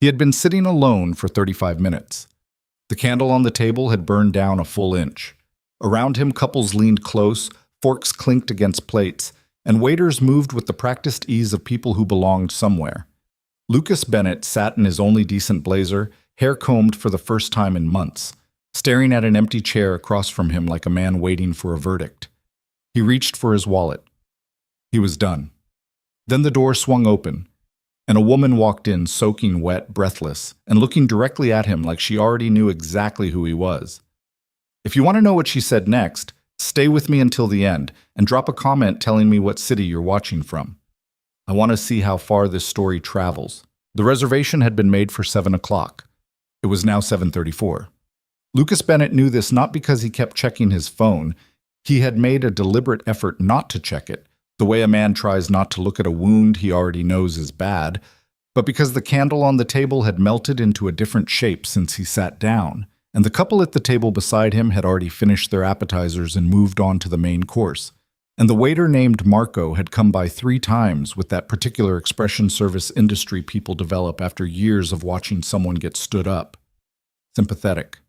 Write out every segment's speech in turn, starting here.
He had been sitting alone for 35 minutes. The candle on the table had burned down a full inch. Around him, couples leaned close, forks clinked against plates, and waiters moved with the practiced ease of people who belonged somewhere. Lucas Bennett sat in his only decent blazer, hair combed for the first time in months, staring at an empty chair across from him like a man waiting for a verdict. He reached for his wallet. He was done. Then the door swung open, and a woman walked in, soaking wet, breathless, and looking directly at him like she already knew exactly who he was. If you want to know what she said next, stay with me until the end and drop a comment telling me what city you're watching from. I want to see how far this story travels. The reservation had been made for 7 o'clock. It was now 7:34. Lucas Bennett knew this not because he kept checking his phone. He had made a deliberate effort not to check it, the way a man tries not to look at a wound he already knows is bad, but because the candle on the table had melted into a different shape since he sat down, and the couple at the table beside him had already finished their appetizers and moved on to the main course. And the waiter named Marco had come by 3 times with that particular expression service industry people develop after years of watching someone get stood up. Sympathetic.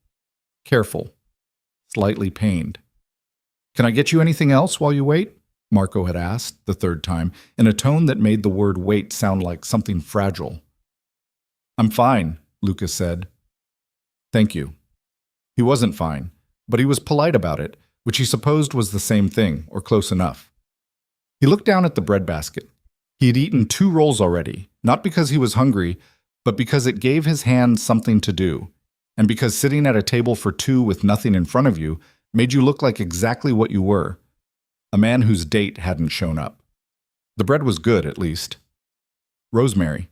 Careful. Slightly pained. "Can I get you anything else while you wait?" Marco had asked, the 3rd time, in a tone that made the word wait sound like something fragile. "I'm fine," Lucas said. "Thank you." He wasn't fine, but he was polite about it, which he supposed was the same thing, or close enough. He looked down at the breadbasket. He had eaten 2 rolls already, not because he was hungry, but because it gave his hands something to do, and because sitting at a table for 2 with nothing in front of you made you look like exactly what you were, a man whose date hadn't shown up. The bread was good, at least. Rosemary.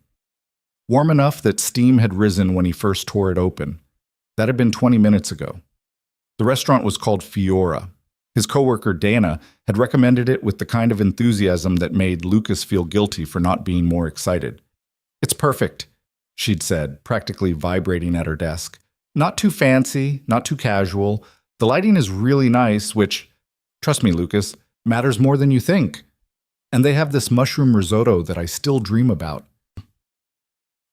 Warm enough that steam had risen when he first tore it open. That had been 20 minutes ago. The restaurant was called Fiora. His coworker Dana had recommended it with the kind of enthusiasm that made Lucas feel guilty for not being more excited. "It's perfect," she'd said, practically vibrating at her desk. "Not too fancy, not too casual. The lighting is really nice, which, trust me, Lucas, matters more than you think. And they have this mushroom risotto that I still dream about."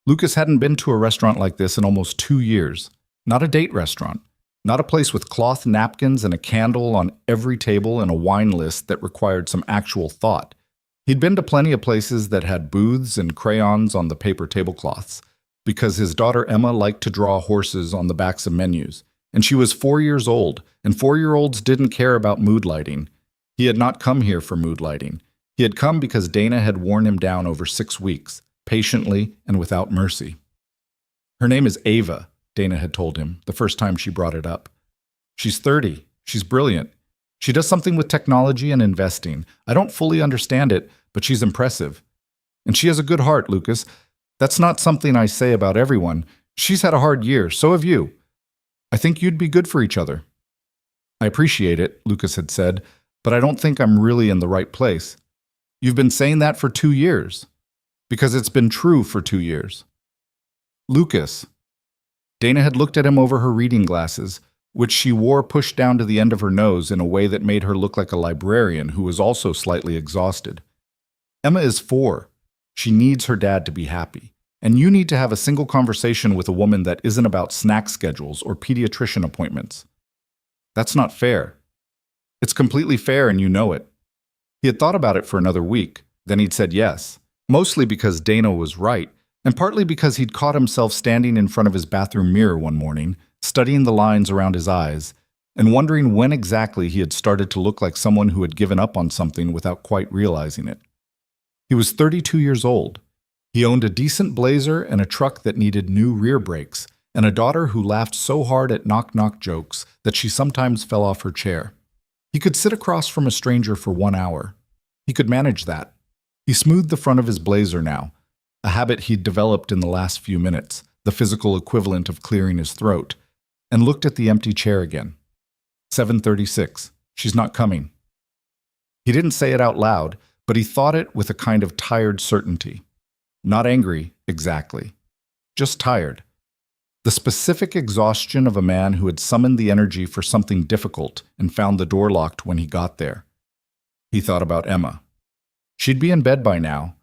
Lucas hadn't been to a restaurant like this in almost 2 years. Not a date restaurant. Not a place with cloth napkins and a candle on every table and a wine list that required some actual thought. He'd been to plenty of places that had booths and crayons on the paper tablecloths, because his daughter Emma liked to draw horses on the backs of menus, and she was 4 years old, and 4-year-olds didn't care about mood lighting. He had not come here for mood lighting. He had come because Dana had worn him down over 6 weeks, patiently and without mercy. "Her name is Ava," Dana had told him the first time she brought it up. "She's 30. She's brilliant. She does something with technology and investing. I don't fully understand it, but she's impressive. And she has a good heart, Lucas. That's not something I say about everyone. She's had a hard year, so have you. I think you'd be good for each other." "I appreciate it," Lucas had said, "but I don't think I'm really in the right place." "You've been saying that for 2 years. Because it's been true for 2 years." "Lucas." Dana had looked at him over her reading glasses, which she wore pushed down to the end of her nose in a way that made her look like a librarian who was also slightly exhausted. "Emma is 4. She needs her dad to be happy. And you need to have a single conversation with a woman that isn't about snack schedules or pediatrician appointments. That's not fair." "It's completely fair and you know it." He had thought about it for another week. Then he'd said yes, mostly because Dana was right, and partly because he'd caught himself standing in front of his bathroom mirror one morning, studying the lines around his eyes, and wondering when exactly he had started to look like someone who had given up on something without quite realizing it. He was 32 years old. He owned a decent blazer and a truck that needed new rear brakes, and a daughter who laughed so hard at knock-knock jokes that she sometimes fell off her chair. He could sit across from a stranger for 1 hour. He could manage that. He smoothed the front of his blazer now, a habit he'd developed in the last few minutes, the physical equivalent of clearing his throat, and looked at the empty chair again. 7:36. She's not coming. He didn't say it out loud, but he thought it with a kind of tired certainty. Not angry, exactly. Just tired. The specific exhaustion of a man who had summoned the energy for something difficult and found the door locked when he got there. He thought about Emma. She'd be in bed by now.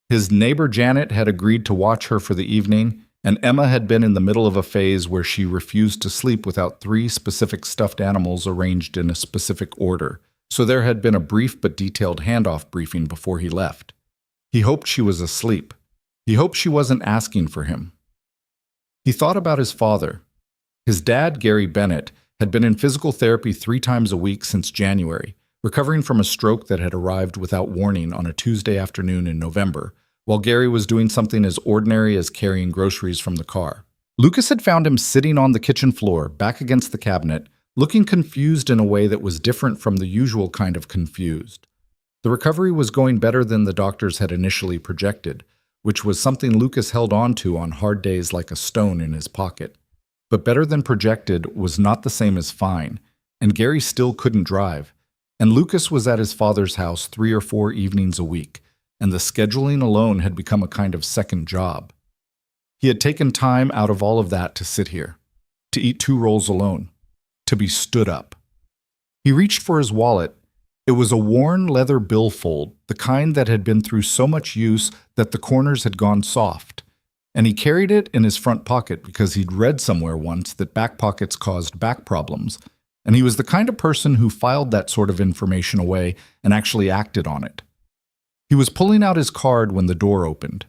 His neighbor Janet had agreed to watch her for the evening, and Emma had been in the middle of a phase where she refused to sleep without 3 specific stuffed animals arranged in a specific order, so there had been a brief but detailed handoff briefing before he left. He hoped she was asleep. He hoped she wasn't asking for him. He thought about his father. His dad, Gary Bennett, had been in physical therapy 3 times a week since January, recovering from a stroke that had arrived without warning on a Tuesday afternoon in November, while Gary was doing something as ordinary as carrying groceries from the car. Lucas had found him sitting on the kitchen floor, back against the cabinet, looking confused in a way that was different from the usual kind of confused. The recovery was going better than the doctors had initially projected, which was something Lucas held on to on hard days like a stone in his pocket. But better than projected was not the same as fine, and Gary still couldn't drive, and Lucas was at his father's house 3 or 4 evenings a week, and the scheduling alone had become a kind of second job. He had taken time out of all of that to sit here, to eat 2 rolls alone, to be stood up. He reached for his wallet. It was a worn leather billfold, the kind that had been through so much use that the corners had gone soft, and he carried it in his front pocket because he'd read somewhere once that back pockets caused back problems, and he was the kind of person who filed that sort of information away and actually acted on it. He was pulling out his card when the door opened.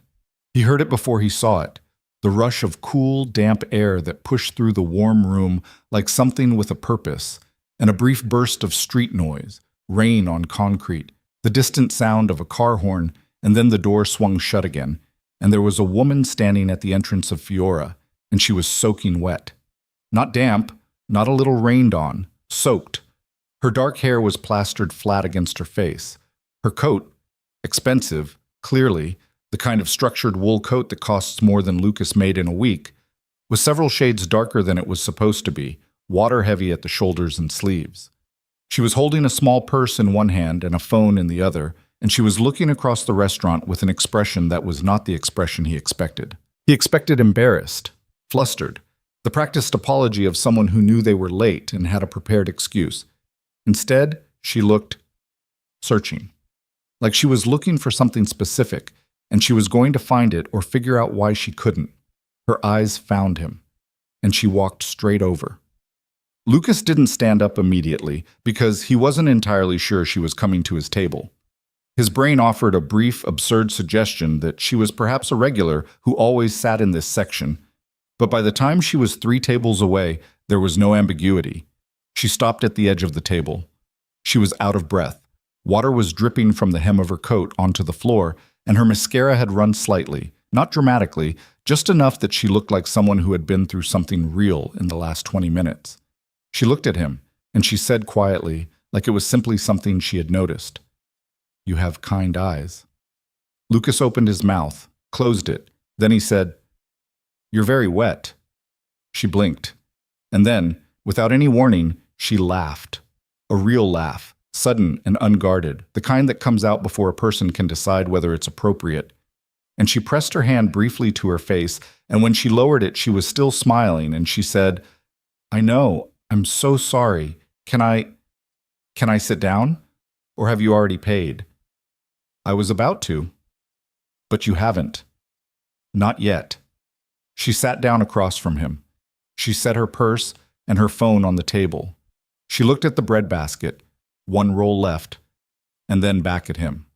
He heard it before he saw it, the rush of cool, damp air that pushed through the warm room like something with a purpose, and a brief burst of street noise, rain on concrete, the distant sound of a car horn, and then the door swung shut again, and there was a woman standing at the entrance of Fiora, and she was soaking wet. Not damp, not a little rained on, soaked. Her dark hair was plastered flat against her face. Her coat, expensive, clearly, the kind of structured wool coat that costs more than Lucas made in a week, was several shades darker than it was supposed to be, water-heavy at the shoulders and sleeves. She was holding a small purse in one hand and a phone in the other, and she was looking across the restaurant with an expression that was not the expression he expected. He expected embarrassed, flustered, the practiced apology of someone who knew they were late and had a prepared excuse. Instead, she looked searching, like she was looking for something specific, and she was going to find it or figure out why she couldn't. Her eyes found him, and she walked straight over. Lucas didn't stand up immediately because he wasn't entirely sure she was coming to his table. His brain offered a brief, absurd suggestion that she was perhaps a regular who always sat in this section, but by the time she was 3 tables away, there was no ambiguity. She stopped at the edge of the table. She was out of breath. Water was dripping from the hem of her coat onto the floor, and her mascara had run slightly, not dramatically, just enough that she looked like someone who had been through something real in the last 20 minutes. She looked at him, and she said quietly, like it was simply something she had noticed, "You have kind eyes." Lucas opened his mouth, closed it. Then he said, "You're very wet." She blinked. And then, without any warning, she laughed. A real laugh, sudden and unguarded, the kind that comes out before a person can decide whether it's appropriate. And she pressed her hand briefly to her face, and when she lowered it, she was still smiling, and she said, "I know, I'm so sorry. Can I sit down? Or have you already paid?" "I was about to." "But you haven't." "Not yet." She sat down across from him. She set her purse and her phone on the table. She looked at the breadbasket, 1 roll left, and then back at him.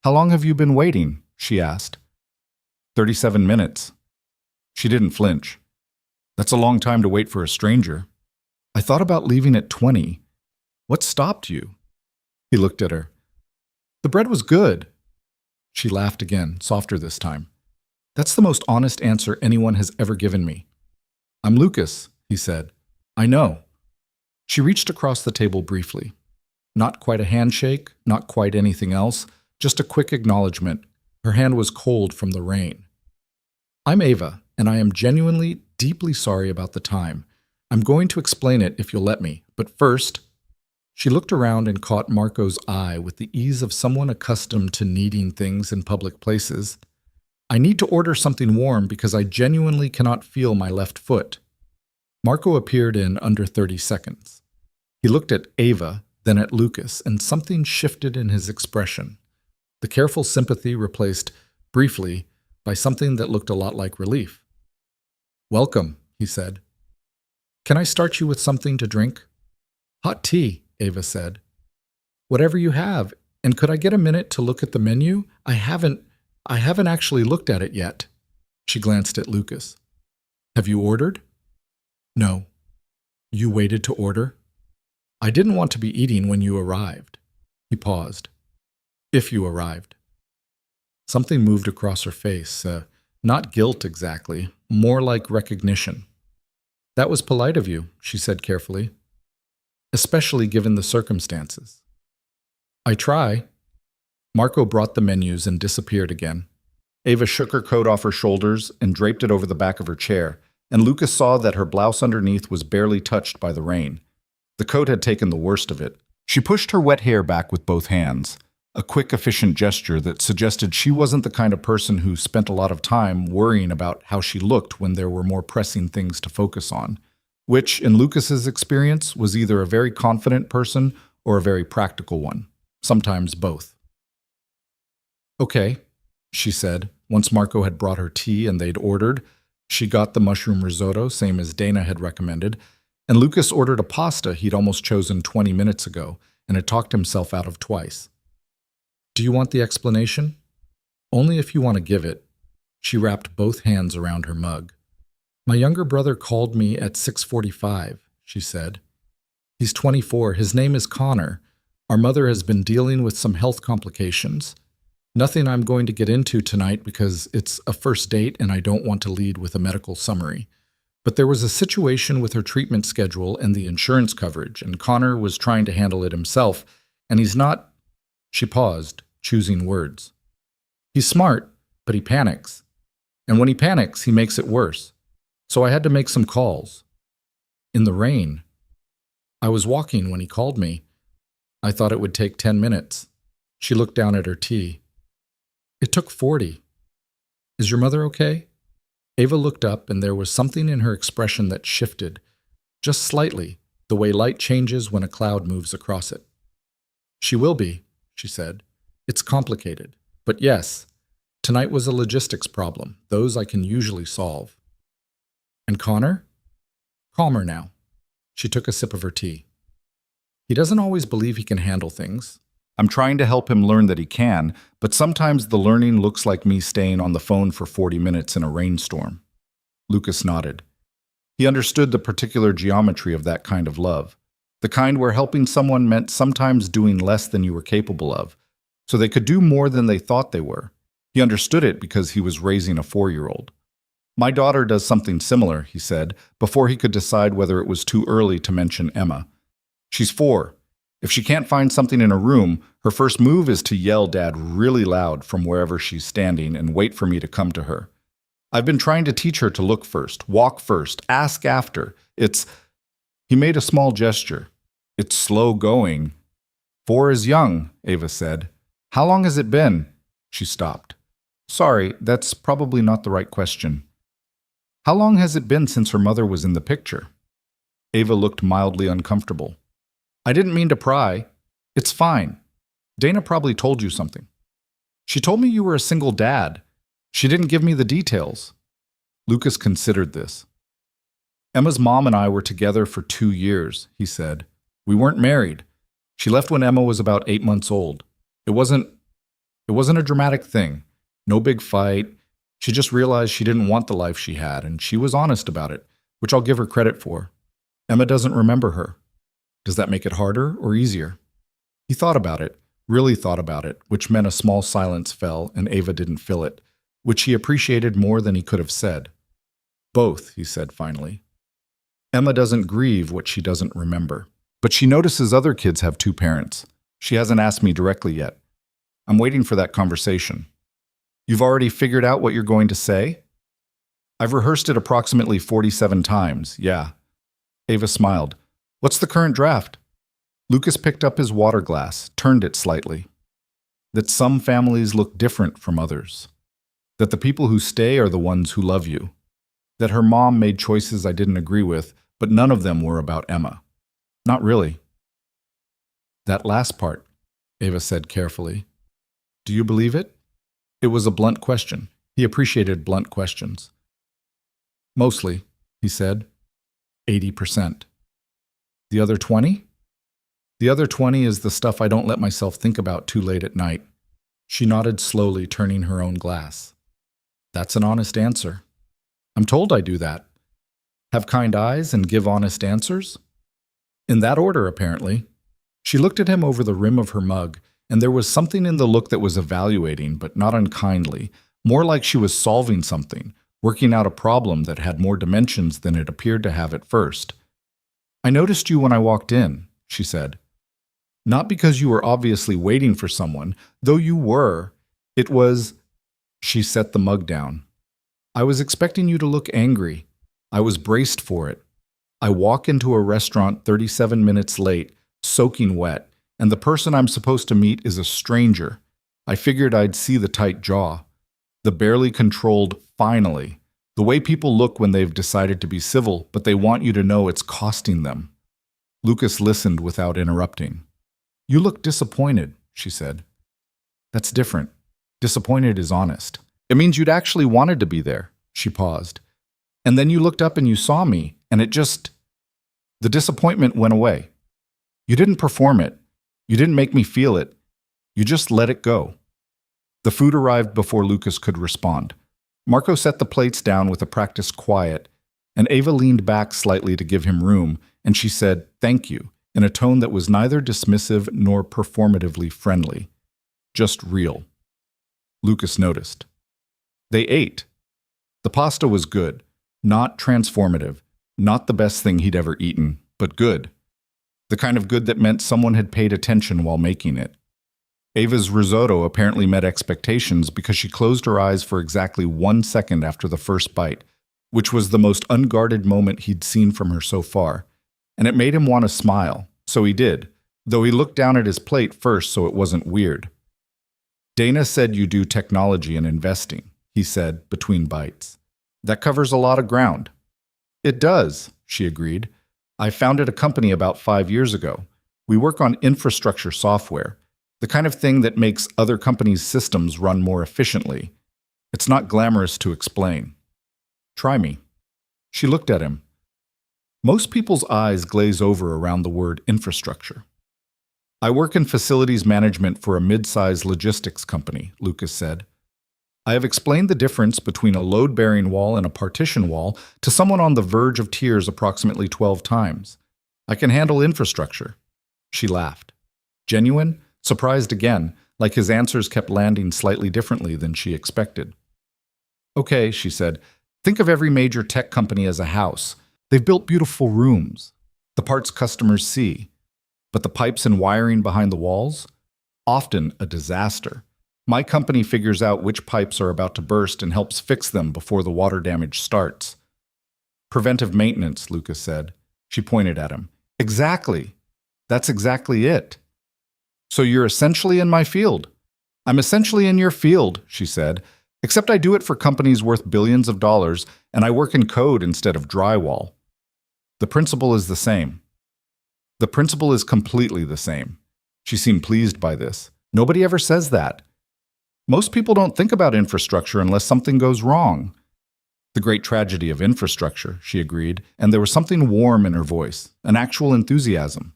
"How long have you been waiting?" she asked. 37 minutes. She didn't flinch. "That's a long time to wait for a stranger." "I thought about leaving at 20. What stopped you?" He looked at her. "The bread was good." She laughed again, softer this time. "That's the most honest answer anyone has ever given me." "I'm Lucas," he said. "I know." She reached across the table briefly. Not quite a handshake, not quite anything else, just a quick acknowledgement. Her hand was cold from the rain. "I'm Ava, and I am genuinely, deeply sorry about the time. I'm going to explain it if you'll let me, but first..." She looked around and caught Marco's eye with the ease of someone accustomed to needing things in public places. "I need to order something warm because I genuinely cannot feel my left foot." Marco appeared in under 30 seconds. He looked at Ava, then at Lucas, and something shifted in his expression. The careful sympathy replaced, briefly, by something that looked a lot like relief. Welcome, he said. Can I start you with something to drink? Hot tea, Ava said. Whatever you have. And could I get a minute to look at the menu? I haven't actually looked at it yet. She glanced at Lucas. Have you ordered? No. You waited to order? I didn't want to be eating when you arrived. He paused. If you arrived. Something moved across her face, not guilt exactly, more like recognition. That was polite of you, she said carefully, especially given the circumstances. I try. Marco brought the menus and disappeared again. Ava shook her coat off her shoulders and draped it over the back of her chair, and Lucas saw that her blouse underneath was barely touched by the rain. The coat had taken the worst of it. She pushed her wet hair back with both hands, a quick, efficient gesture that suggested she wasn't the kind of person who spent a lot of time worrying about how she looked when there were more pressing things to focus on, which, in Lucas's experience, was either a very confident person or a very practical one, sometimes both. Okay, she said. Once Marco had brought her tea and they'd ordered, she got the mushroom risotto, same as Dana had recommended, and Lucas ordered a pasta he'd almost chosen 20 minutes ago and had talked himself out of twice. Do you want the explanation? Only if you want to give it. She wrapped both hands around her mug. My younger brother called me at 6:45, she said. He's 24. His name is Connor. Our mother has been dealing with some health complications. Nothing I'm going to get into tonight because it's a first date and I don't want to lead with a medical summary. But there was a situation with her treatment schedule and the insurance coverage, and Connor was trying to handle it himself, and he's not... She paused, choosing words. He's smart, but he panics. And when he panics, he makes it worse. So I had to make some calls. In the rain. I was walking when he called me. I thought it would take 10 minutes. She looked down at her tea. It took 40. Is your mother okay? Ava looked up, and there was something in her expression that shifted, just slightly, the way light changes when a cloud moves across it. She will be, she said. It's complicated. But yes, tonight was a logistics problem. Those I can usually solve. And Connor? Calmer now. She took a sip of her tea. He doesn't always believe he can handle things. I'm trying to help him learn that he can, but sometimes the learning looks like me staying on the phone for 40 minutes in a rainstorm. Lucas nodded. He understood the particular geometry of that kind of love, the kind where helping someone meant sometimes doing less than you were capable of, so they could do more than they thought they were. He understood it because he was raising a 4-year-old. My daughter does something similar, he said, before he could decide whether it was too early to mention Emma. She's 4. If she can't find something in a room, her first move is to yell Dad really loud from wherever she's standing and wait for me to come to her. I've been trying to teach her to look first, walk first, ask after. He made a small gesture. It's slow going. 4 is young, Ava said. How long has it been? She stopped. Sorry, that's probably not the right question. How long has it been since her mother was in the picture? Ava looked mildly uncomfortable. I didn't mean to pry. It's fine. Dana probably told you something. She told me you were a single dad. She didn't give me the details. Lucas considered this. Emma's mom and I were together for 2 years, he said. We weren't married. She left when Emma was about 8 months old. It wasn't a dramatic thing. No big fight. She just realized she didn't want the life she had, and she was honest about it, which I'll give her credit for. Emma doesn't remember her. Does that make it harder or easier? He thought about it, really thought about it, which meant a small silence fell, and Ava didn't fill it, which he appreciated more than he could have said. Both, he said finally. Emma doesn't grieve what she doesn't remember, but she notices other kids have 2 parents. She hasn't asked me directly yet. I'm waiting for that conversation. You've already figured out what you're going to say? I've rehearsed it approximately 47 times, yeah. Ava smiled. What's the current draft? Lucas picked up his water glass, turned it slightly. That some families look different from others. That the people who stay are the ones who love you. That her mom made choices I didn't agree with, but none of them were about Emma. Not really. That last part, Ava said carefully. Do you believe it? It was a blunt question. He appreciated blunt questions. Mostly, he said. 80%. The other 20? The other 20 is the stuff I don't let myself think about too late at night. She nodded slowly, turning her own glass. That's an honest answer. I'm told I do that. Have kind eyes and give honest answers? In that order, apparently. She looked at him over the rim of her mug, and there was something in the look that was evaluating, but not unkindly, more like she was solving something, working out a problem that had more dimensions than it appeared to have at first. I noticed you when I walked in, she said. Not because you were obviously waiting for someone, though you were. It was... She set the mug down. I was expecting you to look angry. I was braced for it. I walk into a restaurant 37 minutes late, soaking wet, and the person I'm supposed to meet is a stranger. I figured I'd see the tight jaw. The barely controlled finally. The way people look when they've decided to be civil, but they want you to know it's costing them. Lucas listened without interrupting. You look disappointed, she said. That's different. Disappointed is honest. It means you'd actually wanted to be there. She paused. And then you looked up and you saw me, and it just... The disappointment went away. You didn't perform it. You didn't make me feel it. You just let it go. The food arrived before Lucas could respond. Marco set the plates down with a practiced quiet, and Ava leaned back slightly to give him room, and she said, "Thank you," in a tone that was neither dismissive nor performatively friendly. Just real. Lucas noticed. They ate. The pasta was good, not transformative, not the best thing he'd ever eaten, but good. The kind of good that meant someone had paid attention while making it. Ava's risotto apparently met expectations because she closed her eyes for exactly 1 second after the first bite, which was the most unguarded moment he'd seen from her so far, and it made him want to smile, so he did, though he looked down at his plate first so it wasn't weird. Dana said you do technology and investing, he said, between bites. That covers a lot of ground. It does, she agreed. I founded a company about 5 years ago. We work on infrastructure software, the kind of thing that makes other companies' systems run more efficiently. It's not glamorous to explain. Try me. She looked at him. Most people's eyes glaze over around the word infrastructure. I work in facilities management for a mid-sized logistics company, Lucas said. I have explained the difference between a load-bearing wall and a partition wall to someone on the verge of tears approximately 12 times. I can handle infrastructure. She laughed. Genuine, surprised again, like his answers kept landing slightly differently than she expected. Okay, she said, think of every major tech company as a house. They've built beautiful rooms, the parts customers see. But the pipes and wiring behind the walls? Often a disaster. My company figures out which pipes are about to burst and helps fix them before the water damage starts. Preventive maintenance, Lucas said. She pointed at him. Exactly. That's exactly it. So you're essentially in my field. I'm essentially in your field, she said, except I do it for companies worth billions of dollars, and I work in code instead of drywall. The principle is the same. The principle is completely the same. She seemed pleased by this. Nobody ever says that. Most people don't think about infrastructure unless something goes wrong. The great tragedy of infrastructure, she agreed, and there was something warm in her voice, an actual enthusiasm.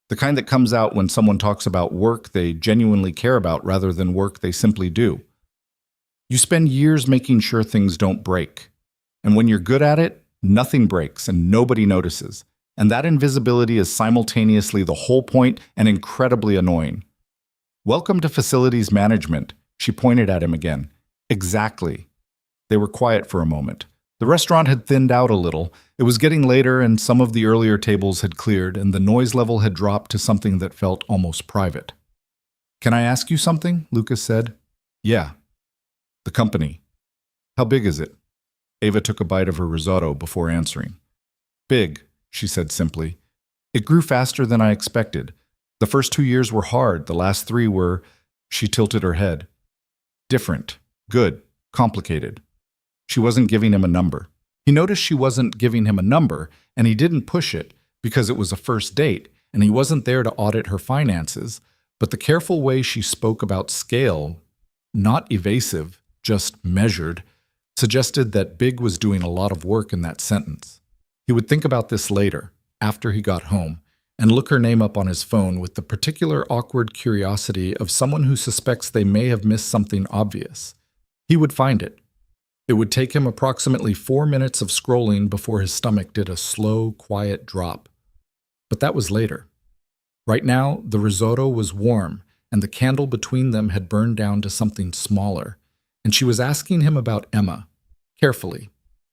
The kind that comes out when someone talks about work they genuinely care about rather than work they simply do. You spend years making sure things don't break. And when you're good at it, nothing breaks and nobody notices. And that invisibility is simultaneously the whole point and incredibly annoying. Welcome to facilities management, she pointed at him again. Exactly. They were quiet for a moment. The restaurant had thinned out a little. It was getting later and some of the earlier tables had cleared and the noise level had dropped to something that felt almost private. Can I ask you something? Lucas said. Yeah. The company. How big is it? Ava took a bite of her risotto before answering. Big, she said simply. It grew faster than I expected. The first 2 years were hard. The last 3 were... She tilted her head. Different. Good. Complicated. She wasn't giving him a number. He noticed she wasn't giving him a number, and he didn't push it because it was a first date, and he wasn't there to audit her finances, but the careful way she spoke about scale, not evasive, just measured, suggested that Big was doing a lot of work in that sentence. He would think about this later, after he got home, and look her name up on his phone with the particular awkward curiosity of someone who suspects they may have missed something obvious. He would find it. It would take him approximately 4 minutes of scrolling before his stomach did a slow, quiet drop. But that was later. Right now, the risotto was warm, and the candle between them had burned down to something smaller, and she was asking him about Emma, carefully,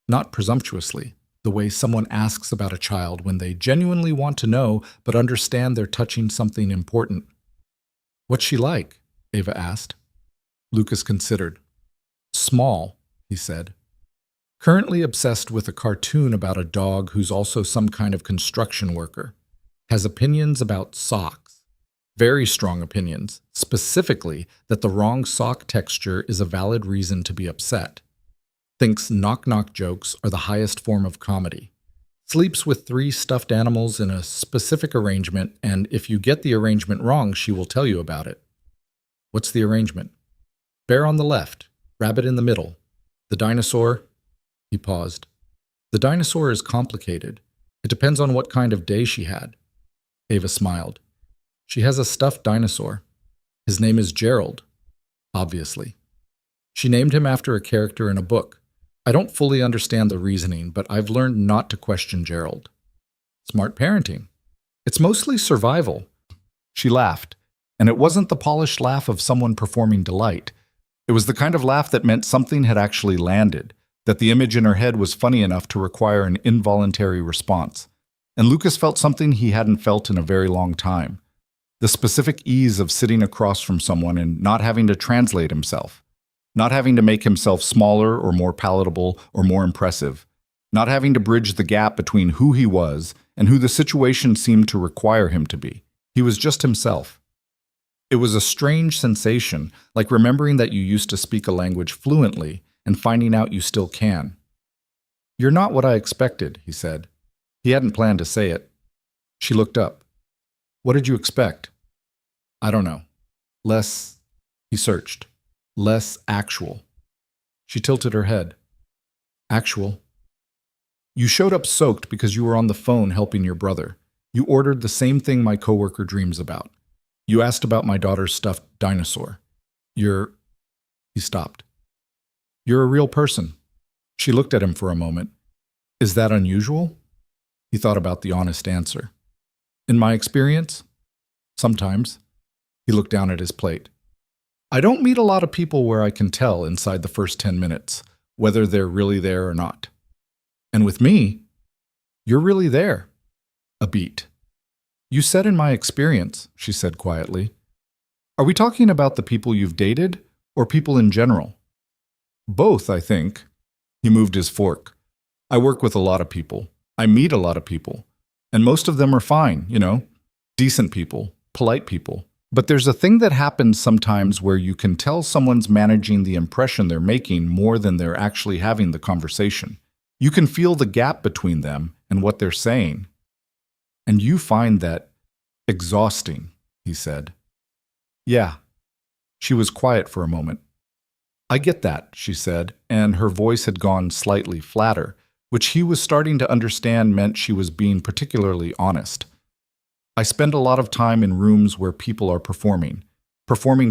not presumptuously, the way someone asks about a child when they genuinely want to know but understand they're touching something important. "What's she like?" Ava asked. Lucas considered. "Small," he said. "Currently obsessed with a cartoon about a dog who's also some kind of construction worker. Has opinions about socks. Very strong opinions, specifically that the wrong sock texture is a valid reason to be upset. Thinks knock-knock jokes are the highest form of comedy. Sleeps with 3 stuffed animals in a specific arrangement, and if you get the arrangement wrong, she will tell you about it." "What's the arrangement?" "Bear on the left, rabbit in the middle. The dinosaur—" He paused. "The dinosaur is complicated. It depends on what kind of day she had." Ava smiled. "She has a stuffed dinosaur. His name is Gerald, obviously. She named him after a character in a book. I don't fully understand the reasoning, but I've learned not to question Gerald." "Smart parenting." "It's mostly survival." She laughed, and it wasn't the polished laugh of someone performing delight. It was the kind of laugh that meant something had actually landed, that the image in her head was funny enough to require an involuntary response. And Lucas felt something he hadn't felt in a very long time. The specific ease of sitting across from someone and not having to translate himself. Not having to make himself smaller or more palatable or more impressive. Not having to bridge the gap between who he was and who the situation seemed to require him to be. He was just himself. It was a strange sensation, like remembering that you used to speak a language fluently and finding out you still can. "You're not what I expected," he said. He hadn't planned to say it. She looked up. "What did you expect?" "I don't know. Less—" He searched. "Less actual." She tilted her head. "Actual." "You showed up soaked because you were on the phone helping your brother. You ordered the same thing my coworker dreams about. You asked about my daughter's stuffed dinosaur. You're—" He stopped. "You're a real person." She looked at him for a moment. "Is that unusual?" He thought about the honest answer. "In my experience? Sometimes." He looked down at his plate. "I don't meet a lot of people where I can tell inside the first 10 minutes whether they're really there or not. And with me, you're really there. A beat." "You said in my experience," she said quietly. "Are we talking about the people you've dated or people in general?" "Both, I think." He moved his fork. "I work with a lot of people. I meet a lot of people. And most of them are fine, decent people, polite people. But there's a thing that happens sometimes where you can tell someone's managing the impression they're making more than they're actually having the conversation. You can feel the gap between them and what they're saying. And you find that exhausting," he said. "Yeah." She was quiet for a moment. "I get that," she said, and her voice had gone slightly flatter, which he was starting to understand meant she was being particularly honest. "I spend a lot of time in rooms where people are performing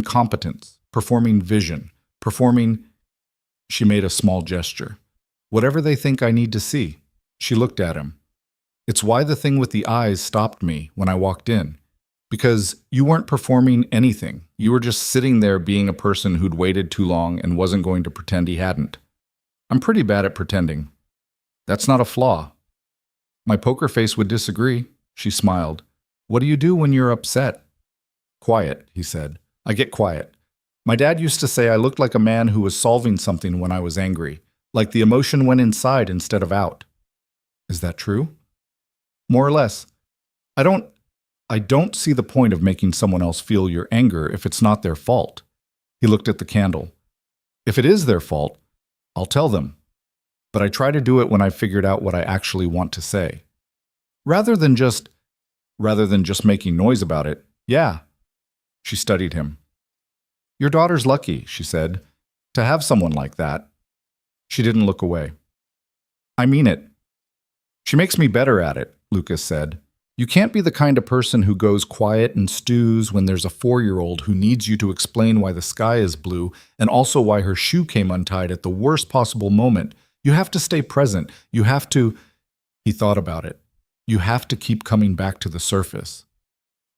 competence, performing vision, performing—" She made a small gesture. "Whatever they think I need to see." She looked at him. "It's why the thing with the eyes stopped me when I walked in. Because you weren't performing anything. You were just sitting there being a person who'd waited too long and wasn't going to pretend he hadn't. I'm pretty bad at pretending. That's not a flaw." "My poker face would disagree," she smiled. "What do you do when you're upset?" "Quiet," he said. "I get quiet. My dad used to say I looked like a man who was solving something when I was angry, like the emotion went inside instead of out." "Is that true?" "More or less. I don't see the point of making someone else feel your anger if it's not their fault." He looked at the candle. "If it is their fault, I'll tell them. But I try to do it when I've figured out what I actually want to say. Rather than just making noise about it. Yeah." She studied him. "Your daughter's lucky," she said, "to have someone like that." She didn't look away. I mean it. She makes me better at it, Lucas said. You can't be the kind of person who goes quiet and stews when there's a 4-year-old who needs you to explain why the sky is blue and also why her shoe came untied at the worst possible moment. You have to stay present. You have to... He thought about it. You have to keep coming back to the surface.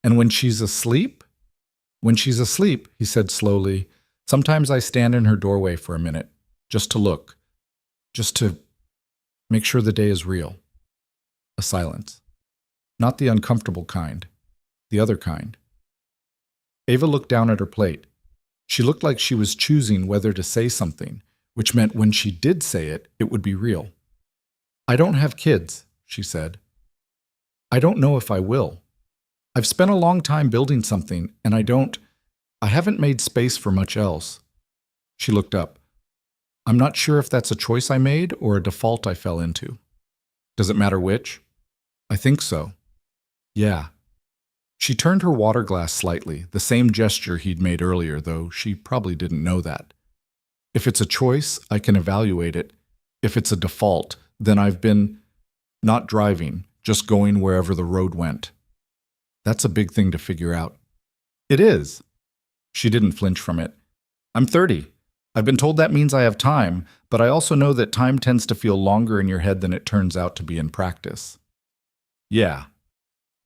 And when she's asleep? When she's asleep, he said slowly, sometimes I stand in her doorway for a minute, just to look, just to make sure the day is real. A silence. Not the uncomfortable kind, the other kind. Ava looked down at her plate. She looked like she was choosing whether to say something, which meant when she did say it, it would be real. I don't have kids, she said. I don't know if I will. I've spent a long time building something, and I haven't made space for much else. She looked up. I'm not sure if that's a choice I made or a default I fell into. Does it matter which? I think so. Yeah. She turned her water glass slightly, the same gesture he'd made earlier, though she probably didn't know that. If it's a choice, I can evaluate it. If it's a default, then I've been not driving, just going wherever the road went. That's a big thing to figure out. It is. She didn't flinch from it. I'm 30. I've been told that means I have time, but I also know that time tends to feel longer in your head than it turns out to be in practice. Yeah.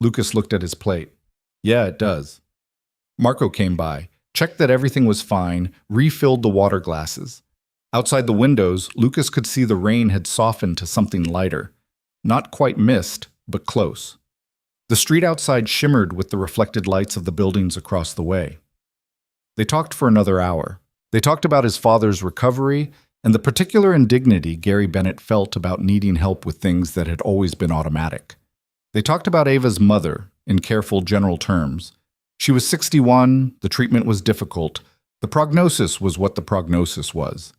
Lucas looked at his plate. Yeah, it does. Marco came by, checked that everything was fine, refilled the water glasses. Outside the windows, Lucas could see the rain had softened to something lighter. Not quite mist, but close. The street outside shimmered with the reflected lights of the buildings across the way. They talked for another hour. They talked about his father's recovery and the particular indignity Gary Bennett felt about needing help with things that had always been automatic. They talked about Ava's mother, in careful general terms. She was 61, the treatment was difficult, the prognosis was what the prognosis was.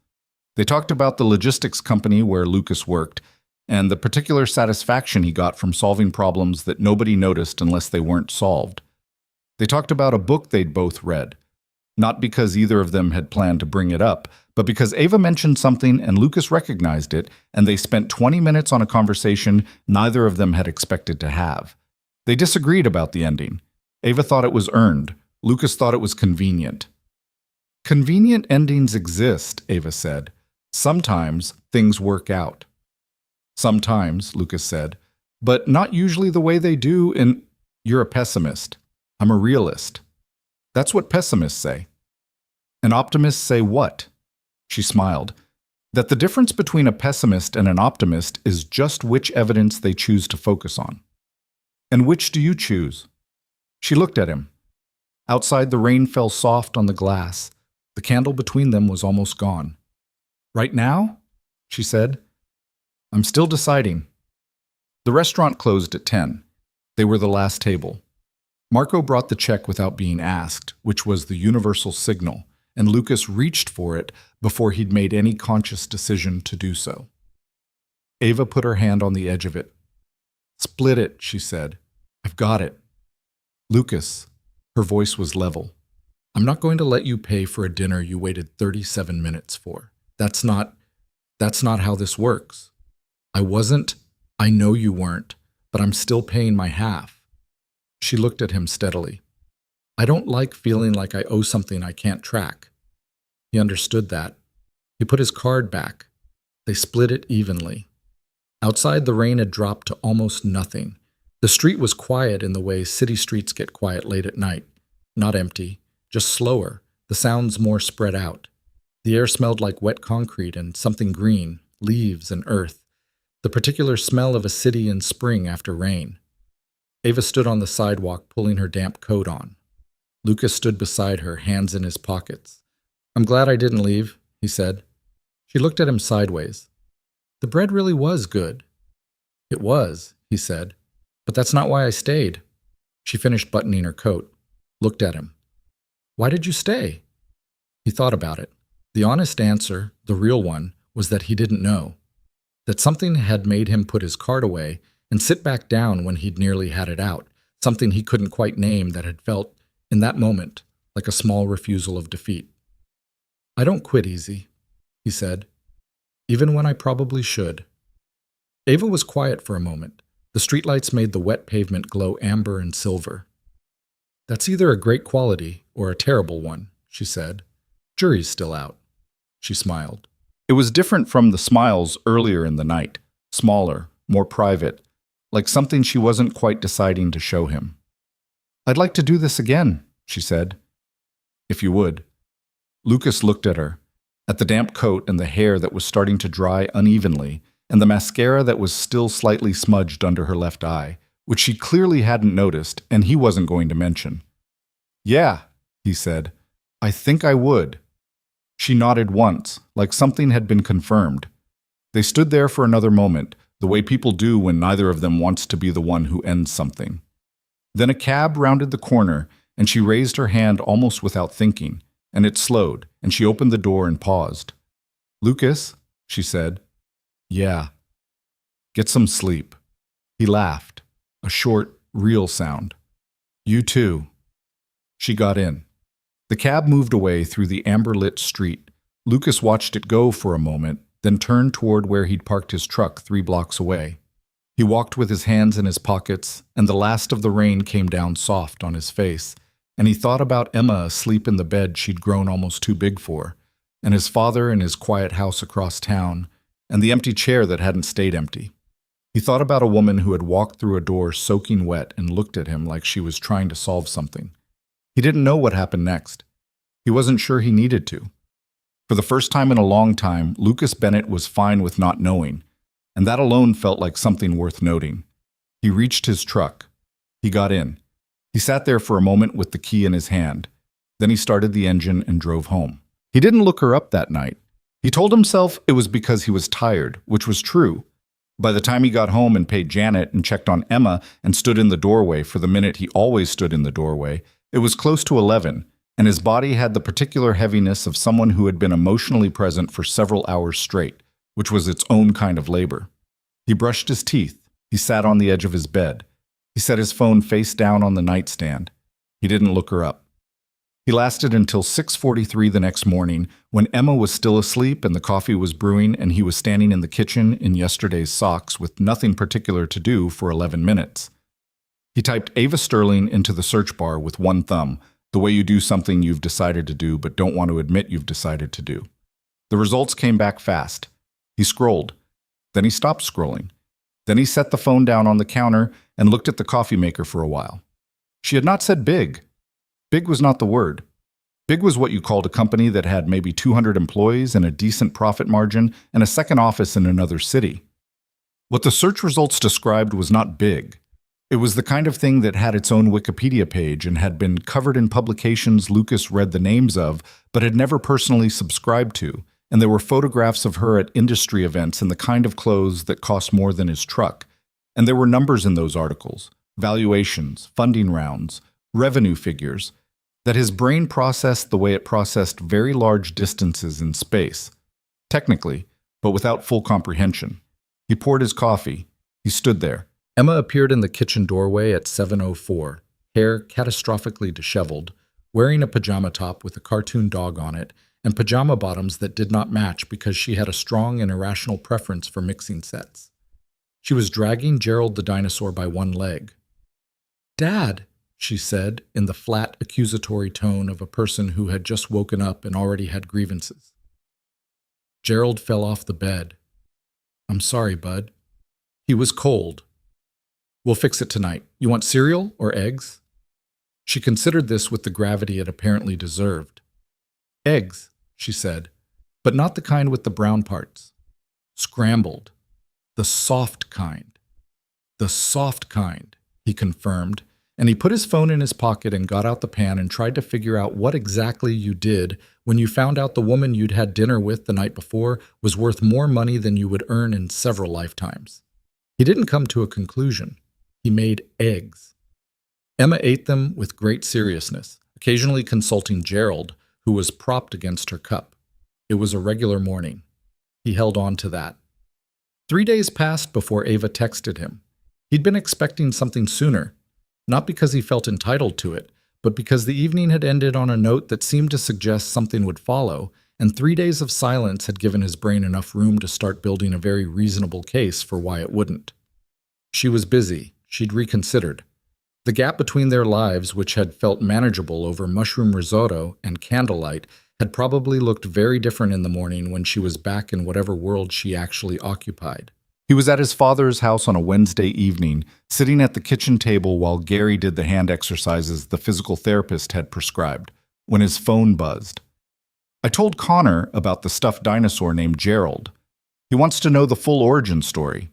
They talked about the logistics company where Lucas worked, and the particular satisfaction he got from solving problems that nobody noticed unless they weren't solved. They talked about a book they'd both read, not because either of them had planned to bring it up, but because Ava mentioned something and Lucas recognized it, and they spent 20 minutes on a conversation neither of them had expected to have. They disagreed about the ending. Ava thought it was earned. Lucas thought it was convenient. Convenient endings exist, Ava said. Sometimes things work out. Sometimes, Lucas said, but not usually the way they do in... You're a pessimist. I'm a realist. That's what pessimists say. And optimists say what? She smiled. That the difference between a pessimist and an optimist is just which evidence they choose to focus on. And which do you choose? She looked at him. Outside, the rain fell soft on the glass. The candle between them was almost gone. Right now? She said. I'm still deciding. The restaurant closed at 10. They were the last table. Marco brought the check without being asked, which was the universal signal, and Lucas reached for it before he'd made any conscious decision to do so. Ava put her hand on the edge of it. Split it, she said. I've got it. Lucas, her voice was level. I'm not going to let you pay for a dinner you waited 37 minutes for. That's not how this works. I know you weren't, but I'm still paying my half. She looked at him steadily. I don't like feeling like I owe something I can't track. He understood that. He put his card back. They split it evenly. Outside, the rain had dropped to almost nothing. The street was quiet in the way city streets get quiet late at night. Not empty, just slower, the sounds more spread out. The air smelled like wet concrete and something green, leaves and earth. The particular smell of a city in spring after rain. Ava stood on the sidewalk, pulling her damp coat on. Lucas stood beside her, hands in his pockets. I'm glad I didn't leave, he said. She looked at him sideways. The bread really was good. It was, he said, but that's not why I stayed. She finished buttoning her coat, looked at him. Why did you stay? He thought about it. The honest answer, the real one, was that he didn't know. That something had made him put his card away and sit back down when he'd nearly had it out, something he couldn't quite name that had felt, in that moment, like a small refusal of defeat. I don't quit easy, he said. even when I probably should. Ava was quiet for a moment. The streetlights made the wet pavement glow amber and silver. That's either a great quality or a terrible one, she said. Jury's still out. She smiled. It was different from the smiles earlier in the night, smaller, more private, like something she wasn't quite deciding to show him. I'd like to do this again, she said. If you would. Lucas looked at her, at the damp coat and the hair that was starting to dry unevenly, and the mascara that was still slightly smudged under her left eye, which she clearly hadn't noticed and he wasn't going to mention. Yeah, he said. I think I would. She nodded once, like something had been confirmed. They stood there for another moment, the way people do when neither of them wants to be the one who ends something. Then a cab rounded the corner, and she raised her hand almost without thinking, and it slowed, and she opened the door and paused. Lucas, she said. Yeah. Get some sleep. He laughed, a short, real sound. You too. She got in. The cab moved away through the amber-lit street. Lucas watched it go for a moment, then turned toward where he'd parked his truck 3 blocks away. He walked with his hands in his pockets, and the last of the rain came down soft on his face, and he thought about Emma asleep in the bed she'd grown almost too big for, and his father in his quiet house across town, and the empty chair that hadn't stayed empty. He thought about a woman who had walked through a door soaking wet and looked at him like she was trying to solve something. He didn't know what happened next. He wasn't sure he needed to. For the first time in a long time, Lucas Bennett was fine with not knowing, and that alone felt like something worth noting. He reached his truck. He got in. He sat there for a moment with the key in his hand. Then he started the engine and drove home. He didn't look her up that night. He told himself it was because he was tired, which was true. By the time he got home and paid Janet and checked on Emma and stood in the doorway for the minute he always stood in the doorway, it was close to 11, and his body had the particular heaviness of someone who had been emotionally present for several hours straight, which was its own kind of labor. He brushed his teeth. He sat on the edge of his bed. He set his phone face down on the nightstand. He didn't look her up. He lasted until 6:43 the next morning, when Emma was still asleep and the coffee was brewing and he was standing in the kitchen in yesterday's socks with nothing particular to do for 11 minutes. He typed Ava Sterling into the search bar with one thumb, the way you do something you've decided to do but don't want to admit you've decided to do. The results came back fast. He scrolled. Then he stopped scrolling. Then he set the phone down on the counter and looked at the coffee maker for a while. She had not said big. Big was not the word. Big was what you called a company that had maybe 200 employees and a decent profit margin and a second office in another city. What the search results described was not big. It was the kind of thing that had its own Wikipedia page and had been covered in publications Lucas read the names of, but had never personally subscribed to, and there were photographs of her at industry events in the kind of clothes that cost more than his truck. And there were numbers in those articles, valuations, funding rounds, revenue figures, that his brain processed the way it processed very large distances in space. Technically, but without full comprehension. He poured his coffee. He stood there. Emma appeared in the kitchen doorway at 7:04, hair catastrophically disheveled, wearing a pajama top with a cartoon dog on it, and pajama bottoms that did not match because she had a strong and irrational preference for mixing sets. She was dragging Gerald the dinosaur by one leg. "Dad," she said in the flat, accusatory tone of a person who had just woken up and already had grievances. Gerald fell off the bed. "I'm sorry, bud." He was cold. "We'll fix it tonight. You want cereal or eggs?" She considered this with the gravity it apparently deserved. "Eggs," she said, "but not the kind with the brown parts. Scrambled. The soft kind." "The soft kind," he confirmed, and he put his phone in his pocket and got out the pan and tried to figure out what exactly you did when you found out the woman you'd had dinner with the night before was worth more money than you would earn in several lifetimes. He didn't come to a conclusion. He made eggs. Emma ate them with great seriousness, occasionally consulting Gerald, who was propped against her cup. It was a regular morning. He held on to that. 3 days passed before Ava texted him. He'd been expecting something sooner, not because he felt entitled to it, but because the evening had ended on a note that seemed to suggest something would follow, and 3 days of silence had given his brain enough room to start building a very reasonable case for why it wouldn't. She was busy. She'd reconsidered. The gap between their lives, which had felt manageable over mushroom risotto and candlelight, had probably looked very different in the morning when she was back in whatever world she actually occupied. He was at his father's house on a Wednesday evening, sitting at the kitchen table while Gary did the hand exercises the physical therapist had prescribed, when his phone buzzed. I told Connor about the stuffed dinosaur named Gerald. He wants to know the full origin story.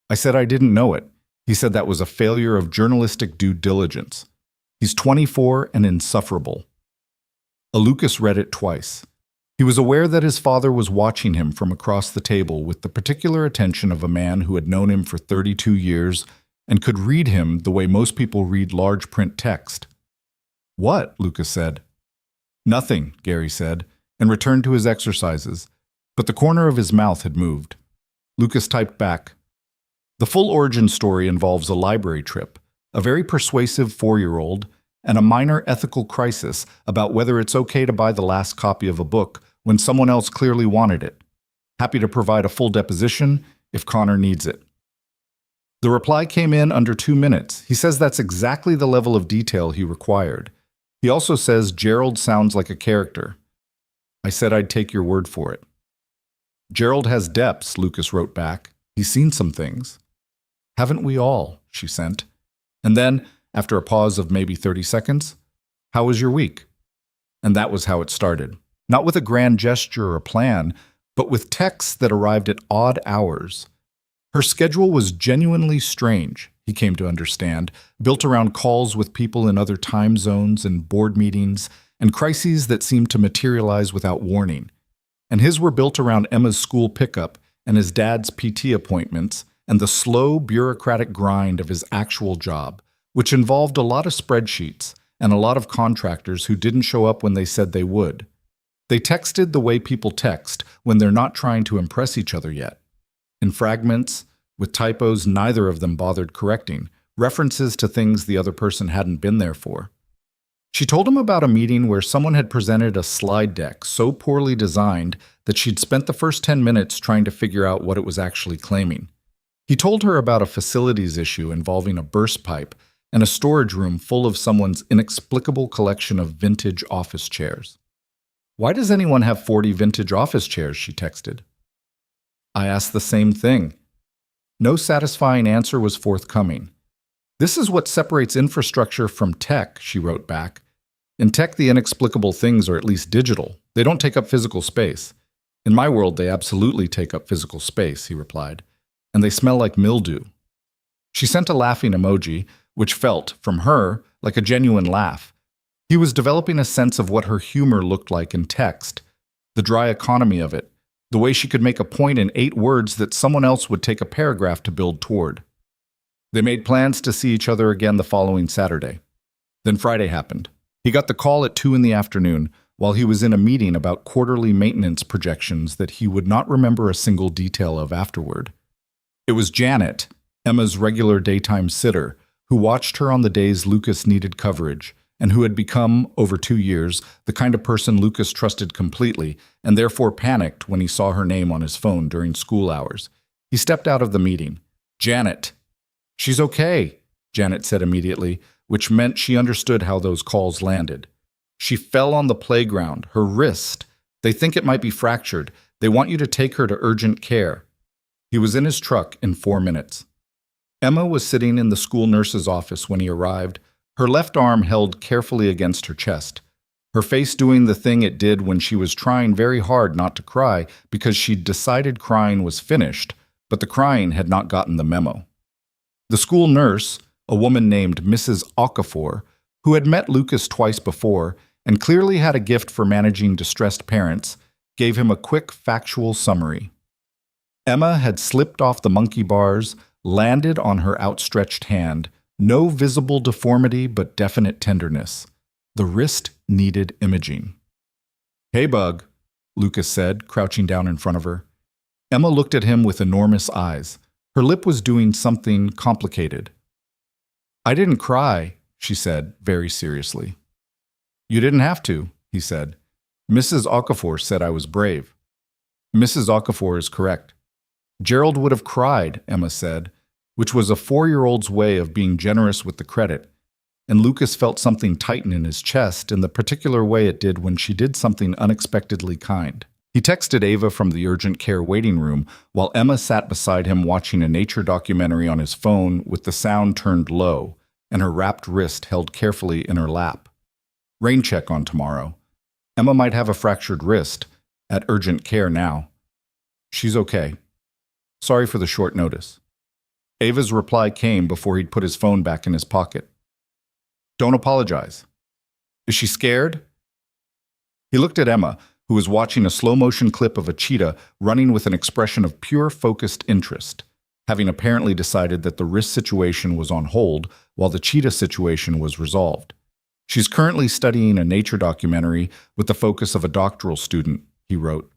I said I didn't know it. He said that was a failure of journalistic due diligence. He's 24 and insufferable. Lucas read it twice. He was aware that his father was watching him from across the table with the particular attention of a man who had known him for 32 years and could read him the way most people read large print text. "What?" Lucas said. "Nothing," Gary said, and returned to his exercises, but the corner of his mouth had moved. Lucas typed back, "The full origin story involves a library trip, a very persuasive 4-year-old, and a minor ethical crisis about whether it's okay to buy the last copy of a book when someone else clearly wanted it. Happy to provide a full deposition if Connor needs it." The reply came in under 2 minutes. He says that's exactly the level of detail he required. He also says Gerald sounds like a character. I said I'd take your word for it. "Gerald has depths," Lucas wrote back. "He's seen some things." "Haven't we all?" she sent. And then, after a pause of maybe 30 seconds, "How was your week?" And that was how it started. Not with a grand gesture or a plan, but with texts that arrived at odd hours. Her schedule was genuinely strange, he came to understand, built around calls with people in other time zones and board meetings, and crises that seemed to materialize without warning. And his were built around Emma's school pickup and his dad's PT appointments and the slow, bureaucratic grind of his actual job, which involved a lot of spreadsheets and a lot of contractors who didn't show up when they said they would. They texted the way people text when they're not trying to impress each other yet. In fragments, with typos neither of them bothered correcting, references to things the other person hadn't been there for. She told him about a meeting where someone had presented a slide deck so poorly designed that she'd spent the first 10 minutes trying to figure out what it was actually claiming. He told her about a facilities issue involving a burst pipe and a storage room full of someone's inexplicable collection of vintage office chairs. "Why does anyone have 40 vintage office chairs?" she texted. I asked the same thing. No satisfying answer was forthcoming. "This is what separates infrastructure from tech," she wrote back. "In tech, the inexplicable things are at least digital. They don't take up physical space. In my world, they absolutely take up physical space," he replied. "And they smell like mildew." She sent a laughing emoji, which felt, from her, like a genuine laugh. He was developing a sense of what her humor looked like in text, the dry economy of it, the way she could make a point in 8 words that someone else would take a paragraph to build toward. They made plans to see each other again the following Saturday. Then Friday happened. He got the call at 2 in the afternoon while he was in a meeting about quarterly maintenance projections that he would not remember a single detail of afterward. It was Janet, Emma's regular daytime sitter, who watched her on the days Lucas needed coverage, and who had become, over 2 years, the kind of person Lucas trusted completely, and therefore panicked when he saw her name on his phone during school hours. He stepped out of the meeting. "Janet." "She's okay," Janet said immediately, which meant she understood how those calls landed. "She fell on the playground, her wrist. They think it might be fractured. They want you to take her to urgent care." He was in his truck in 4 minutes. Emma was sitting in the school nurse's office when he arrived, her left arm held carefully against her chest, her face doing the thing it did when she was trying very hard not to cry because she'd decided crying was finished, but the crying had not gotten the memo. The school nurse, a woman named Mrs. Okafor, who had met Lucas twice before and clearly had a gift for managing distressed parents, gave him a quick factual summary. Emma had slipped off the monkey bars, landed on her outstretched hand, no visible deformity but definite tenderness. The wrist needed imaging. "Hey, Bug," Lucas said, crouching down in front of her. Emma looked at him with enormous eyes. Her lip was doing something complicated. "I didn't cry," she said, very seriously. "You didn't have to," he said. Mrs. Okafor said I was brave. Mrs. Okafor is correct. Gerald would have cried, Emma said, which was a 4-year-old's way of being generous with the credit, and Lucas felt something tighten in his chest in the particular way it did when she did something unexpectedly kind. He texted Ava from the urgent care waiting room while Emma sat beside him watching a nature documentary on his phone with the sound turned low and her wrapped wrist held carefully in her lap. Rain check on tomorrow. Emma might have a fractured wrist. At urgent care now. She's okay. Sorry for the short notice. Ava's reply came before he'd put his phone back in his pocket. Don't apologize. Is she scared? He looked at Emma, who was watching a slow-motion clip of a cheetah running with an expression of pure focused interest, having apparently decided that the wrist situation was on hold while the cheetah situation was resolved. She's currently studying a nature documentary with the focus of a doctoral student, he wrote.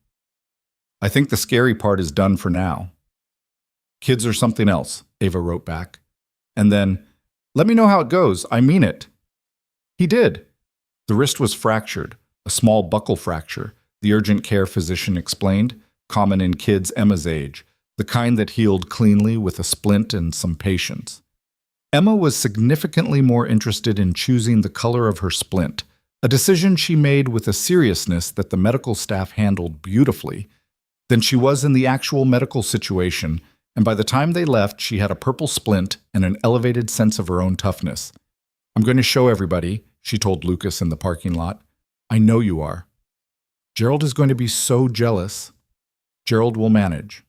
I think the scary part is done for now. Kids are something else, Ava wrote back. And then, let me know how it goes, I mean it. He did. The wrist was fractured, a small buckle fracture, the urgent care physician explained, common in kids Emma's age, the kind that healed cleanly with a splint and some patience. Emma was significantly more interested in choosing the color of her splint, a decision she made with a seriousness that the medical staff handled beautifully, than she was in the actual medical situation, and by the time they left, she had a purple splint and an elevated sense of her own toughness. I'm going to show everybody, she told Lucas in the parking lot. I know you are. Gerald is going to be so jealous. Gerald will manage.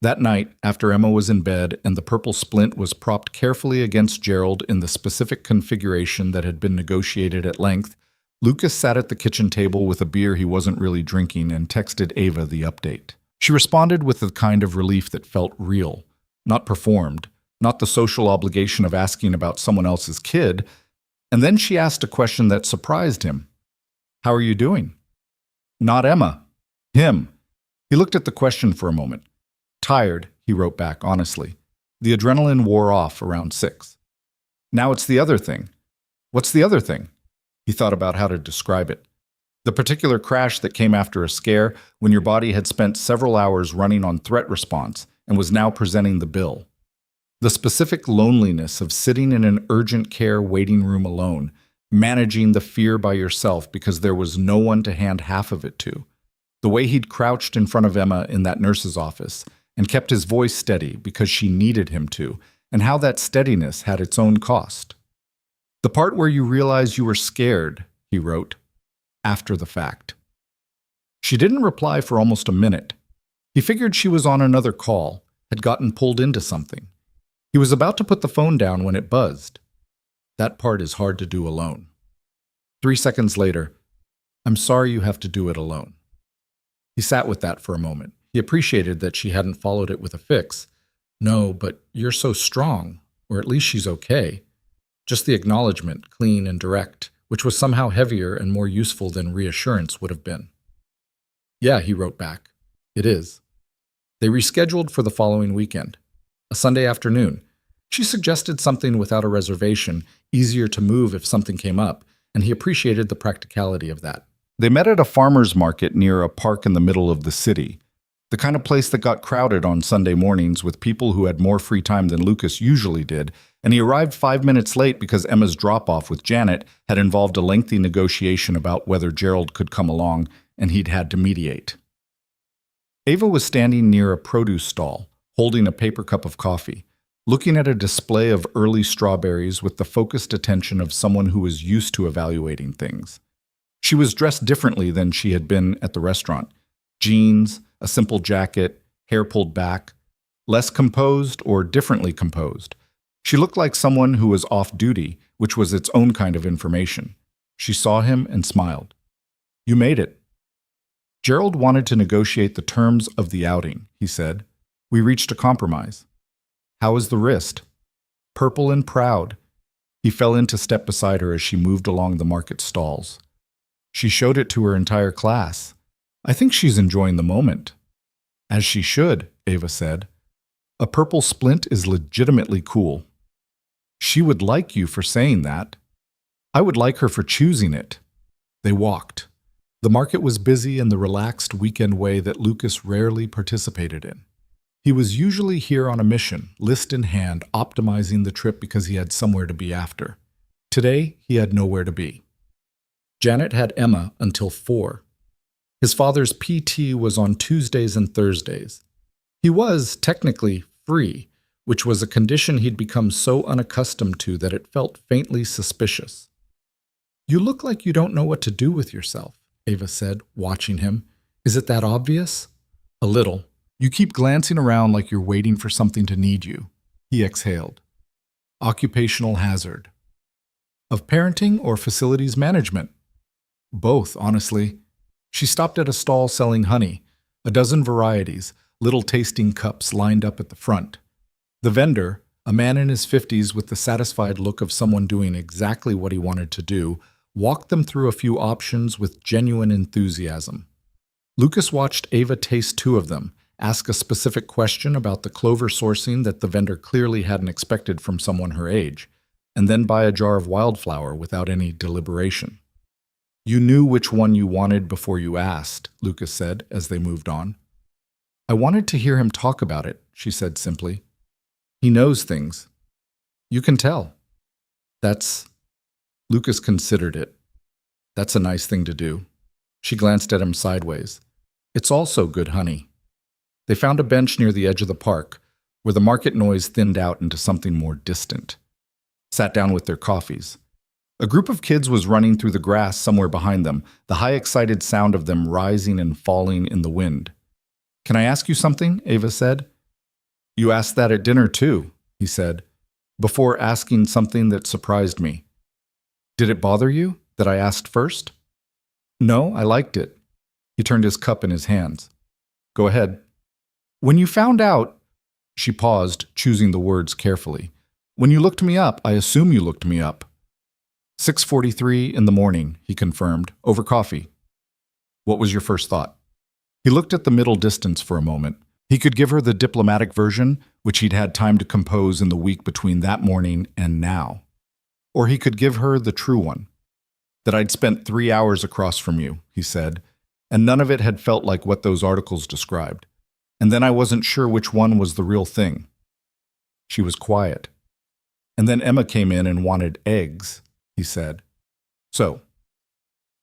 That night, after Emma was in bed and the purple splint was propped carefully against Gerald in the specific configuration that had been negotiated at length, Lucas sat at the kitchen table with a beer he wasn't really drinking and texted Ava the update. She responded with the kind of relief that felt real, not performed, not the social obligation of asking about someone else's kid, and then she asked a question that surprised him. How are you doing? Not Emma. Him. He looked at the question for a moment. Tired, he wrote back honestly. The adrenaline wore off around 6. Now it's the other thing. What's the other thing? He thought about how to describe it. The particular crash that came after a scare when your body had spent several hours running on threat response and was now presenting the bill. The specific loneliness of sitting in an urgent care waiting room alone, managing the fear by yourself because there was no one to hand half of it to. The way he'd crouched in front of Emma in that nurse's office and kept his voice steady because she needed him to, and how that steadiness had its own cost. The part where you realize you were scared, he wrote, after the fact. She didn't reply for almost a minute. He figured she was on another call, had gotten pulled into something. He was about to put the phone down when it buzzed. That part is hard to do alone. 3 seconds later, I'm sorry you have to do it alone. He sat with that for a moment. He appreciated that she hadn't followed it with a fix. No, but you're so strong, or at least she's okay. Just the acknowledgement, clean and direct, which was somehow heavier and more useful than reassurance would have been. Yeah, he wrote back. It is. They rescheduled for the following weekend, a Sunday afternoon. She suggested something without a reservation, easier to move if something came up, and he appreciated the practicality of that. They met at a farmer's market near a park in the middle of the city, the kind of place that got crowded on Sunday mornings with people who had more free time than Lucas usually did, and he arrived 5 minutes late because Emma's drop-off with Janet had involved a lengthy negotiation about whether Gerald could come along, and he'd had to mediate. Ava was standing near a produce stall, holding a paper cup of coffee, looking at a display of early strawberries with the focused attention of someone who was used to evaluating things. She was dressed differently than she had been at the restaurant. Jeans, a simple jacket, hair pulled back, less composed or differently composed. She looked like someone who was off duty, which was its own kind of information. She saw him and smiled. You made it. Gerald wanted to negotiate the terms of the outing, he said. We reached a compromise. How is the wrist? Purple and proud. He fell in to step beside her as she moved along the market stalls. She showed it to her entire class. I think she's enjoying the moment. As she should, Ava said. A purple splint is legitimately cool. She would like you for saying that. I would like her for choosing it. They walked. The market was busy in the relaxed weekend way that Lucas rarely participated in. He was usually here on a mission, list in hand, optimizing the trip because he had somewhere to be after. Today, he had nowhere to be. Janet had Emma until 4. His father's PT was on Tuesdays and Thursdays. He was, technically, free, which was a condition he'd become so unaccustomed to that it felt faintly suspicious. "You look like you don't know what to do with yourself," Ava said, watching him. "Is it that obvious?" "A little. You keep glancing around like you're waiting for something to need you." He exhaled. "Occupational hazard." "Of parenting or facilities management?" "Both, honestly." She stopped at a stall selling honey, a dozen varieties, little tasting cups lined up at the front. The vendor, a man in his 50s with the satisfied look of someone doing exactly what he wanted to do, walked them through a few options with genuine enthusiasm. Lucas watched Ava taste 2 of them, ask a specific question about the clover sourcing that the vendor clearly hadn't expected from someone her age, and then buy a jar of wildflower without any deliberation. "You knew which one you wanted before you asked," Lucas said as they moved on. "I wanted to hear him talk about it," she said simply. "He knows things. You can tell." Lucas considered it. "That's a nice thing to do." She glanced at him sideways. "It's also good honey." They found a bench near the edge of the park, where the market noise thinned out into something more distant. Sat down with their coffees. A group of kids was running through the grass somewhere behind them, the high excited sound of them rising and falling in the wind. "Can I ask you something?" Ava said. "You asked that at dinner too," he said, before asking something that surprised me. "Did it bother you that I asked first?" "No, I liked it." He turned his cup in his hands. "Go ahead." "When you found out," she paused, choosing the words carefully. "When you looked me up, I assume you looked me up." 6:43 in the morning, he confirmed, over coffee. "What was your first thought?" He looked at the middle distance for a moment. He could give her the diplomatic version, which he'd had time to compose in the week between that morning and now. Or he could give her the true one. "That I'd spent 3 hours across from you," he said, "and none of it had felt like what those articles described. And then I wasn't sure which one was the real thing." She was quiet. "And then Emma came in and wanted eggs," he said. "So,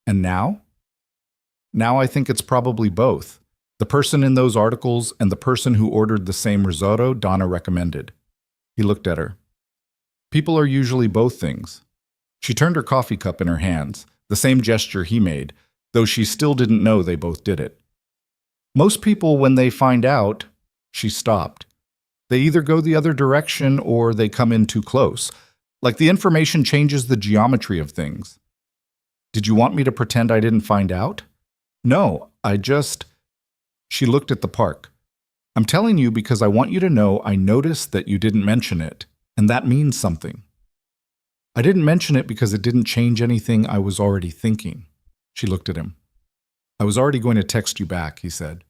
and now?" "Now I think it's probably both. The person in those articles and the person who ordered the same risotto Donna recommended." He looked at her. "People are usually both things." She turned her coffee cup in her hands, the same gesture he made, though she still didn't know they both did it. "Most people, when they find out," she stopped, "they either go the other direction or they come in too close. Like the information changes the geometry of things." "Did you want me to pretend I didn't find out?" "No, I just..." She looked at the park. "I'm telling you because I want you to know I noticed that you didn't mention it, and that means something." "I didn't mention it because it didn't change anything I was already thinking." She looked at him. "I was already going to text you back," he said.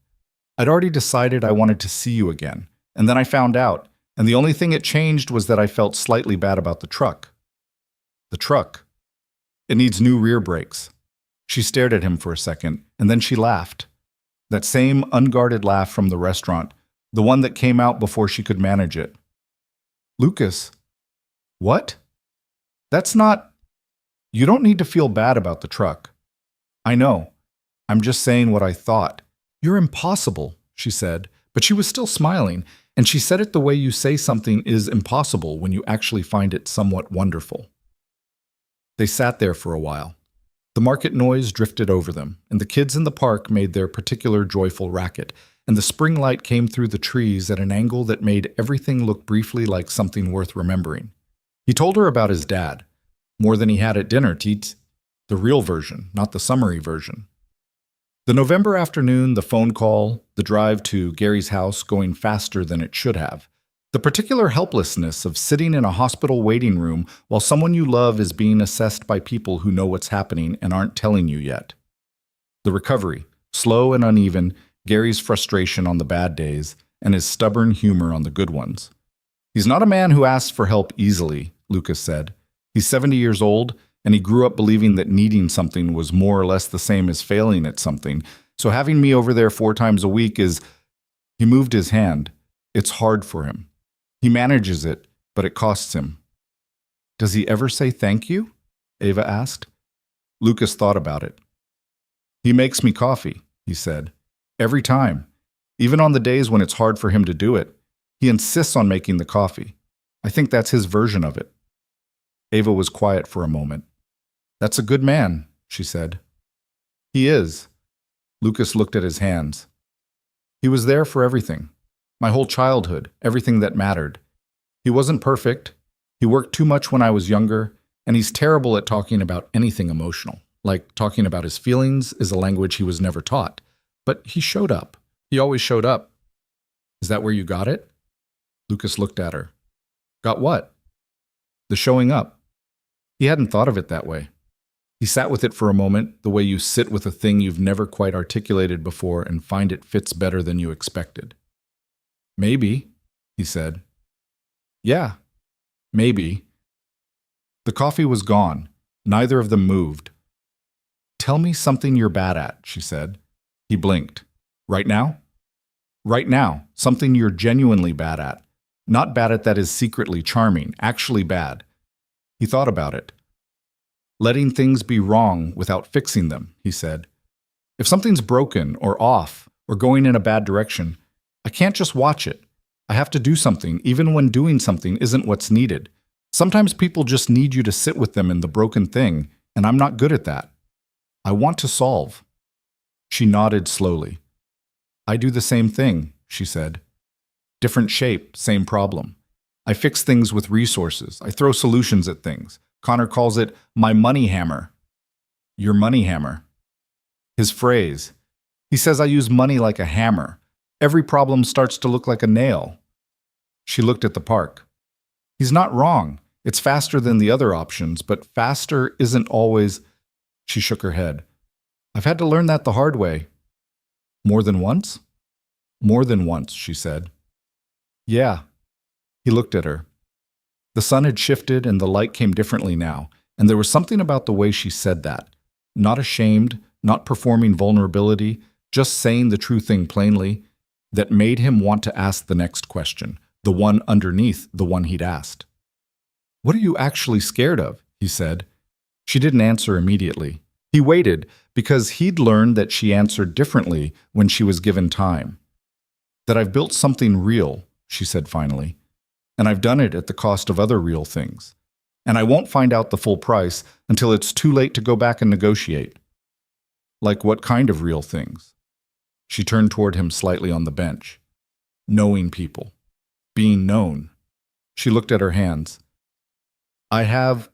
"I'd already decided I wanted to see you again, and then I found out, and the only thing it changed was that I felt slightly bad about the truck." "The truck?" "It needs new rear brakes." She stared at him for a second, and then she laughed. That same unguarded laugh from the restaurant, the one that came out before she could manage it. "Lucas." "What?" "That's not..." "You don't need to feel bad about the truck." "I know. I'm just saying what I thought." "You're impossible," she said, but she was still smiling, and she said it the way you say something is impossible when you actually find it somewhat wonderful. They sat there for a while. The market noise drifted over them, and the kids in the park made their particular joyful racket, and the spring light came through the trees at an angle that made everything look briefly like something worth remembering. He told her about his dad. More than he had at dinner, Teets. The real version, not the summary version. The November afternoon, the phone call, the drive to Gary's house going faster than it should have. The particular helplessness of sitting in a hospital waiting room while someone you love is being assessed by people who know what's happening and aren't telling you yet. The recovery, slow and uneven, Gary's frustration on the bad days, and his stubborn humor on the good ones. "He's not a man who asks for help easily," Lucas said. "He's 70 years old, and he grew up believing that needing something was more or less the same as failing at something. So having me over there 4 times a week is... He moved his hand. It's hard for him. He manages it, but it costs him. Does he ever say thank you? Ava asked. Lucas thought about it. He makes me coffee, he said. Every time. Even on the days when it's hard for him to do it. He insists on making the coffee. I think that's his version of it. Ava was quiet for a moment. That's a good man, she said. He is. Lucas looked at his hands. He was there for everything. My whole childhood, everything that mattered. He wasn't perfect. He worked too much when I was younger, and he's terrible at talking about anything emotional. Like talking about his feelings is a language he was never taught. But he showed up. He always showed up. Is that where you got it? Lucas looked at her. Got what? The showing up. He hadn't thought of it that way. He sat with it for a moment, the way you sit with a thing you've never quite articulated before and find it fits better than you expected. Maybe, he said. Yeah, maybe. The coffee was gone. Neither of them moved. Tell me something you're bad at, she said. He blinked. Right now? Right now, something you're genuinely bad at. Not bad at that is secretly charming, actually bad. He thought about it. Letting things be wrong without fixing them, he said. If something's broken or off or going in a bad direction, I can't just watch it. I have to do something, even when doing something isn't what's needed. Sometimes people just need you to sit with them in the broken thing, and I'm not good at that. I want to solve. She nodded slowly. I do the same thing, she said. Different shape, same problem. I fix things with resources. I throw solutions at things. Connor calls it my money hammer. Your money hammer. His phrase. He says I use money like a hammer. Every problem starts to look like a nail. She looked at the park. He's not wrong. It's faster than the other options, but faster isn't always... She shook her head. I've had to learn that the hard way. More than once? More than once, she said. Yeah. He looked at her. The sun had shifted and the light came differently now, and there was something about the way she said that. Not ashamed, not performing vulnerability, just saying the true thing plainly, that made him want to ask the next question, the one underneath the one he'd asked. What are you actually scared of? He said. She didn't answer immediately. He waited because he'd learned that she answered differently when she was given time. That I've built something real, she said finally, and I've done it at the cost of other real things. And I won't find out the full price until it's too late to go back and negotiate. Like what kind of real things? She turned toward him slightly on the bench. Knowing people. Being known. She looked at her hands. I have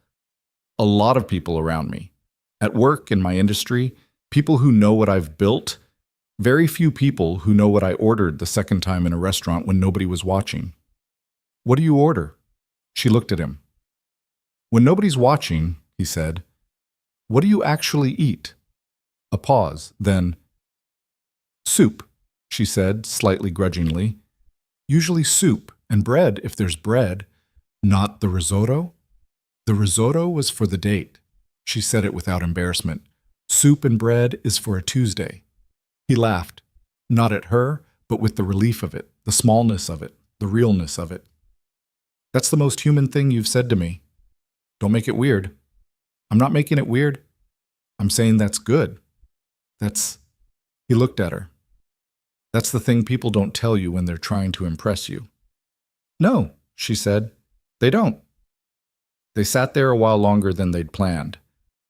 a lot of people around me. At work, in my industry, people who know what I've built. Very few people who know what I ordered the second time in a restaurant when nobody was watching. What do you order? She looked at him. When nobody's watching, he said, what do you actually eat? A pause, then, soup, she said, slightly grudgingly. Usually soup and bread if there's bread. Not the risotto? The risotto was for the date. She said it without embarrassment. Soup and bread is for a Tuesday. He laughed, not at her, but with the relief of it, the smallness of it, the realness of it. That's the most human thing you've said to me. Don't make it weird. I'm not making it weird. I'm saying that's good. He looked at her. That's the thing people don't tell you when they're trying to impress you. No, she said. They don't. They sat there a while longer than they'd planned.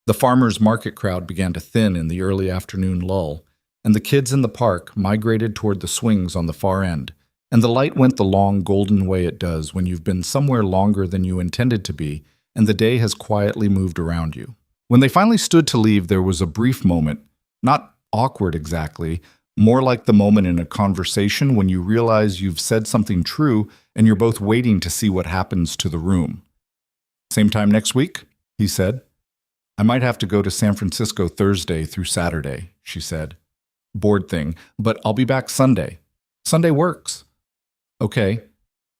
The farmers' market crowd began to thin in the early afternoon lull, and the kids in the park migrated toward the swings on the far end, and the light went the long golden way it does when you've been somewhere longer than you intended to be, and the day has quietly moved around you. When they finally stood to leave, there was a brief moment, not awkward exactly, more like the moment in a conversation when you realize you've said something true and you're both waiting to see what happens to the room. Same time next week? He said. I might have to go to San Francisco Thursday through Saturday, she said. Board thing, but I'll be back Sunday. Sunday works. Okay.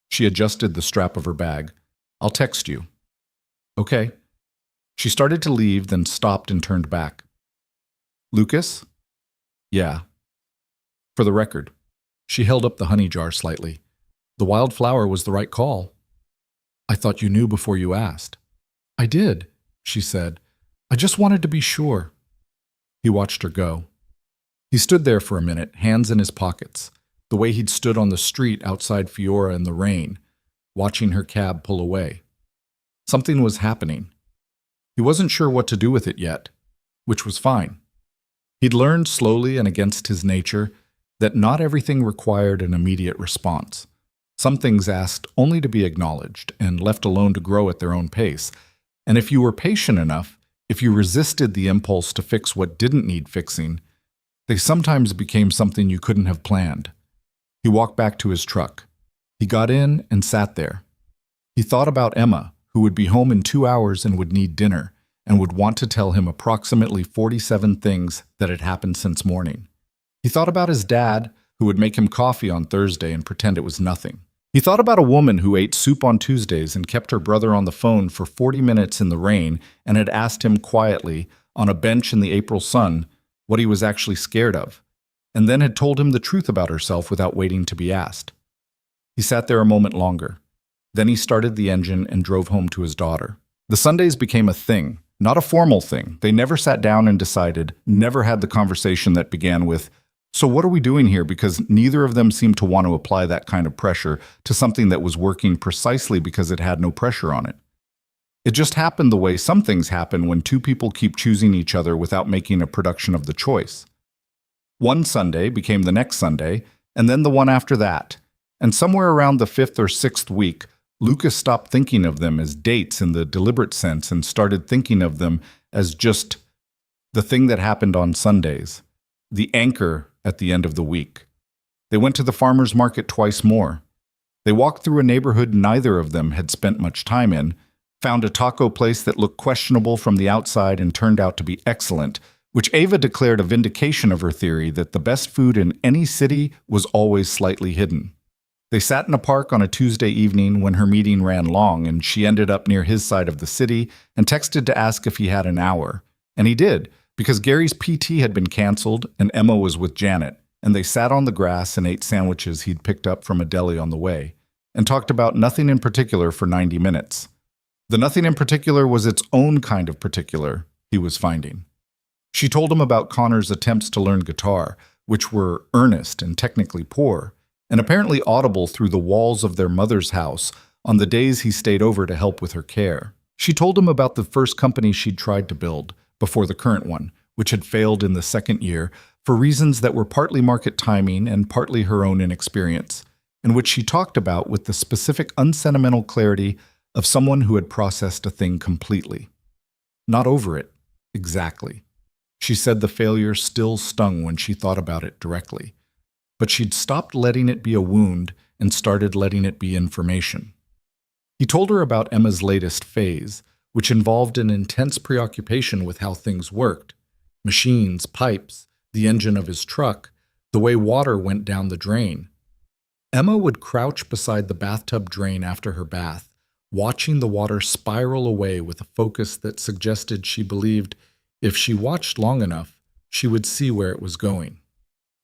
She adjusted the strap of her bag. I'll text you. Okay. She started to leave, then stopped and turned back. Lucas? Yeah. For the record. She held up the honey jar slightly. The wildflower was the right call. I thought you knew before you asked. I did, she said. I just wanted to be sure. He watched her go. He stood there for a minute, hands in his pockets, the way he'd stood on the street outside Fiora in the rain, watching her cab pull away. Something was happening. He wasn't sure what to do with it yet, which was fine. He'd learned slowly and against his nature that not everything required an immediate response. Some things asked only to be acknowledged and left alone to grow at their own pace. And if you were patient enough, if you resisted the impulse to fix what didn't need fixing, they sometimes became something you couldn't have planned. He walked back to his truck. He got in and sat there. He thought about Emma, who would be home in 2 hours and would need dinner, and would want to tell him approximately 47 things that had happened since morning. He thought about his dad, who would make him coffee on Thursday and pretend it was nothing. He thought about a woman who ate soup on Tuesdays and kept her brother on the phone for 40 minutes in the rain and had asked him quietly, on a bench in the April sun, what he was actually scared of, and then had told him the truth about herself without waiting to be asked. He sat there a moment longer. Then he started the engine and drove home to his daughter. The Sundays became a thing, not a formal thing. They never sat down and decided, never had the conversation that began with, "So what are we doing here?" because neither of them seemed to want to apply that kind of pressure to something that was working precisely because it had no pressure on it. It just happened the way some things happen when two people keep choosing each other without making a production of the choice. One Sunday became the next Sunday, and then the one after that. And somewhere around the 5th or 6th week, Lucas stopped thinking of them as dates in the deliberate sense and started thinking of them as just the thing that happened on Sundays, the anchor at the end of the week. They went to the farmer's market twice more. They walked through a neighborhood neither of them had spent much time in, found a taco place that looked questionable from the outside and turned out to be excellent, which Ava declared a vindication of her theory that the best food in any city was always slightly hidden. They sat in a park on a Tuesday evening when her meeting ran long, and she ended up near his side of the city and texted to ask if he had an hour. And he did, because Gary's PT had been canceled and Emma was with Janet, and they sat on the grass and ate sandwiches he'd picked up from a deli on the way, and talked about nothing in particular for 90 minutes. The nothing in particular was its own kind of particular, he was finding. She told him about Connor's attempts to learn guitar, which were earnest and technically poor, and apparently audible through the walls of their mother's house on the days he stayed over to help with her care. She told him about the first company she'd tried to build, before the current one, which had failed in the second year for reasons that were partly market timing and partly her own inexperience, and which she talked about with the specific unsentimental clarity of someone who had processed a thing completely. Not over it, exactly. She said the failure still stung when she thought about it directly, but she'd stopped letting it be a wound and started letting it be information. He told her about Emma's latest phase, which involved an intense preoccupation with how things worked. Machines, pipes, the engine of his truck, the way water went down the drain. Emma would crouch beside the bathtub drain after her bath, watching the water spiral away with a focus that suggested she believed if she watched long enough, she would see where it was going.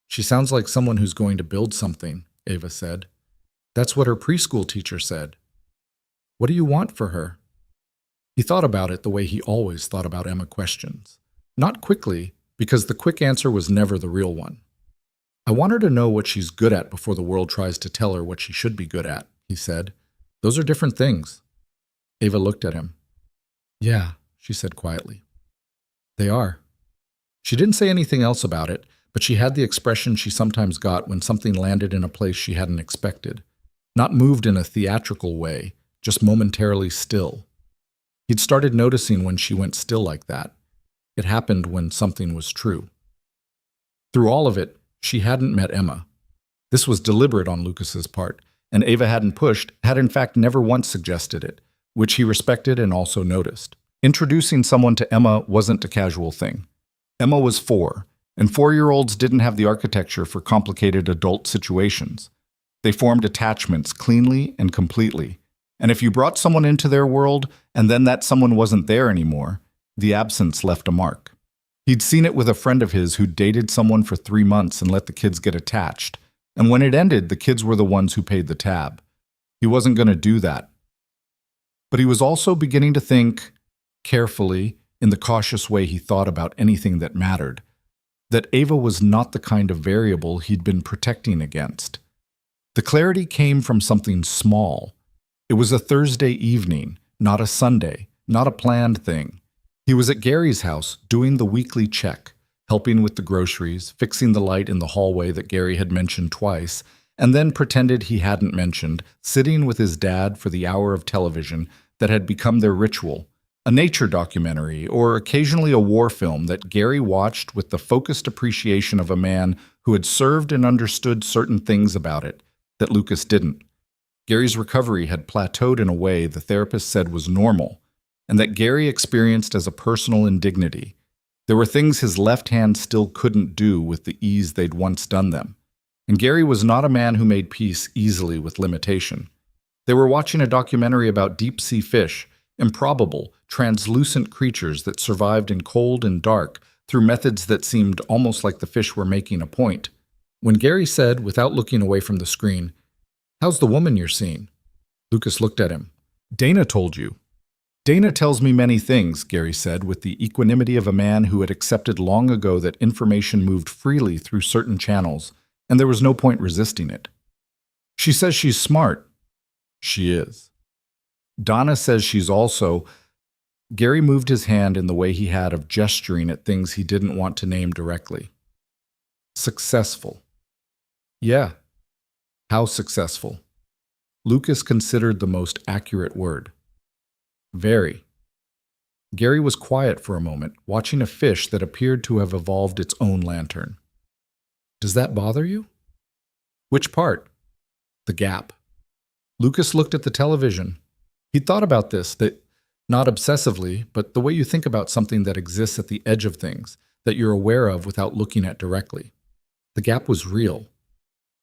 She sounds like someone who's going to build something, Ava said. That's what her preschool teacher said. What do you want for her? He thought about it the way he always thought about Emma questions. Not quickly, because the quick answer was never the real one. I want her to know what she's good at before the world tries to tell her what she should be good at, he said. Those are different things. Ava looked at him. Yeah, she said quietly. They are. She didn't say anything else about it, but she had the expression she sometimes got when something landed in a place she hadn't expected. Not moved in a theatrical way, just momentarily still. He'd started noticing when she went still like that. It happened when something was true. Through all of it, she hadn't met Emma. This was deliberate on Lucas's part, and Ava hadn't pushed, had in fact never once suggested it, which he respected and also noticed. Introducing someone to Emma wasn't a casual thing. Emma was 4, and 4-year-olds didn't have the architecture for complicated adult situations. They formed attachments cleanly and completely, And if you brought someone into their world and then that someone wasn't there anymore, the absence left a mark. He'd seen it with a friend of his who dated someone for 3 months and let the kids get attached. And when it ended, the kids were the ones who paid the tab. He wasn't going to do that. But he was also beginning to think, carefully, in the cautious way he thought about anything that mattered, that Ava was not the kind of variable he'd been protecting against. The clarity came from something small. It was a Thursday evening, not a Sunday, not a planned thing. He was at Gary's house doing the weekly check, helping with the groceries, fixing the light in the hallway that Gary had mentioned twice, and then pretended he hadn't mentioned, sitting with his dad for the hour of television that had become their ritual, a nature documentary or occasionally a war film that Gary watched with the focused appreciation of a man who had served and understood certain things about it that Lucas didn't. Gary's recovery had plateaued in a way the therapist said was normal, and that Gary experienced as a personal indignity. There were things his left hand still couldn't do with the ease they'd once done them. And Gary was not a man who made peace easily with limitation. They were watching a documentary about deep-sea fish, improbable, translucent creatures that survived in cold and dark through methods that seemed almost like the fish were making a point. When Gary said, without looking away from the screen, "How's the woman you're seeing?" Lucas looked at him. "Dana told you." "Dana tells me many things," Gary said, with the equanimity of a man who had accepted long ago that information moved freely through certain channels, and there was no point resisting it. "She says she's smart." "She is." "Donna says she's also—" Gary moved his hand in the way he had of gesturing at things he didn't want to name directly. "Successful." "Yeah." "How successful?" Lucas considered the most accurate word. "Very." Gary was quiet for a moment, watching a fish that appeared to have evolved its own lantern. "Does that bother you?" "Which part?" "The gap." Lucas looked at the television. He'd thought about this, that not obsessively, but the way you think about something that exists at the edge of things, that you're aware of without looking at directly. The gap was real.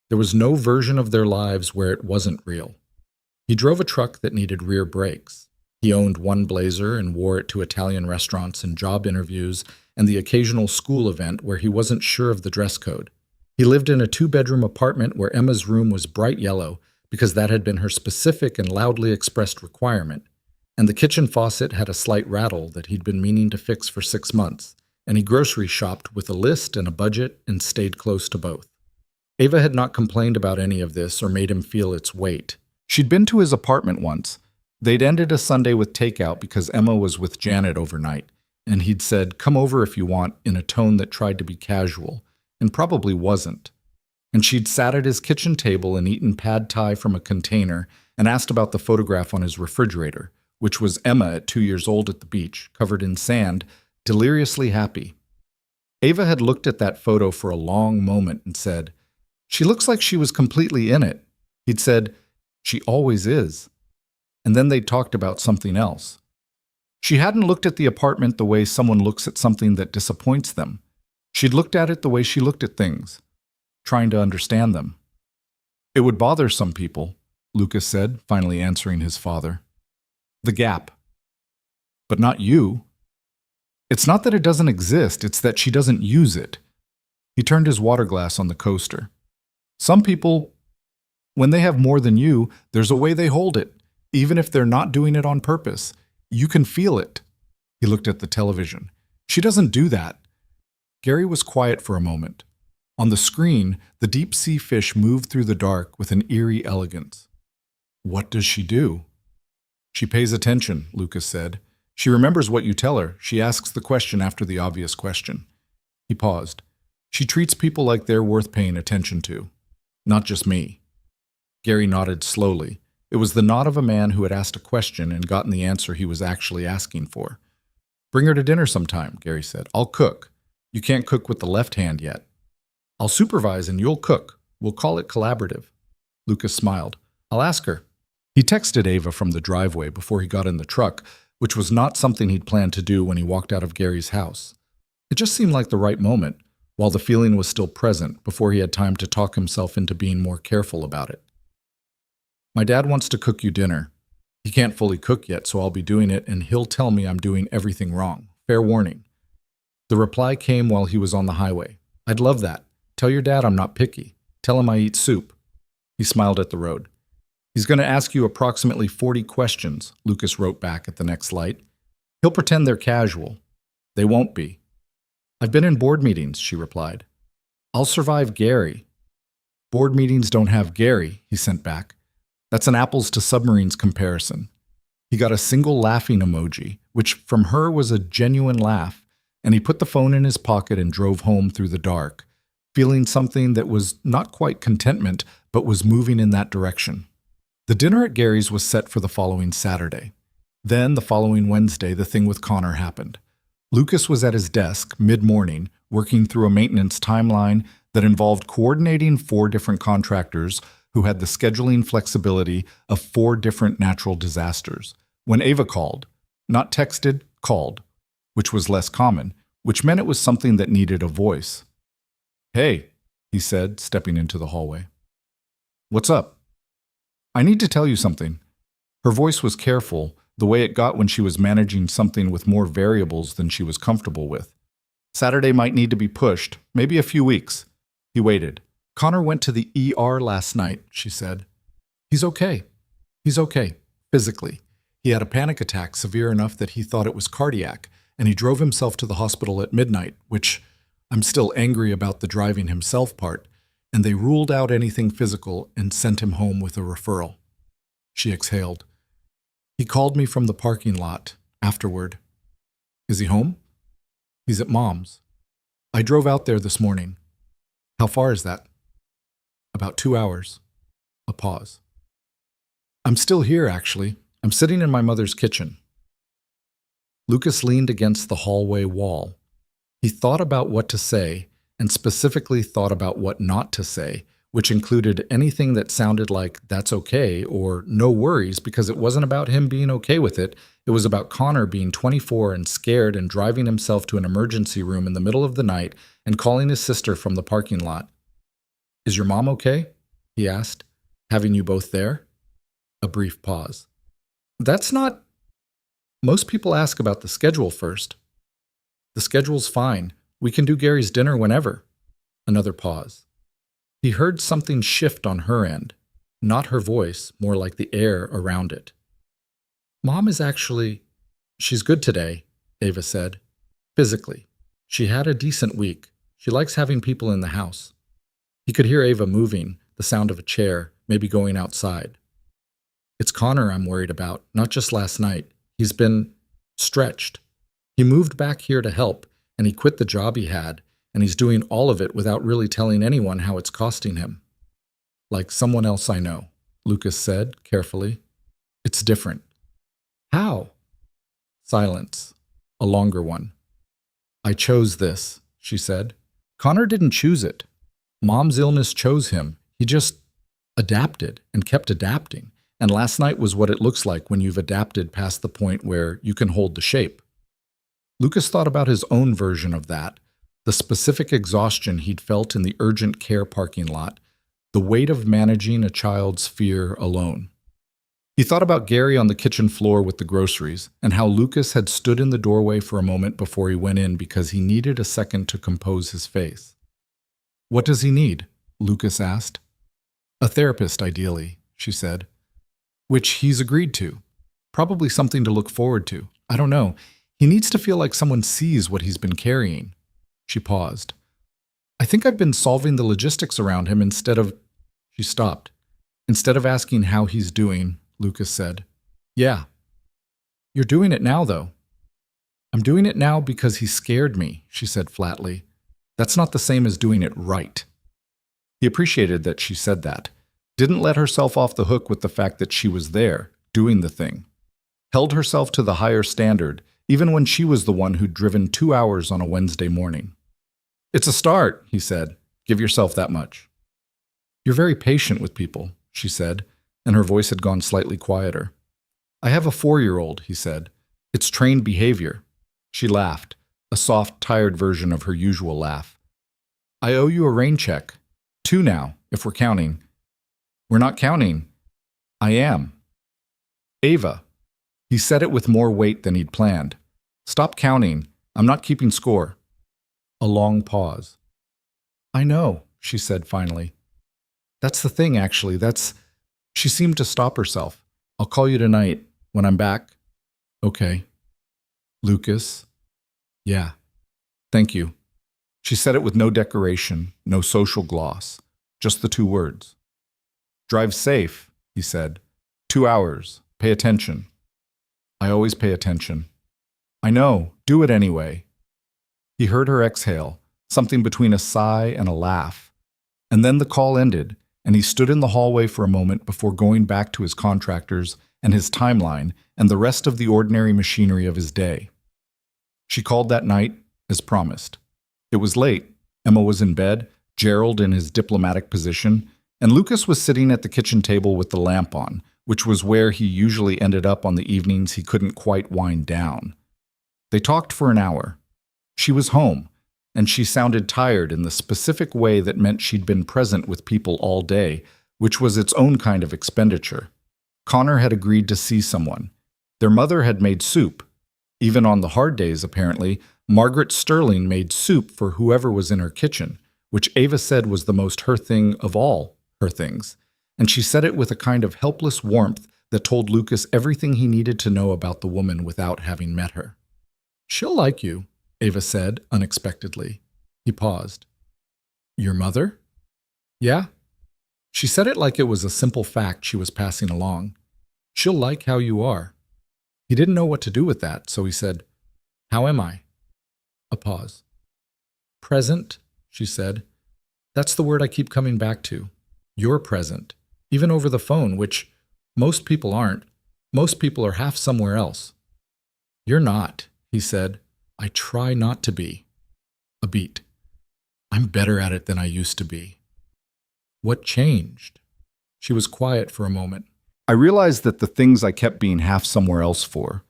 There was no version of their lives where it wasn't real. He drove a truck that needed rear brakes. He owned one blazer and wore it to Italian restaurants and job interviews and the occasional school event where he wasn't sure of the dress code. He lived in a 2-bedroom apartment where Emma's room was bright yellow because that had been her specific and loudly expressed requirement, and the kitchen faucet had a slight rattle that he'd been meaning to fix for 6 months, and he grocery shopped with a list and a budget and stayed close to both. Ava had not complained about any of this or made him feel its weight. She'd been to his apartment once. They'd ended a Sunday with takeout because Emma was with Janet overnight, and he'd said, "Come over if you want," in a tone that tried to be casual, and probably wasn't. And she'd sat at his kitchen table and eaten pad thai from a container and asked about the photograph on his refrigerator, which was Emma at 2 years old at the beach, covered in sand, deliriously happy. Ava had looked at that photo for a long moment and said, "She looks like she was completely in it." He'd said, "She always is." And then they talked about something else. She hadn't looked at the apartment the way someone looks at something that disappoints them. She'd looked at it the way she looked at things, trying to understand them. "It would bother some people," Lucas said, finally answering his father. "The gap." "But not you." "It's not that it doesn't exist, it's that she doesn't use it." He turned his water glass on the coaster. "Some people, when they have more than you, there's a way they hold it, even if they're not doing it on purpose. You can feel it." He looked at the television. "She doesn't do that." Gary was quiet for a moment. On the screen, the deep-sea fish moved through the dark with an eerie elegance. "What does she do?" "She pays attention," Lucas said. "She remembers what you tell her. She asks the question after the obvious question." He paused. "She treats people like they're worth paying attention to. Not just me." Gary nodded slowly. It was the nod of a man who had asked a question and gotten the answer he was actually asking for. "Bring her to dinner sometime," Gary said. "I'll cook. You can't cook with the left hand yet." "I'll supervise and you'll cook. We'll call it collaborative." Lucas smiled. "I'll ask her." He texted Ava from the driveway before he got in the truck, which was not something he'd planned to do when he walked out of Gary's house. It just seemed like the right moment, while the feeling was still present, before he had time to talk himself into being more careful about it. "My dad wants to cook you dinner." He can't fully cook yet, so I'll be doing it, and he'll tell me I'm doing everything wrong. Fair warning. The reply came while he was on the highway. I'd love that. Tell your dad I'm not picky. Tell him I eat soup. He smiled at the road. He's going to ask you approximately 40 questions, Lucas wrote back at the next light. He'll pretend they're casual. They won't be. I've been in board meetings, she replied. I'll survive Gary. Board meetings don't have Gary, he sent back. That's an apples to submarines comparison. He got a single laughing emoji, which from her was a genuine laugh, and he put the phone in his pocket and drove home through the dark, feeling something that was not quite contentment, but was moving in that direction. The dinner at Gary's was set for the following Saturday. Then, the following Wednesday, the thing with Connor happened. Lucas was at his desk, mid-morning, working through a maintenance timeline that involved coordinating 4 different contractors who had the scheduling flexibility of 4 different natural disasters. When Ava called, not texted, called, which was less common, which meant it was something that needed a voice. Hey, he said, stepping into the hallway. What's up? I need to tell you something. Her voice was careful, the way it got when she was managing something with more variables than she was comfortable with. Saturday might need to be pushed, maybe a few weeks. He waited. Connor went to the ER last night, she said. He's okay. He's okay, physically. He had a panic attack severe enough that he thought it was cardiac, and he drove himself to the hospital at midnight, which I'm still angry about the driving himself part, and they ruled out anything physical and sent him home with a referral. She exhaled. He called me from the parking lot afterward. Is he home? He's at Mom's. I drove out there this morning. How far is that? About 2 hours. A pause. I'm still here, actually. I'm sitting in my mother's kitchen. Lucas leaned against the hallway wall. He thought about what to say, and specifically thought about what not to say, which included anything that sounded like that's okay or no worries, because it wasn't about him being okay with it. It was about Connor being 24 and scared and driving himself to an emergency room in the middle of the night and calling his sister from the parking lot. Is your mom okay? He asked, having you both there? A brief pause. That's not... Most people ask about the schedule first. The schedule's fine. We can do Gary's dinner whenever. Another pause. He heard something shift on her end. Not her voice, more like the air around it. Mom is actually... She's good today, Ava said. Physically. She had a decent week. She likes having people in the house. He could hear Ava moving, the sound of a chair, maybe going outside. It's Connor I'm worried about, not just last night. He's been stretched. He moved back here to help, and he quit the job he had, and he's doing all of it without really telling anyone how it's costing him. Like someone else I know, Lucas said, carefully. It's different. How? Silence. A longer one. I chose this, she said. Connor didn't choose it. Mom's illness chose him. He just adapted and kept adapting. And last night was what it looks like when you've adapted past the point where you can hold the shape. Lucas thought about his own version of that, the specific exhaustion he'd felt in the urgent care parking lot, the weight of managing a child's fear alone. He thought about Gary on the kitchen floor with the groceries, and how Lucas had stood in the doorway for a moment before he went in because he needed a second to compose his face. What does he need? Lucas asked. A therapist, ideally, she said. Which he's agreed to. Probably something to look forward to. I don't know. He needs to feel like someone sees what he's been carrying. She paused. I think I've been solving the logistics around him instead of... She stopped. Instead of asking how he's doing, Lucas said, Yeah. You're doing it now, though. I'm doing it now because he scared me, she said flatly. That's not the same as doing it right. He appreciated that she said that. Didn't let herself off the hook with the fact that she was there, doing the thing. Held herself to the higher standard, even when she was the one who'd driven 2 hours on a Wednesday morning. It's a start, he said. Give yourself that much. You're very patient with people, she said, and her voice had gone slightly quieter. I have a 4-year-old, he said. It's trained behavior. She laughed, a soft, tired version of her usual laugh. I owe you a rain check. 2 now, if we're counting. We're not counting. I am. Ava. He said it with more weight than he'd planned. Stop counting. I'm not keeping score. A long pause. I know, she said finally. That's the thing, actually. She seemed to stop herself. I'll call you tonight when I'm back. Okay. Lucas. Yeah. Thank you. She said it with no decoration, no social gloss, just the two words. Drive safe, he said. 2 hours. Pay attention. I always pay attention. I know. Do it anyway. He heard her exhale, something between a sigh and a laugh. And then the call ended, and he stood in the hallway for a moment before going back to his contractors and his timeline and the rest of the ordinary machinery of his day. She called that night, as promised. It was late. Emma was in bed, Gerald in his diplomatic position, and Lucas was sitting at the kitchen table with the lamp on, which was where he usually ended up on the evenings he couldn't quite wind down. They talked for an hour. She was home, and she sounded tired in the specific way that meant she'd been present with people all day, which was its own kind of expenditure. Connor had agreed to see someone. Their mother had made soup. Even on the hard days, apparently, Margaret Sterling made soup for whoever was in her kitchen, which Ava said was the most her thing of all her things. And she said it with a kind of helpless warmth that told Lucas everything he needed to know about the woman without having met her. She'll like you, Ava said unexpectedly. He paused. Your mother? Yeah. She said it like it was a simple fact she was passing along. She'll like how you are. He didn't know what to do with that, so he said, How am I? A pause. Present, she said. That's the word I keep coming back to. You're present, even over the phone, which most people aren't. Most people are half somewhere else. You're not, he said. I try not to be. A beat. I'm better at it than I used to be. What changed? She was quiet for a moment. I realized that the things I kept being half somewhere else for,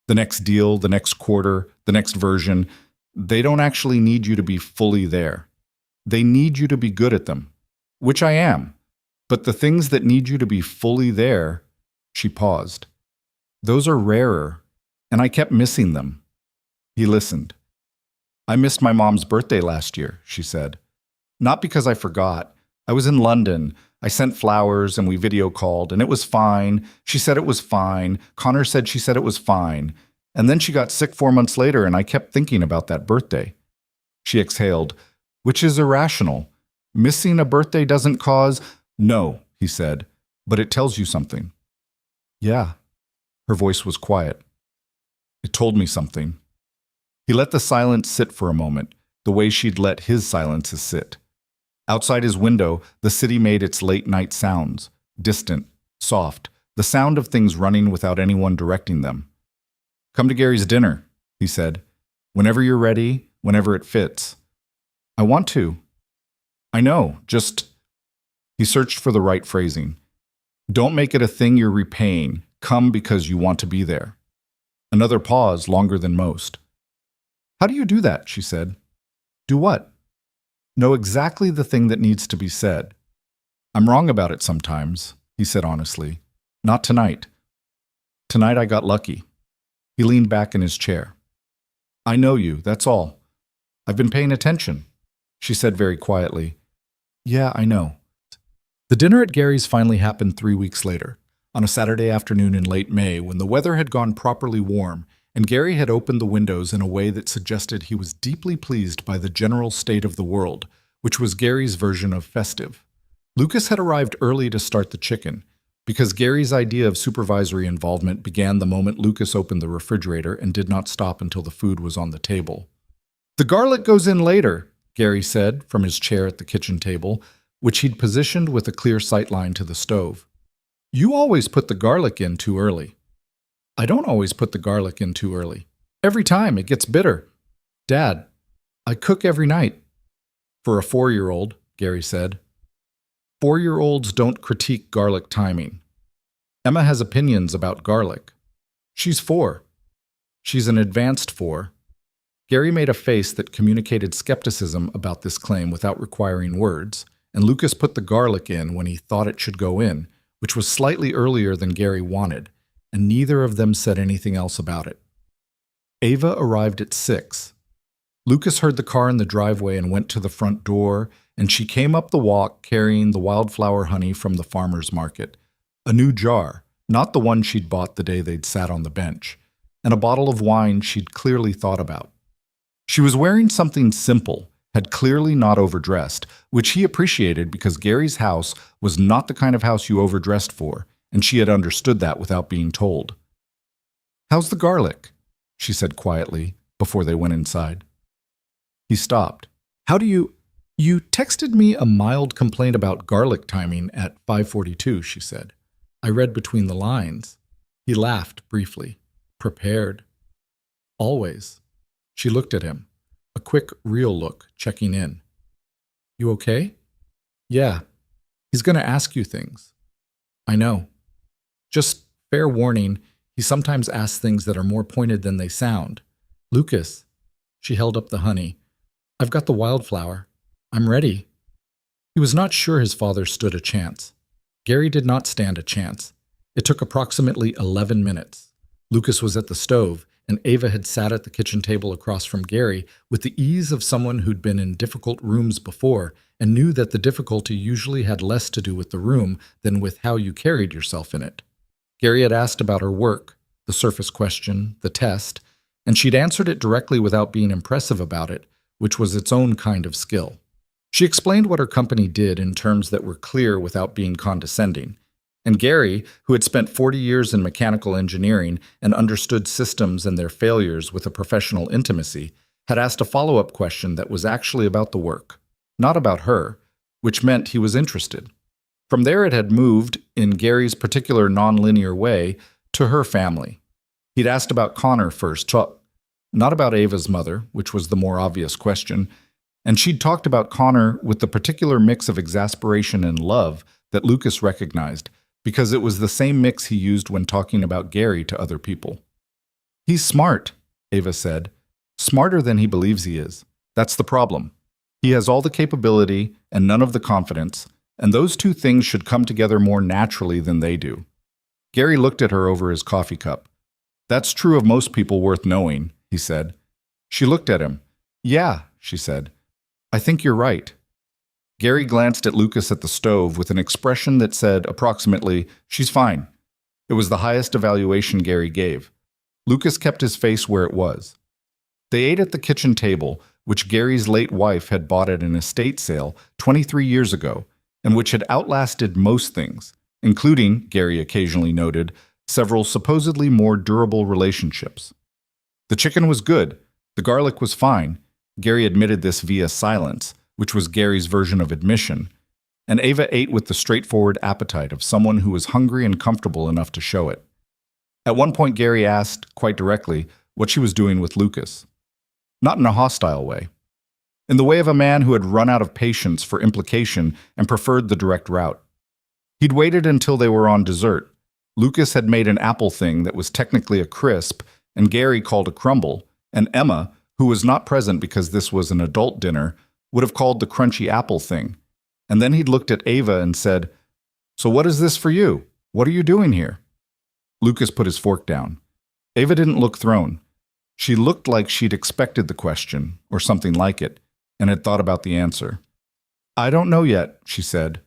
the next deal, the next quarter, the next version, they don't actually need you to be fully there. They need you to be good at them, which I am. But the things that need you to be fully there, she paused. Those are rarer, and I kept missing them. He listened. I missed my mom's birthday last year, she said. Not because I forgot. I was in London. I sent flowers and we video called, and it was fine. She said it was fine. Connor said she said it was fine. And then she got sick 4 months later, and I kept thinking about that birthday. She exhaled, which is irrational. Missing a birthday doesn't cause... No, he said, but it tells you something. Yeah. Her voice was quiet. It told me something. He let the silence sit for a moment, the way she'd let his silences sit. Outside his window, the city made its late-night sounds, distant, soft, the sound of things running without anyone directing them. Come to Gary's dinner, he said. Whenever you're ready, whenever it fits. I want to. I know, just... He searched for the right phrasing. Don't make it a thing you're repaying. Come because you want to be there. Another pause, longer than most. How do you do that? She said. Do what? Know exactly the thing that needs to be said. I'm wrong about it sometimes, he said honestly. Not tonight. Tonight I got lucky. He leaned back in his chair. I know you, that's all. I've been paying attention, she said very quietly. Yeah, I know. The dinner at Gary's finally happened 3 weeks later, on a Saturday afternoon in late May when the weather had gone properly warm and Gary had opened the windows in a way that suggested he was deeply pleased by the general state of the world, which was Gary's version of festive. Lucas had arrived early to start the chicken, because Gary's idea of supervisory involvement began the moment Lucas opened the refrigerator and did not stop until the food was on the table. The garlic goes in later, Gary said from his chair at the kitchen table, which he'd positioned with a clear sightline to the stove. You always put the garlic in too early. I don't always put the garlic in too early. Every time it gets bitter. Dad, I cook every night. For a 4-year-old, Gary said. 4-year-olds don't critique garlic timing. Emma has opinions about garlic. She's 4. She's an advanced 4. Gary made a face that communicated skepticism about this claim without requiring words, and Lucas put the garlic in when he thought it should go in, which was slightly earlier than Gary wanted, and neither of them said anything else about it. Ava arrived at 6. Lucas heard the car in the driveway and went to the front door, and she came up the walk carrying the wildflower honey from the farmer's market, a new jar, not the one she'd bought the day they'd sat on the bench, and a bottle of wine she'd clearly thought about. She was wearing something simple, had clearly not overdressed, which he appreciated because Gary's house was not the kind of house you overdressed for, and she had understood that without being told. "How's the garlic?" she said quietly before they went inside. He stopped. "How do you texted me a mild complaint about garlic timing at 5:42, she said. I read between the lines. He laughed briefly. Prepared. Always. She looked at him. A quick, real look, checking in. You okay? Yeah. He's going to ask you things. I know. Just fair warning, he sometimes asks things that are more pointed than they sound. Lucas. She held up the honey. I've got the wildflower. I'm ready. He was not sure his father stood a chance. Gary did not stand a chance. It took approximately 11 minutes. Lucas was at the stove, and Ava had sat at the kitchen table across from Gary with the ease of someone who'd been in difficult rooms before and knew that the difficulty usually had less to do with the room than with how you carried yourself in it. Gary had asked about her work, the surface question, the test, and she'd answered it directly without being impressive about it, which was its own kind of skill. She explained what her company did in terms that were clear without being condescending. And Gary, who had spent 40 years in mechanical engineering and understood systems and their failures with a professional intimacy, had asked a follow-up question that was actually about the work, not about her, which meant he was interested. From there it had moved, in Gary's particular non-linear way, to her family. He'd asked about Connor first, not about Ava's mother, which was the more obvious question, and she'd talked about Connor with the particular mix of exasperation and love that Lucas recognized, because it was the same mix he used when talking about Gary to other people. He's smart, Ava said. Smarter than he believes he is. That's the problem. He has all the capability and none of the confidence, and those two things should come together more naturally than they do. Gary looked at her over his coffee cup. That's true of most people worth knowing, he said. She looked at him. Yeah, she said. I think you're right. Gary glanced at Lucas at the stove with an expression that said approximately, she's fine. It was the highest evaluation Gary gave. Lucas kept his face where it was. They ate at the kitchen table, which Gary's late wife had bought at an estate sale 23 years ago, and which had outlasted most things, including, Gary occasionally noted, several supposedly more durable relationships. The chicken was good. The garlic was fine. Gary admitted this via silence, which was Gary's version of admission, and Ava ate with the straightforward appetite of someone who was hungry and comfortable enough to show it. At one point, Gary asked, quite directly, what she was doing with Lucas. Not in a hostile way. In the way of a man who had run out of patience for implication and preferred the direct route. He'd waited until they were on dessert. Lucas had made an apple thing that was technically a crisp, and Gary called a crumble, and Emma, who was not present because this was an adult dinner, would have called the crunchy apple thing. And then he'd looked at Ava and said, So what is this for you? What are you doing here? Lucas put his fork down. Ava didn't look thrown. She looked like she'd expected the question, or something like it, and had thought about the answer. I don't know yet, she said.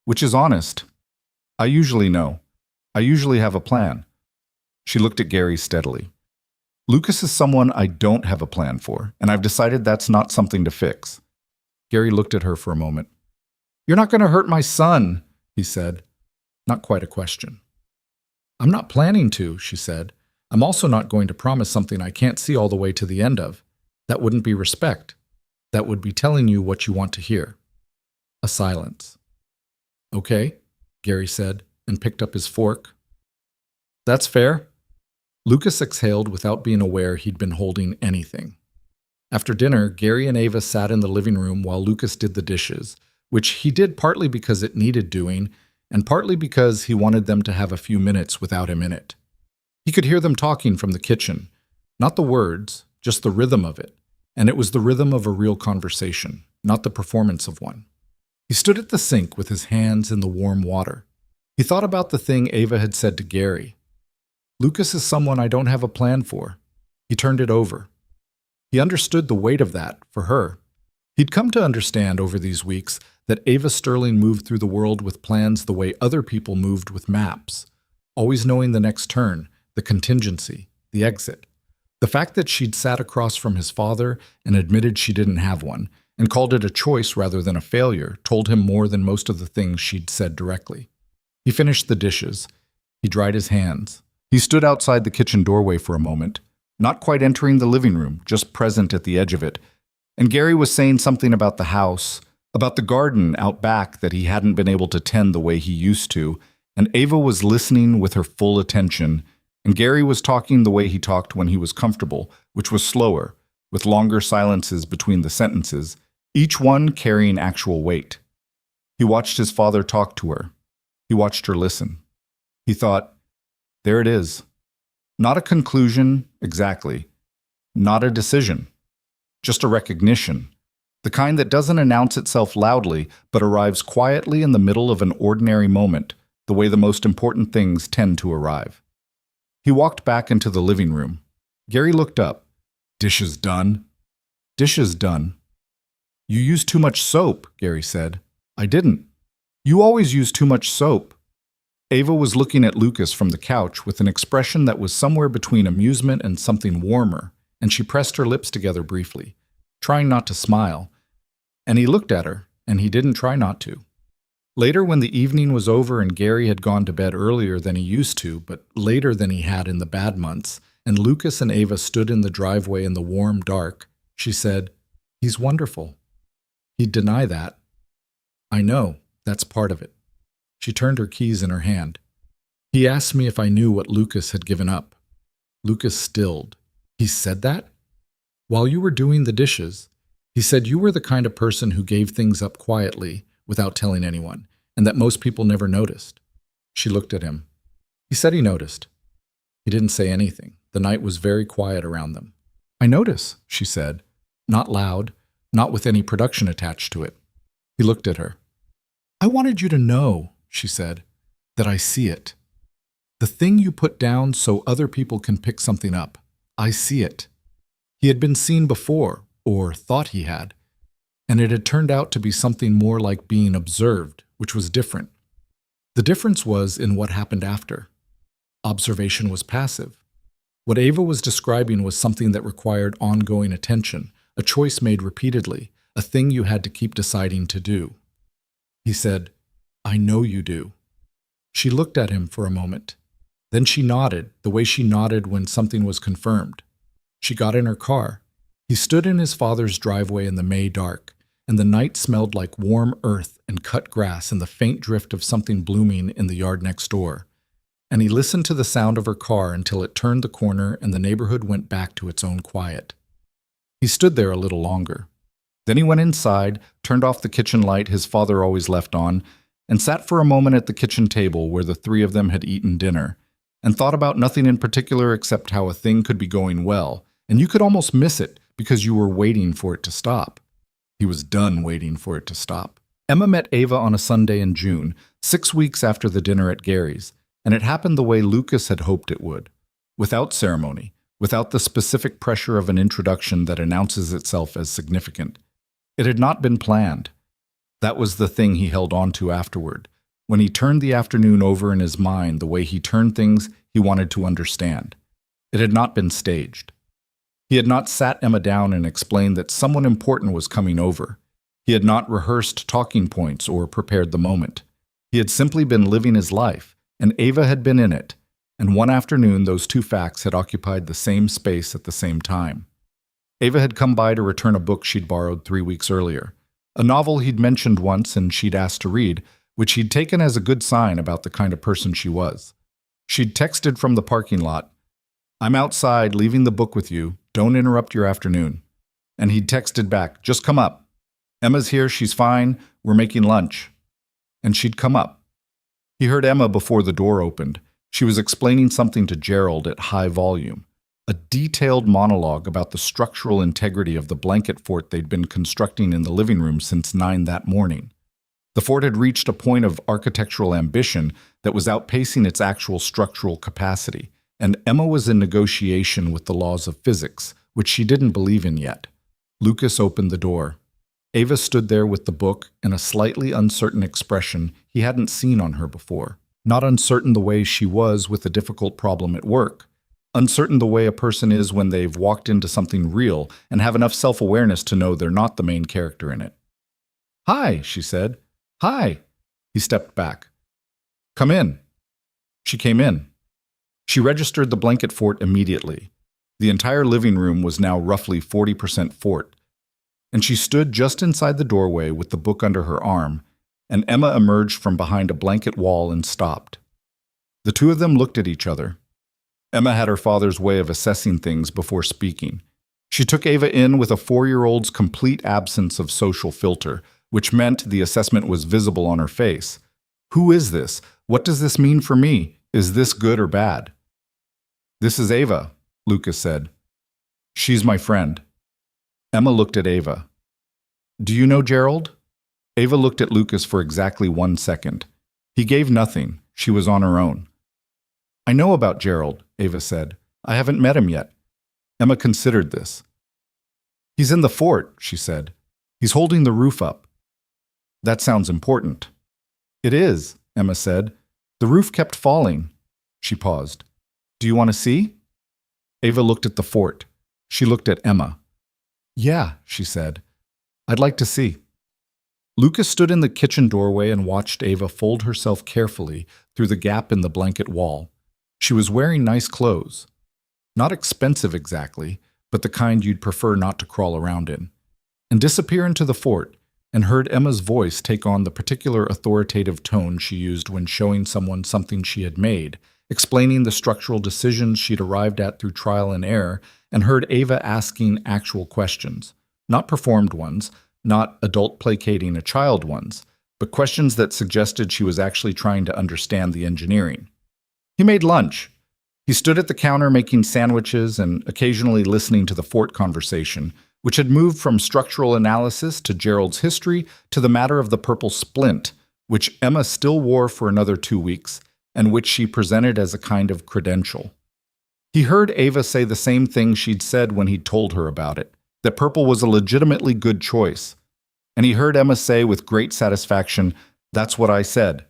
Which is honest. I usually know. I usually have a plan. She looked at Gary steadily. Lucas is someone I don't have a plan for, and I've decided that's not something to fix. Gary looked at her for a moment. You're not going to hurt my son, he said. Not quite a question. I'm not planning to, she said. I'm also not going to promise something I can't see all the way to the end of. That wouldn't be respect. That would be telling you what you want to hear. A silence. Okay, Gary said, and picked up his fork. That's fair. Lucas exhaled without being aware he'd been holding anything. After dinner, Gary and Ava sat in the living room while Lucas did the dishes, which he did partly because it needed doing, and partly because he wanted them to have a few minutes without him in it. He could hear them talking from the kitchen, not the words, just the rhythm of it, and it was the rhythm of a real conversation, not the performance of one. He stood at the sink with his hands in the warm water. He thought about the thing Ava had said to Gary. Lucas is someone I don't have a plan for. He turned it over. He understood the weight of that for her. He'd come to understand over these weeks that Ava Sterling moved through the world with plans the way other people moved with maps, always knowing the next turn, the contingency, the exit. The fact that she'd sat across from his father and admitted she didn't have one, and called it a choice rather than a failure, told him more than most of the things she'd said directly. He finished the dishes. He dried his hands. He stood outside the kitchen doorway for a moment, not quite entering the living room, just present at the edge of it. And Gary was saying something about the house, about the garden out back that he hadn't been able to tend the way he used to, and Ava was listening with her full attention, and Gary was talking the way he talked when he was comfortable, which was slower, with longer silences between the sentences, each one carrying actual weight. He watched his father talk to her. He watched her listen. He thought, there it is. Not a conclusion, exactly. Not a decision. Just a recognition. The kind that doesn't announce itself loudly, but arrives quietly in the middle of an ordinary moment, the way the most important things tend to arrive. He walked back into the living room. Gary looked up. Dishes done? Dishes done. You used too much soap, Gary said. I didn't. You always use too much soap. Ava was looking at Lucas from the couch with an expression that was somewhere between amusement and something warmer, and she pressed her lips together briefly, trying not to smile. And he looked at her, and he didn't try not to. Later, when the evening was over and Gary had gone to bed earlier than he used to, but later than he had in the bad months, and Lucas and Ava stood in the driveway in the warm dark, she said, He's wonderful. He'd deny that. I know, that's part of it. She turned her keys in her hand. He asked me if I knew what Lucas had given up. Lucas stilled. He said that? While you were doing the dishes, he said you were the kind of person who gave things up quietly, without telling anyone, and that most people never noticed. She looked at him. He said he noticed. He didn't say anything. The night was very quiet around them. I notice, she said, not loud, not with any production attached to it. He looked at her. I wanted you to know, she said, that I see it. The thing you put down so other people can pick something up. I see it. He had been seen before, or thought he had, and it had turned out to be something more like being observed, which was different. The difference was in what happened after. Observation was passive. What Ava was describing was something that required ongoing attention, a choice made repeatedly, a thing you had to keep deciding to do. He said, I know you do. She looked at him for a moment. Then she nodded, the way she nodded when something was confirmed. She got in her car. He stood in his father's driveway in the May dark, and the night smelled like warm earth and cut grass and the faint drift of something blooming in the yard next door. And he listened to the sound of her car until it turned the corner and the neighborhood went back to its own quiet. He stood there a little longer. Then he went inside, turned off the kitchen light his father always left on, and sat for a moment at the kitchen table where the three of them had eaten dinner, and thought about nothing in particular except how a thing could be going well, and you could almost miss it because you were waiting for it to stop. He was done waiting for it to stop. Emma met Ava on a Sunday in June, 6 weeks after the dinner at Gary's, and it happened the way Lucas had hoped it would, without ceremony, without the specific pressure of an introduction that announces itself as significant. It had not been planned. That was the thing he held on to afterward. When he turned the afternoon over in his mind the way he turned things he wanted to understand. It had not been staged. He had not sat Emma down and explained that someone important was coming over. He had not rehearsed talking points or prepared the moment. He had simply been living his life, and Ava had been in it, and one afternoon those two facts had occupied the same space at the same time. Ava had come by to return a book she'd borrowed 3 weeks earlier, a novel he'd mentioned once and she'd asked to read, which he'd taken as a good sign about the kind of person she was. She'd texted from the parking lot, I'm outside, leaving the book with you. Don't interrupt your afternoon. And he'd texted back, just come up. Emma's here, she's fine, we're making lunch. And she'd come up. He heard Emma before the door opened. She was explaining something to Gerald at high volume, a detailed monologue about the structural integrity of the blanket fort they'd been constructing in the living room since 9 that morning. The fort had reached a point of architectural ambition that was outpacing its actual structural capacity, and Emma was in negotiation with the laws of physics, which she didn't believe in yet. Lucas opened the door. Ava stood there with the book and a slightly uncertain expression he hadn't seen on her before. Not uncertain the way she was with a difficult problem at work. Uncertain the way a person is when they've walked into something real and have enough self-awareness to know they're not the main character in it. "Hi," she said. "Hi." He stepped back. "Come in." She came in. She registered the blanket fort immediately. The entire living room was now roughly 40% fort, and she stood just inside the doorway with the book under her arm, and Emma emerged from behind a blanket wall and stopped. The two of them looked at each other. Emma had her father's way of assessing things before speaking. She took Ava in with a 4-year-old's complete absence of social filter, which meant the assessment was visible on her face. "Who is this? What does this mean for me? Is this good or bad?" "This is Ava," Lucas said. "She's my friend." Emma looked at Ava. "Do you know Gerald?" Ava looked at Lucas for exactly 1 second. He gave nothing. She was on her own. "I know about Gerald," Ava said. "I haven't met him yet." Emma considered this. "He's in the fort," she said. "He's holding the roof up." "That sounds important." "It is," Emma said. "The roof kept falling." She paused. "Do you want to see?" Ava looked at the fort. She looked at Emma. "Yeah," she said. "I'd like to see." Lucas stood in the kitchen doorway and watched Ava fold herself carefully through the gap in the blanket wall. She was wearing nice clothes. Not expensive exactly, but the kind you'd prefer not to crawl around in. And disappear into the fort, and heard Emma's voice take on the particular authoritative tone she used when showing someone something she had made, explaining the structural decisions she'd arrived at through trial and error, and heard Ava asking actual questions. Not performed ones, not adult placating a child ones, but questions that suggested she was actually trying to understand the engineering. He made lunch. He stood at the counter making sandwiches and occasionally listening to the fort conversation, which had moved from structural analysis to Gerald's history to the matter of the purple splint, which Emma still wore for another 2 weeks, and which she presented as a kind of credential. He heard Ava say the same thing she'd said when he'd told her about it, that purple was a legitimately good choice. And he heard Emma say with great satisfaction, "That's what I said."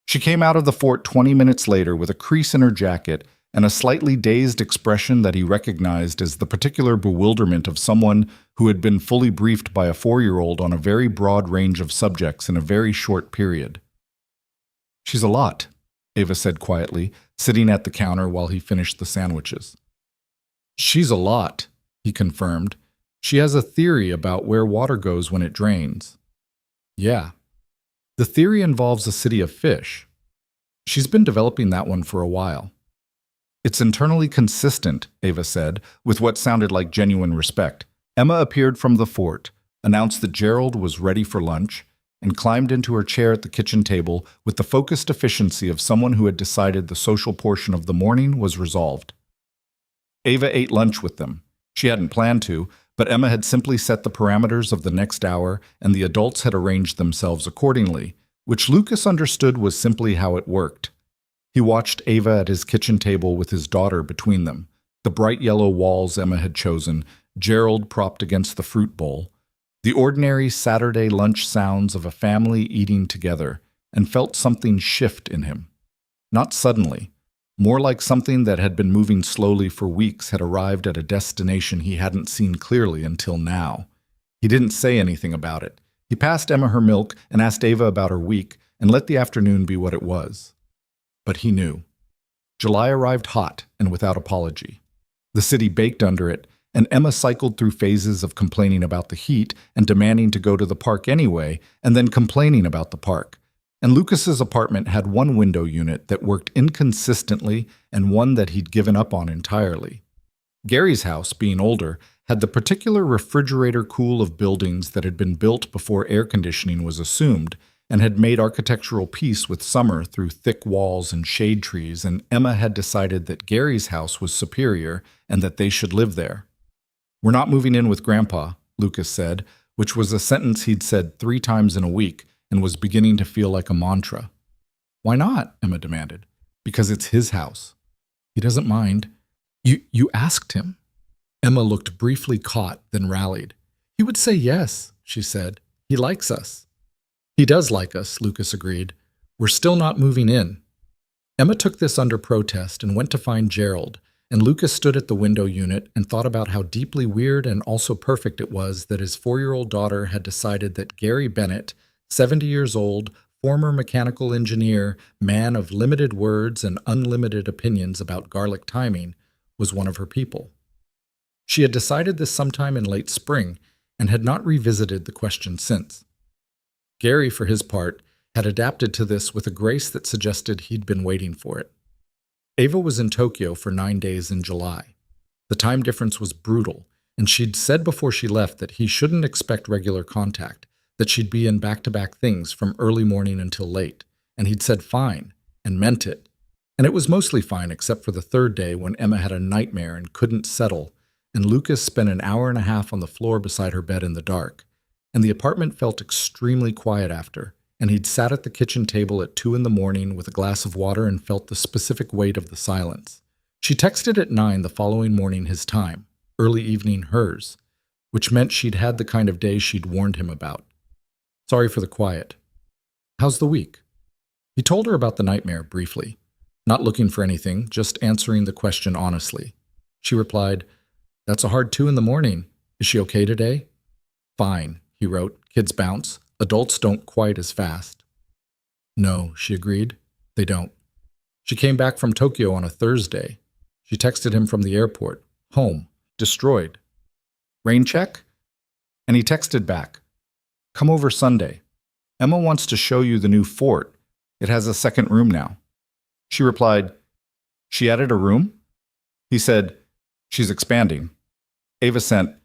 She came out of the fort 20 minutes later with a crease in her jacket and a slightly dazed expression that he recognized as the particular bewilderment of someone who had been fully briefed by a 4-year-old on a very broad range of subjects in a very short period. "She's a lot," Ava said quietly, sitting at the counter while he finished the sandwiches. "She's a lot," he confirmed. "She has a theory about where water goes when it drains." "Yeah. The theory involves a city of fish. She's been developing that one for a while." "It's internally consistent," Ava said, with what sounded like genuine respect. Emma appeared from the fort, announced that Gerald was ready for lunch, and climbed into her chair at the kitchen table with the focused efficiency of someone who had decided the social portion of the morning was resolved. Ava ate lunch with them. She hadn't planned to, but Emma had simply set the parameters of the next hour, and the adults had arranged themselves accordingly, which Lucas understood was simply how it worked. He watched Ava at his kitchen table with his daughter between them, the bright yellow walls Emma had chosen, Gerald propped against the fruit bowl, the ordinary Saturday lunch sounds of a family eating together, and felt something shift in him. Not suddenly. More like something that had been moving slowly for weeks had arrived at a destination he hadn't seen clearly until now. He didn't say anything about it. He passed Emma her milk and asked Ava about her week and let the afternoon be what it was. But he knew. July arrived hot and without apology. The city baked under it, and Emma cycled through phases of complaining about the heat and demanding to go to the park anyway, and then complaining about the park. And Lucas's apartment had one window unit that worked inconsistently and one that he'd given up on entirely. Gary's house, being older, had the particular refrigerator cool of buildings that had been built before air conditioning was assumed and had made architectural peace with summer through thick walls and shade trees, and Emma had decided that Gary's house was superior and that they should live there. "We're not moving in with Grandpa," Lucas said, which was a sentence he'd said 3 times in a week, and was beginning to feel like a mantra. "Why not?" Emma demanded. "Because it's his house." He doesn't mind. You asked him. Emma looked briefly caught, then rallied. He would say yes, she said. He likes us. He does like us, Lucas agreed. We're still not moving in. Emma took this under protest and went to find Gerald, and Lucas stood at the window unit and thought about how deeply weird and also perfect it was that his 4-year-old daughter had decided that Gary Bennett, 70 years old, former mechanical engineer, man of limited words and unlimited opinions about garlic timing, was one of her people. She had decided this sometime in late spring and had not revisited the question since. Gary, for his part, had adapted to this with a grace that suggested he'd been waiting for it. Ava was in Tokyo for 9 days in July. The time difference was brutal, and she'd said before she left that he shouldn't expect regular contact, that she'd be in back-to-back things from early morning until late, and he'd said fine, and meant it. And it was mostly fine except for the third day when Emma had a nightmare and couldn't settle, and Lucas spent an hour and a half on the floor beside her bed in the dark, and the apartment felt extremely quiet after, and he'd sat at the kitchen table at 2 a.m. with a glass of water and felt the specific weight of the silence. She texted at 9 the following morning his time, early evening hers, which meant she'd had the kind of day she'd warned him about. Sorry for the quiet. How's the week? He told her about the nightmare briefly, not looking for anything, just answering the question honestly. She replied, "That's a hard 2 a.m. Is she okay today?" "Fine," he wrote. "Kids bounce. Adults don't quite as fast." "No," she agreed. "They don't." She came back from Tokyo on a Thursday. She texted him from the airport. Home. Destroyed. "Rain check?" And he texted back, "Come over Sunday. Emma wants to show you the new fort. It has a second room now." She replied, "She added a room?" He said, "She's expanding." Ava sent,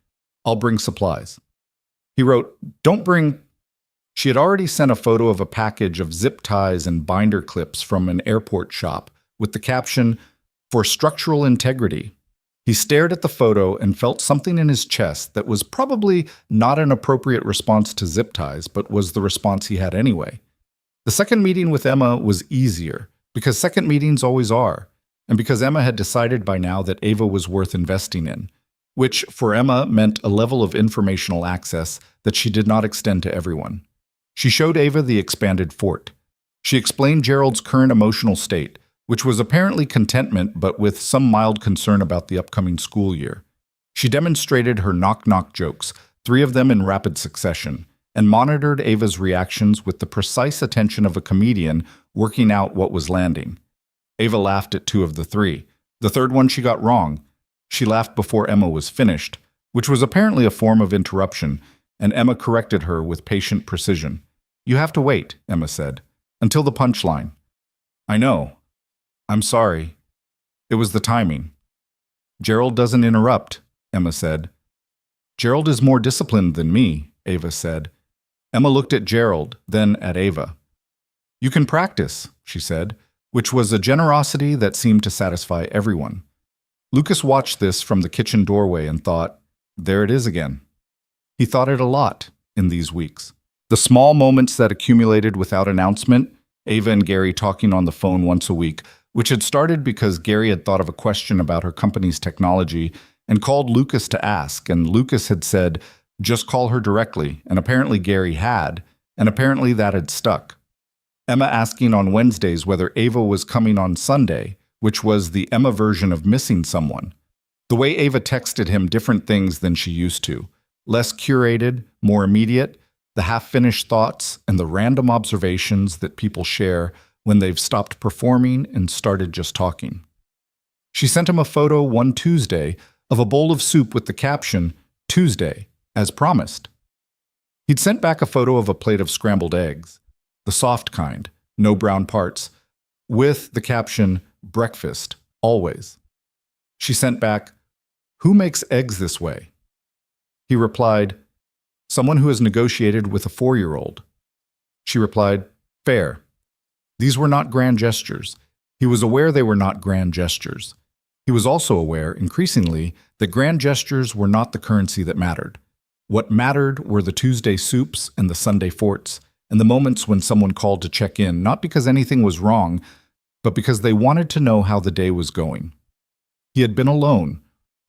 "I'll bring supplies." He wrote, "Don't bring..." She had already sent a photo of a package of zip ties and binder clips from an airport shop with the caption, "For structural integrity." He stared at the photo and felt something in his chest that was probably not an appropriate response to zip ties, but was the response he had anyway. The second meeting with Emma was easier, because second meetings always are, and because Emma had decided by now that Ava was worth investing in, which for Emma meant a level of informational access that she did not extend to everyone. She showed Ava the expanded fort. She explained Gerald's current emotional state, which was apparently contentment but with some mild concern about the upcoming school year. She demonstrated her knock-knock jokes, 3 of them in rapid succession, and monitored Ava's reactions with the precise attention of a comedian working out what was landing. Ava laughed at 2 of the 3. The third one she got wrong. She laughed before Emma was finished, which was apparently a form of interruption, and Emma corrected her with patient precision. "You have to wait," Emma said, "until the punchline." "I know. I'm sorry. It was the timing." "Gerald doesn't interrupt," Emma said. "Gerald is more disciplined than me," Ava said. Emma looked at Gerald, then at Ava. "You can practice," she said, which was a generosity that seemed to satisfy everyone. Lucas watched this from the kitchen doorway and thought, there it is again. He thought it a lot in these weeks. The small moments that accumulated without announcement, Ava and Gary talking on the phone once a week, which had started because Gary had thought of a question about her company's technology and called Lucas to ask, and Lucas had said, "Just call her directly," and apparently Gary had, and apparently that had stuck. Emma asking on Wednesdays whether Ava was coming on Sunday, which was the Emma version of missing someone. The way Ava texted him different things than she used to, less curated, more immediate, the half-finished thoughts and the random observations that people share when they've stopped performing and started just talking. She sent him a photo one Tuesday of a bowl of soup with the caption, "Tuesday," as promised. He'd sent back a photo of a plate of scrambled eggs, the soft kind, no brown parts, with the caption, "Breakfast, always." She sent back, "Who makes eggs this way?" He replied, "Someone who has negotiated with a 4-year-old." She replied, "Fair." These were not grand gestures. He was aware they were not grand gestures. He was also aware, increasingly, that grand gestures were not the currency that mattered. What mattered were the Tuesday soups and the Sunday forts, and the moments when someone called to check in, not because anything was wrong, but because they wanted to know how the day was going. He had been alone,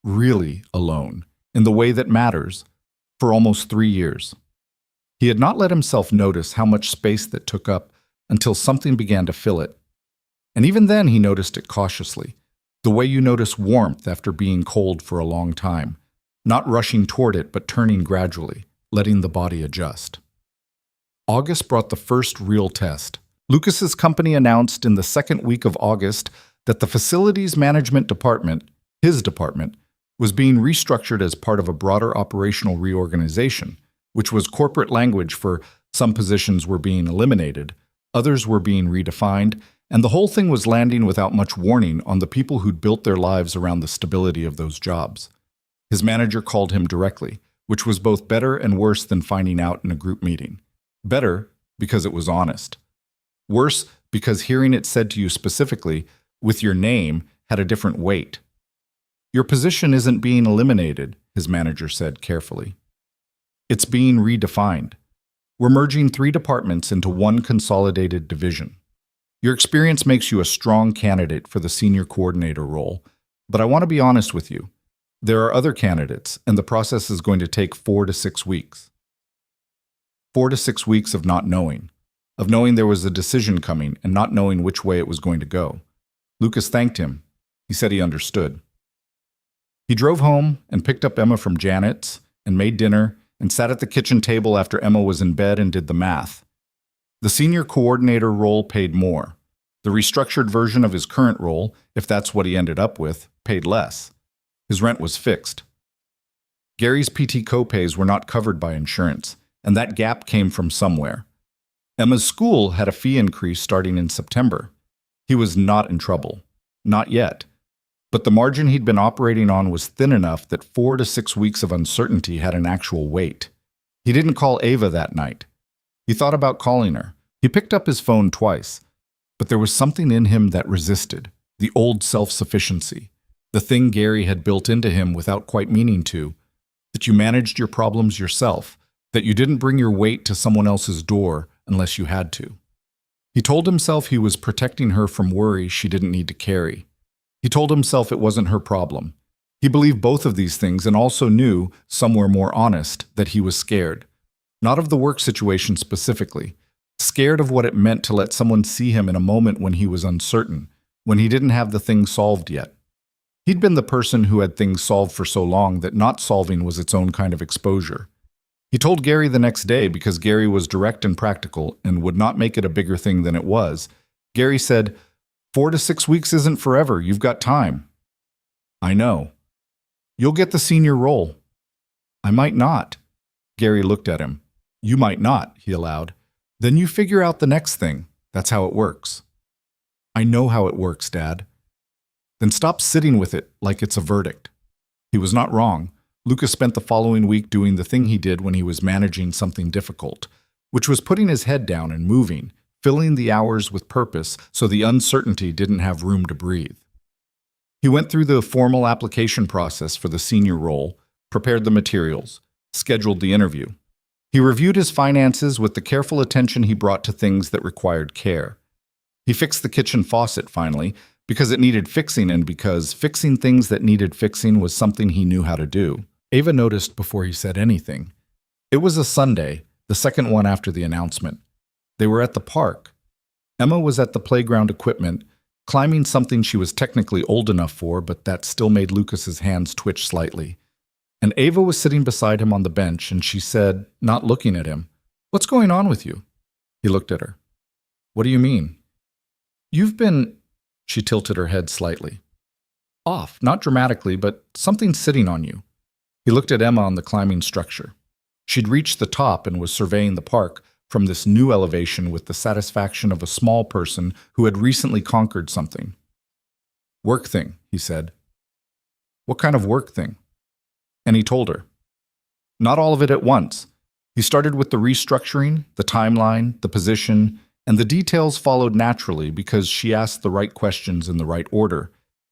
really alone, in the way that matters, for almost 3 years. He had not let himself notice how much space that took up until something began to fill it. And even then he noticed it cautiously, the way you notice warmth after being cold for a long time, not rushing toward it but turning gradually, letting the body adjust. August brought the first real test. Lucas's company announced in the second week of August that the facilities management department, his department, was being restructured as part of a broader operational reorganization, which was corporate language for some positions were being eliminated, others were being redefined, and the whole thing was landing without much warning on the people who'd built their lives around the stability of those jobs. His manager called him directly, which was both better and worse than finding out in a group meeting. Better, because it was honest. Worse, because hearing it said to you specifically, with your name, had a different weight. Your position isn't being eliminated, his manager said carefully. It's being redefined. We're merging 3 departments into one consolidated division. Your experience makes you a strong candidate for the senior coordinator role, but I want to be honest with you. There are other candidates, and the process is going to take 4 to 6 weeks. 4 to 6 weeks of not knowing, of knowing there was a decision coming and not knowing which way it was going to go. Lucas thanked him. He said he understood. He drove home and picked up Emma from Janet's and made dinner and sat at the kitchen table after Emma was in bed and did the math. The senior coordinator role paid more. The restructured version of his current role, if that's what he ended up with, paid less. His rent was fixed. Gary's PT copays were not covered by insurance, and that gap came from somewhere. Emma's school had a fee increase starting in September. He was not in trouble. Not yet. But the margin he'd been operating on was thin enough that 4 to 6 weeks of uncertainty had an actual weight. He didn't call Ava that night. He thought about calling her. He picked up his phone twice. But there was something in him that resisted, the old self-sufficiency, the thing Gary had built into him without quite meaning to, that you managed your problems yourself, that you didn't bring your weight to someone else's door unless you had to. He told himself he was protecting her from worry she didn't need to carry. He told himself it wasn't her problem. He believed both of these things and also knew, somewhere more honest, that he was scared. Not of the work situation specifically. Scared of what it meant to let someone see him in a moment when he was uncertain, when he didn't have the thing solved yet. He'd been the person who had things solved for so long that not solving was its own kind of exposure. He told Gary the next day because Gary was direct and practical and would not make it a bigger thing than it was. Gary said, 4 to 6 weeks isn't forever. You've got time. I know. You'll get the senior role. I might not. Gary looked at him. You might not, he allowed. Then you figure out the next thing. That's how it works. I know how it works, Dad. Then stop sitting with it like it's a verdict. He was not wrong. Lucas spent the following week doing the thing he did when he was managing something difficult, which was putting his head down and moving, filling the hours with purpose so the uncertainty didn't have room to breathe. He went through the formal application process for the senior role, prepared the materials, scheduled the interview. He reviewed his finances with the careful attention he brought to things that required care. He fixed the kitchen faucet finally, because it needed fixing and because fixing things that needed fixing was something he knew how to do. Ava noticed before he said anything. It was a Sunday, the second one after the announcement. They were at the park. Emma was at the playground equipment, climbing something she was technically old enough for, but that still made Lucas's hands twitch slightly. And Ava was sitting beside him on the bench, and she said, not looking at him, "What's going on with you?" He looked at her. "What do you mean?" "You've been..." She tilted her head slightly. "Off, not dramatically, but something's sitting on you." He looked at Emma on the climbing structure. She'd reached the top and was surveying the park from this new elevation with the satisfaction of a small person who had recently conquered something. "Work thing," he said. "What kind of work thing?" And he told her. Not all of it at once. He started with the restructuring, the timeline, the position, and the details followed naturally because she asked the right questions in the right order,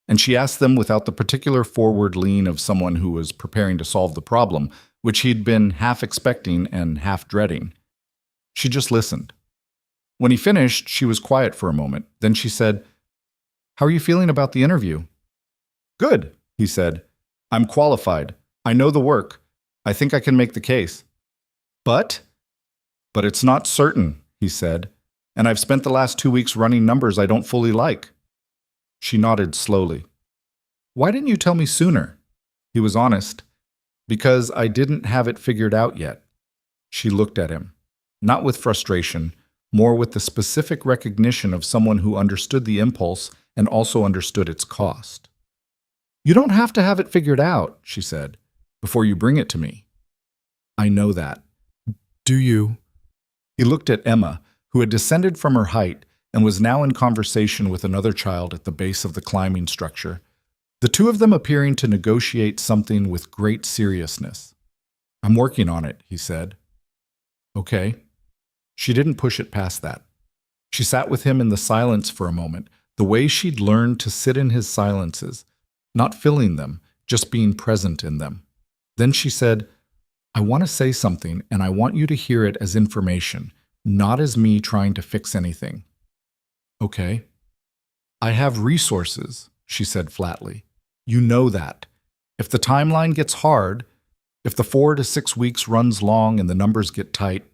and she asked them without the particular forward lean of someone who was preparing to solve the problem, which he'd been half expecting and half dreading. She just listened. When he finished, she was quiet for a moment. Then she said, How are you feeling about the interview? Good, he said. I'm qualified. I know the work. I think I can make the case. But? But it's not certain, he said. And I've spent the last 2 weeks running numbers I don't fully like. She nodded slowly. Why didn't you tell me sooner? He was honest. Because I didn't have it figured out yet. She looked at him, not with frustration, more with the specific recognition of someone who understood the impulse and also understood its cost. You don't have to have it figured out, she said, before you bring it to me. I know that. Do you? He looked at Emma, who had descended from her height and was now in conversation with another child at the base of the climbing structure, the two of them appearing to negotiate something with great seriousness. I'm working on it, he said. Okay. She didn't push it past that. She sat with him in the silence for a moment, the way she'd learned to sit in his silences, not filling them, just being present in them. Then she said, I want to say something, and I want you to hear it as information, not as me trying to fix anything. Okay. I have resources, she said flatly. You know that. If the timeline gets hard, if the 4 to 6 weeks runs long and the numbers get tight,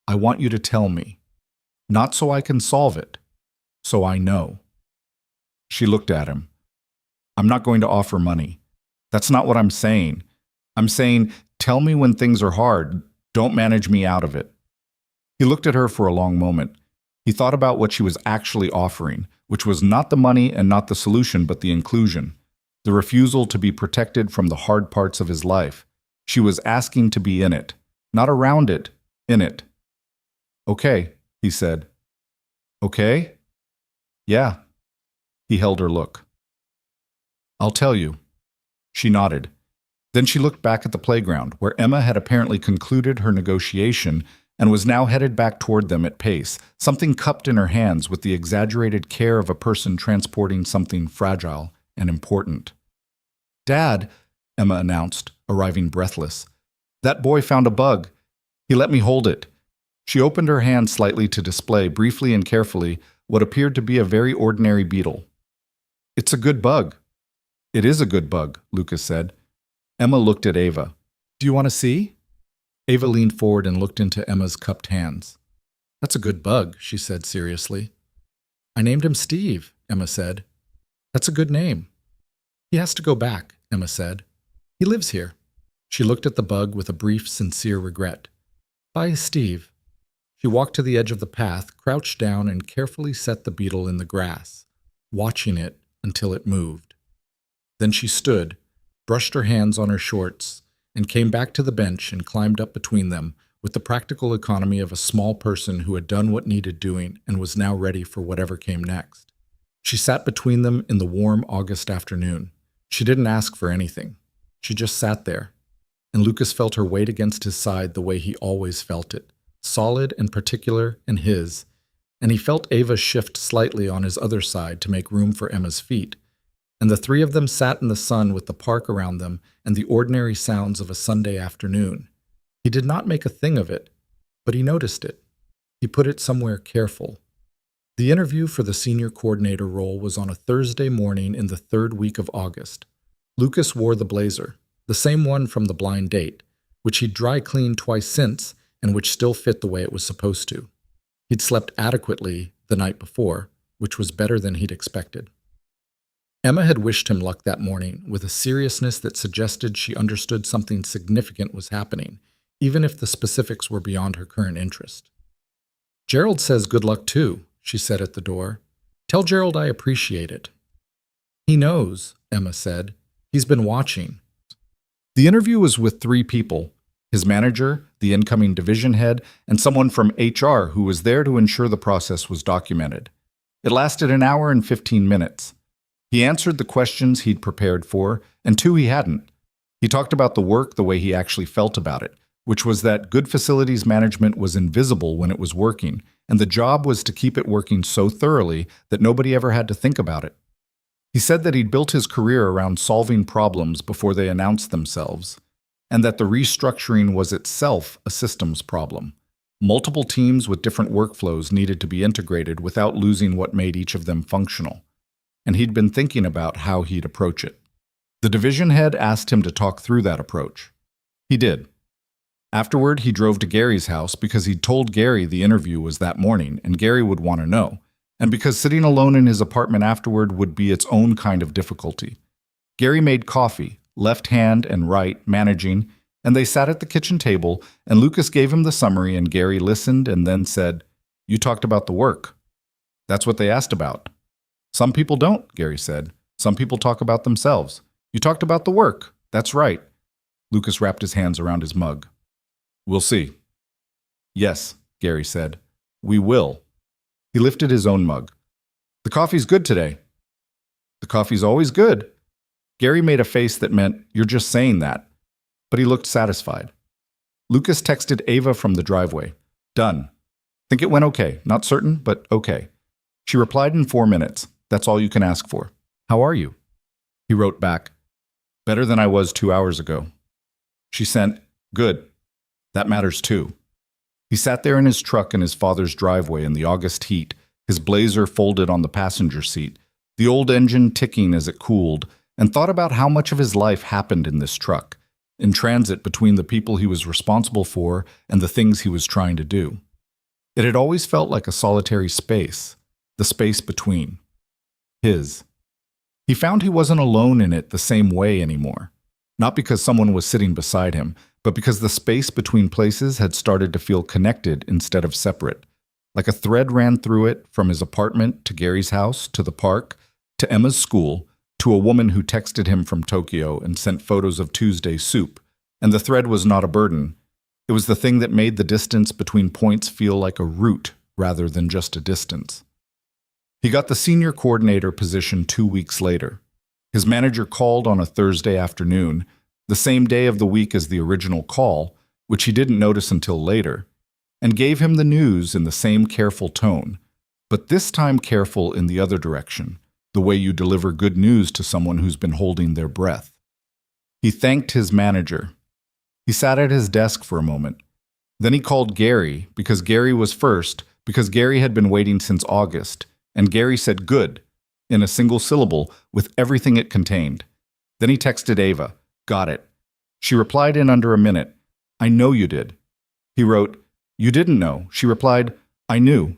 I want you to tell me. Not so I can solve it, so I know. She looked at him. I'm not going to offer money. That's not what I'm saying. I'm saying, tell me when things are hard. Don't manage me out of it. He looked at her for a long moment. He thought about what she was actually offering, which was not the money and not the solution, but the inclusion. The refusal to be protected from the hard parts of his life. She was asking to be in it, not around it, in it. Okay, he said. Okay? Yeah. He held her look. I'll tell you. She nodded. Then she looked back at the playground, where Emma had apparently concluded her negotiation and was now headed back toward them at pace, something cupped in her hands with the exaggerated care of a person transporting something fragile and important. Dad, Emma announced, arriving breathless. That boy found a bug. He let me hold it. She opened her hand slightly to display, briefly and carefully, what appeared to be a very ordinary beetle. It's a good bug. It is a good bug, Lucas said. Emma looked at Ava. Do you want to see? Ava leaned forward and looked into Emma's cupped hands. That's a good bug, she said seriously. I named him Steve, Emma said. That's a good name. He has to go back, Emma said. He lives here. She looked at the bug with a brief, sincere regret. Bye, Steve. She walked to the edge of the path, crouched down, and carefully set the beetle in the grass, watching it until it moved. Then she stood, brushed her hands on her shorts, and came back to the bench and climbed up between them with the practical economy of a small person who had done what needed doing and was now ready for whatever came next. She sat between them in the warm August afternoon. She didn't ask for anything. She just sat there, and Lucas felt her weight against his side the way he always felt it, solid and particular and his, and he felt Ava shift slightly on his other side to make room for Emma's feet, and the three of them sat in the sun with the park around them and the ordinary sounds of a Sunday afternoon. He did not make a thing of it, but he noticed it. He put it somewhere careful. The interview for the senior coordinator role was on a Thursday morning in the 3rd week of August. Lucas wore the blazer, the same one from the blind date, which he'd dry cleaned twice since and which still fit the way it was supposed to. He'd slept adequately the night before, which was better than he'd expected. Emma had wished him luck that morning with a seriousness that suggested she understood something significant was happening, even if the specifics were beyond her current interest. Gerald says good luck too, she said at the door. Tell Gerald I appreciate it. He knows, Emma said. He's been watching. The interview was with 3 people, his manager, the incoming division head, and someone from HR who was there to ensure the process was documented. It lasted an hour and 15 minutes. He answered the questions he'd prepared for, and 2 he hadn't. He talked about the work the way he actually felt about it, which was that good facilities management was invisible when it was working, and the job was to keep it working so thoroughly that nobody ever had to think about it. He said that he'd built his career around solving problems before they announced themselves, and that the restructuring was itself a systems problem. Multiple teams with different workflows needed to be integrated without losing what made each of them functional. and he'd been thinking about how he'd approach it. The division head asked him to talk through that approach. He did. Afterward, he drove to Gary's house because he'd told Gary the interview was that morning, and Gary would want to know, and because sitting alone in his apartment afterward would be its own kind of difficulty. Gary made coffee, left hand and right, managing, and they sat at the kitchen table, and Lucas gave him the summary, and Gary listened and then said, "You talked about the work." "That's what they asked about." "Some people don't," Gary said. "Some people talk about themselves." "You talked about the work." "That's right." Lucas wrapped his hands around his mug. "We'll see." "Yes," Gary said. "We will." He lifted his own mug. "The coffee's good today." "The coffee's always good." Gary made a face that meant, "You're just saying that." But he looked satisfied. Lucas texted Ava from the driveway. "Done. Think it went okay. Not certain, but okay." She replied in 4 minutes. "That's all you can ask for. How are you?" He wrote back, "Better than I was 2 hours ago." She sent, "Good. That matters too." He sat there in his truck in his father's driveway in the August heat, his blazer folded on the passenger seat, the old engine ticking as it cooled, and thought about how much of his life happened in this truck, in transit between the people he was responsible for and the things he was trying to do. It had always felt like a solitary space, the space between. His. He found he wasn't alone in it the same way anymore, not because someone was sitting beside him, but because the space between places had started to feel connected instead of separate. Like a thread ran through it from his apartment to Gary's house, to the park, to Emma's school, to a woman who texted him from Tokyo and sent photos of Tuesday's soup. And the thread was not a burden. It was the thing that made the distance between points feel like a route rather than just a distance. He got the senior coordinator position 2 weeks later. His manager called on a Thursday afternoon, the same day of the week as the original call, which he didn't notice until later, and gave him the news in the same careful tone, but this time careful in the other direction, the way you deliver good news to someone who's been holding their breath. He thanked his manager. He sat at his desk for a moment. Then he called Gary, because Gary was first, because Gary had been waiting since August, and Gary said "good" in a single syllable with everything it contained. Then he texted Ava, "Got it." She replied in under a minute, "I know you did." He wrote, "You didn't know." She replied, "I knew."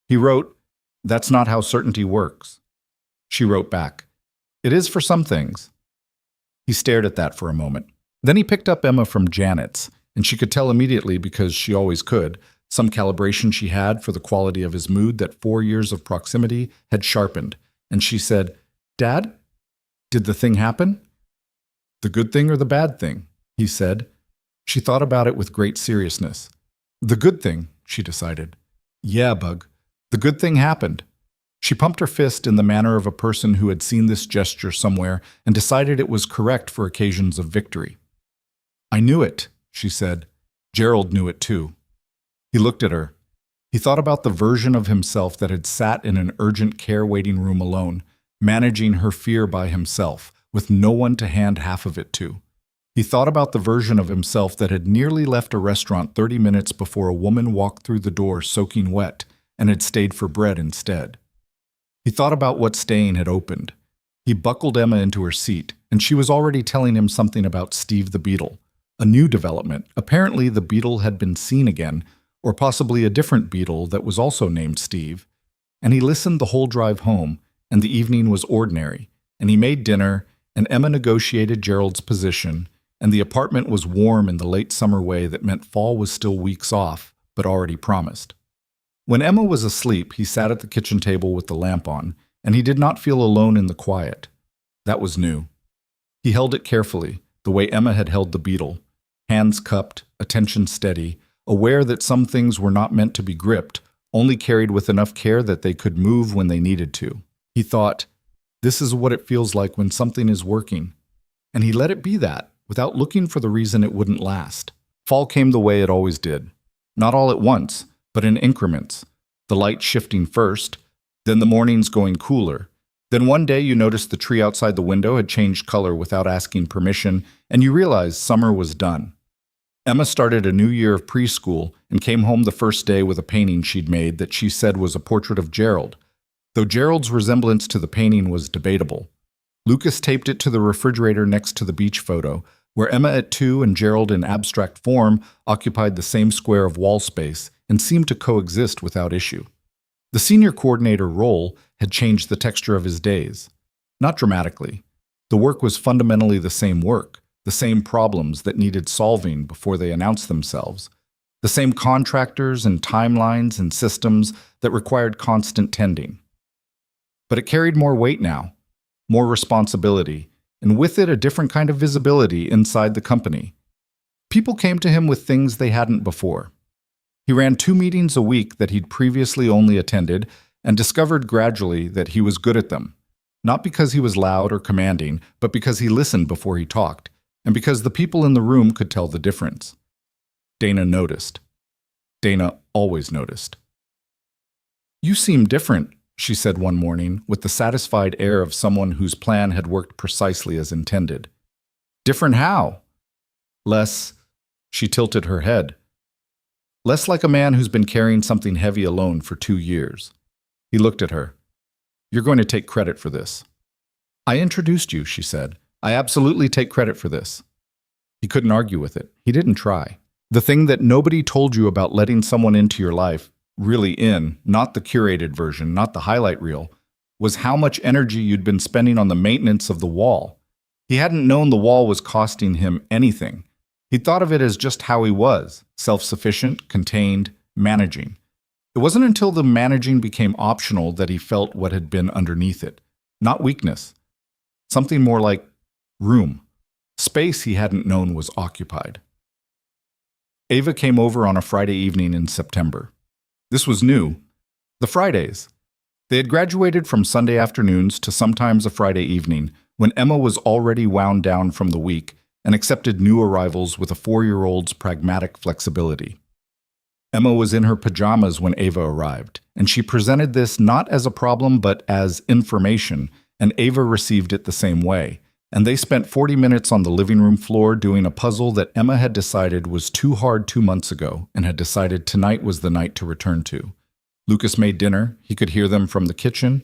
He wrote, "That's not how certainty works." She wrote back, "It is for some things." He stared at that for a moment. Then he picked up Emma from Janet's, and she could tell immediately, because she always could, some calibration she had for the quality of his mood that 4 years of proximity had sharpened. And she said, "Dad, did the thing happen?" "The good thing or the bad thing?" he said. She thought about it with great seriousness. "The good thing," she decided. "Yeah, Bug. The good thing happened." She pumped her fist in the manner of a person who had seen this gesture somewhere and decided it was correct for occasions of victory. "I knew it," she said. Gerald knew it too. He looked at her. He thought about the version of himself that had sat in an urgent care waiting room alone, managing her fear by himself, with no one to hand half of it to. He thought about the version of himself that had nearly left a restaurant 30 minutes before a woman walked through the door soaking wet and had stayed for bread instead. He thought about what staying had opened. He buckled Emma into her seat, and she was already telling him something about Steve the Beetle. A new development. Apparently the beetle had been seen again, or possibly a different beetle that was also named Steve. And he listened the whole drive home, and the evening was ordinary, and he made dinner, and Emma negotiated Gerald's position, and the apartment was warm in the late summer way that meant fall was still weeks off, but already promised. When Emma was asleep, he sat at the kitchen table with the lamp on, and he did not feel alone in the quiet. That was new. He held it carefully, the way Emma had held the beetle, hands cupped, attention steady, aware that some things were not meant to be gripped, only carried with enough care that they could move when they needed to. He thought, this is what it feels like when something is working. And he let it be that, without looking for the reason it wouldn't last. Fall came the way it always did. Not all at once, but in increments. The light shifting first, then the mornings going cooler. Then one day you noticed the tree outside the window had changed color without asking permission, and you realized summer was done. Emma started a new year of preschool and came home the first day with a painting she'd made that she said was a portrait of Gerald. though Gerald's resemblance to the painting was debatable. Lucas taped it to the refrigerator next to the beach photo, where Emma at 2 and Gerald in abstract form occupied the same square of wall space and seemed to coexist without issue. The senior coordinator role had changed the texture of his days. Not dramatically. The work was fundamentally the same work, the same problems that needed solving before they announced themselves, the same contractors and timelines and systems that required constant tending. But it carried more weight now, more responsibility, and with it a different kind of visibility inside the company. People came to him with things they hadn't before. He ran 2 meetings a week that he'd previously only attended and discovered gradually that he was good at them, not because he was loud or commanding, but because he listened before he talked, and because the people in the room could tell the difference. Dana noticed. Dana always noticed. "You seem different," she said one morning, with the satisfied air of someone whose plan had worked precisely as intended. "Different how?" "Less," she tilted her head. "Less like a man who's been carrying something heavy alone for 2 years. He looked at her. "You're going to take credit for this." "I introduced you," she said. "I absolutely take credit for this." He couldn't argue with it. He didn't try. The thing that nobody told you about letting someone into your life, really in, not the curated version, not the highlight reel, was how much energy you'd been spending on the maintenance of the wall. He hadn't known the wall was costing him anything. He thought of it as just how he was, self-sufficient, contained, managing. It wasn't until the managing became optional that he felt what had been underneath it. Not weakness. Something more like room. Space he hadn't known was occupied. Ava came over on a Friday evening in September. This was new. The Fridays. They had graduated from Sunday afternoons to sometimes a Friday evening, when Emma was already wound down from the week and accepted new arrivals with a 4-year-old's pragmatic flexibility. Emma was in her pajamas when Ava arrived, and she presented this not as a problem but as information, and Ava received it the same way. And they spent 40 minutes on the living room floor doing a puzzle that Emma had decided was too hard 2 months ago and had decided tonight was the night to return to. Lucas made dinner. He could hear them from the kitchen.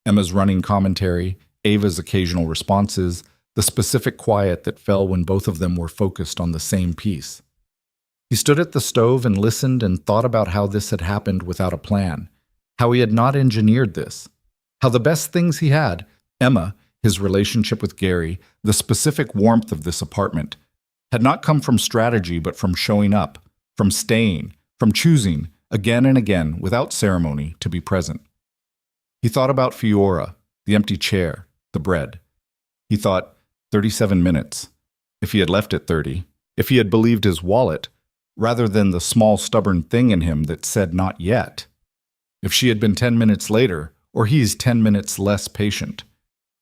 Emma's running commentary, Ava's occasional responses, the specific quiet that fell when both of them were focused on the same piece. He stood at the stove and listened and thought about how this had happened without a plan, how he had not engineered this, how the best things he had, Emma, his relationship with Gary, the specific warmth of this apartment, had not come from strategy but from showing up, from staying, from choosing, again and again, without ceremony, to be present. He thought about Fiora, the empty chair, the bread. He thought, 37 minutes. If he had left at 30, if he had believed his wallet, rather than the small stubborn thing in him that said not yet. If she had been 10 minutes later, or he's 10 minutes less patient.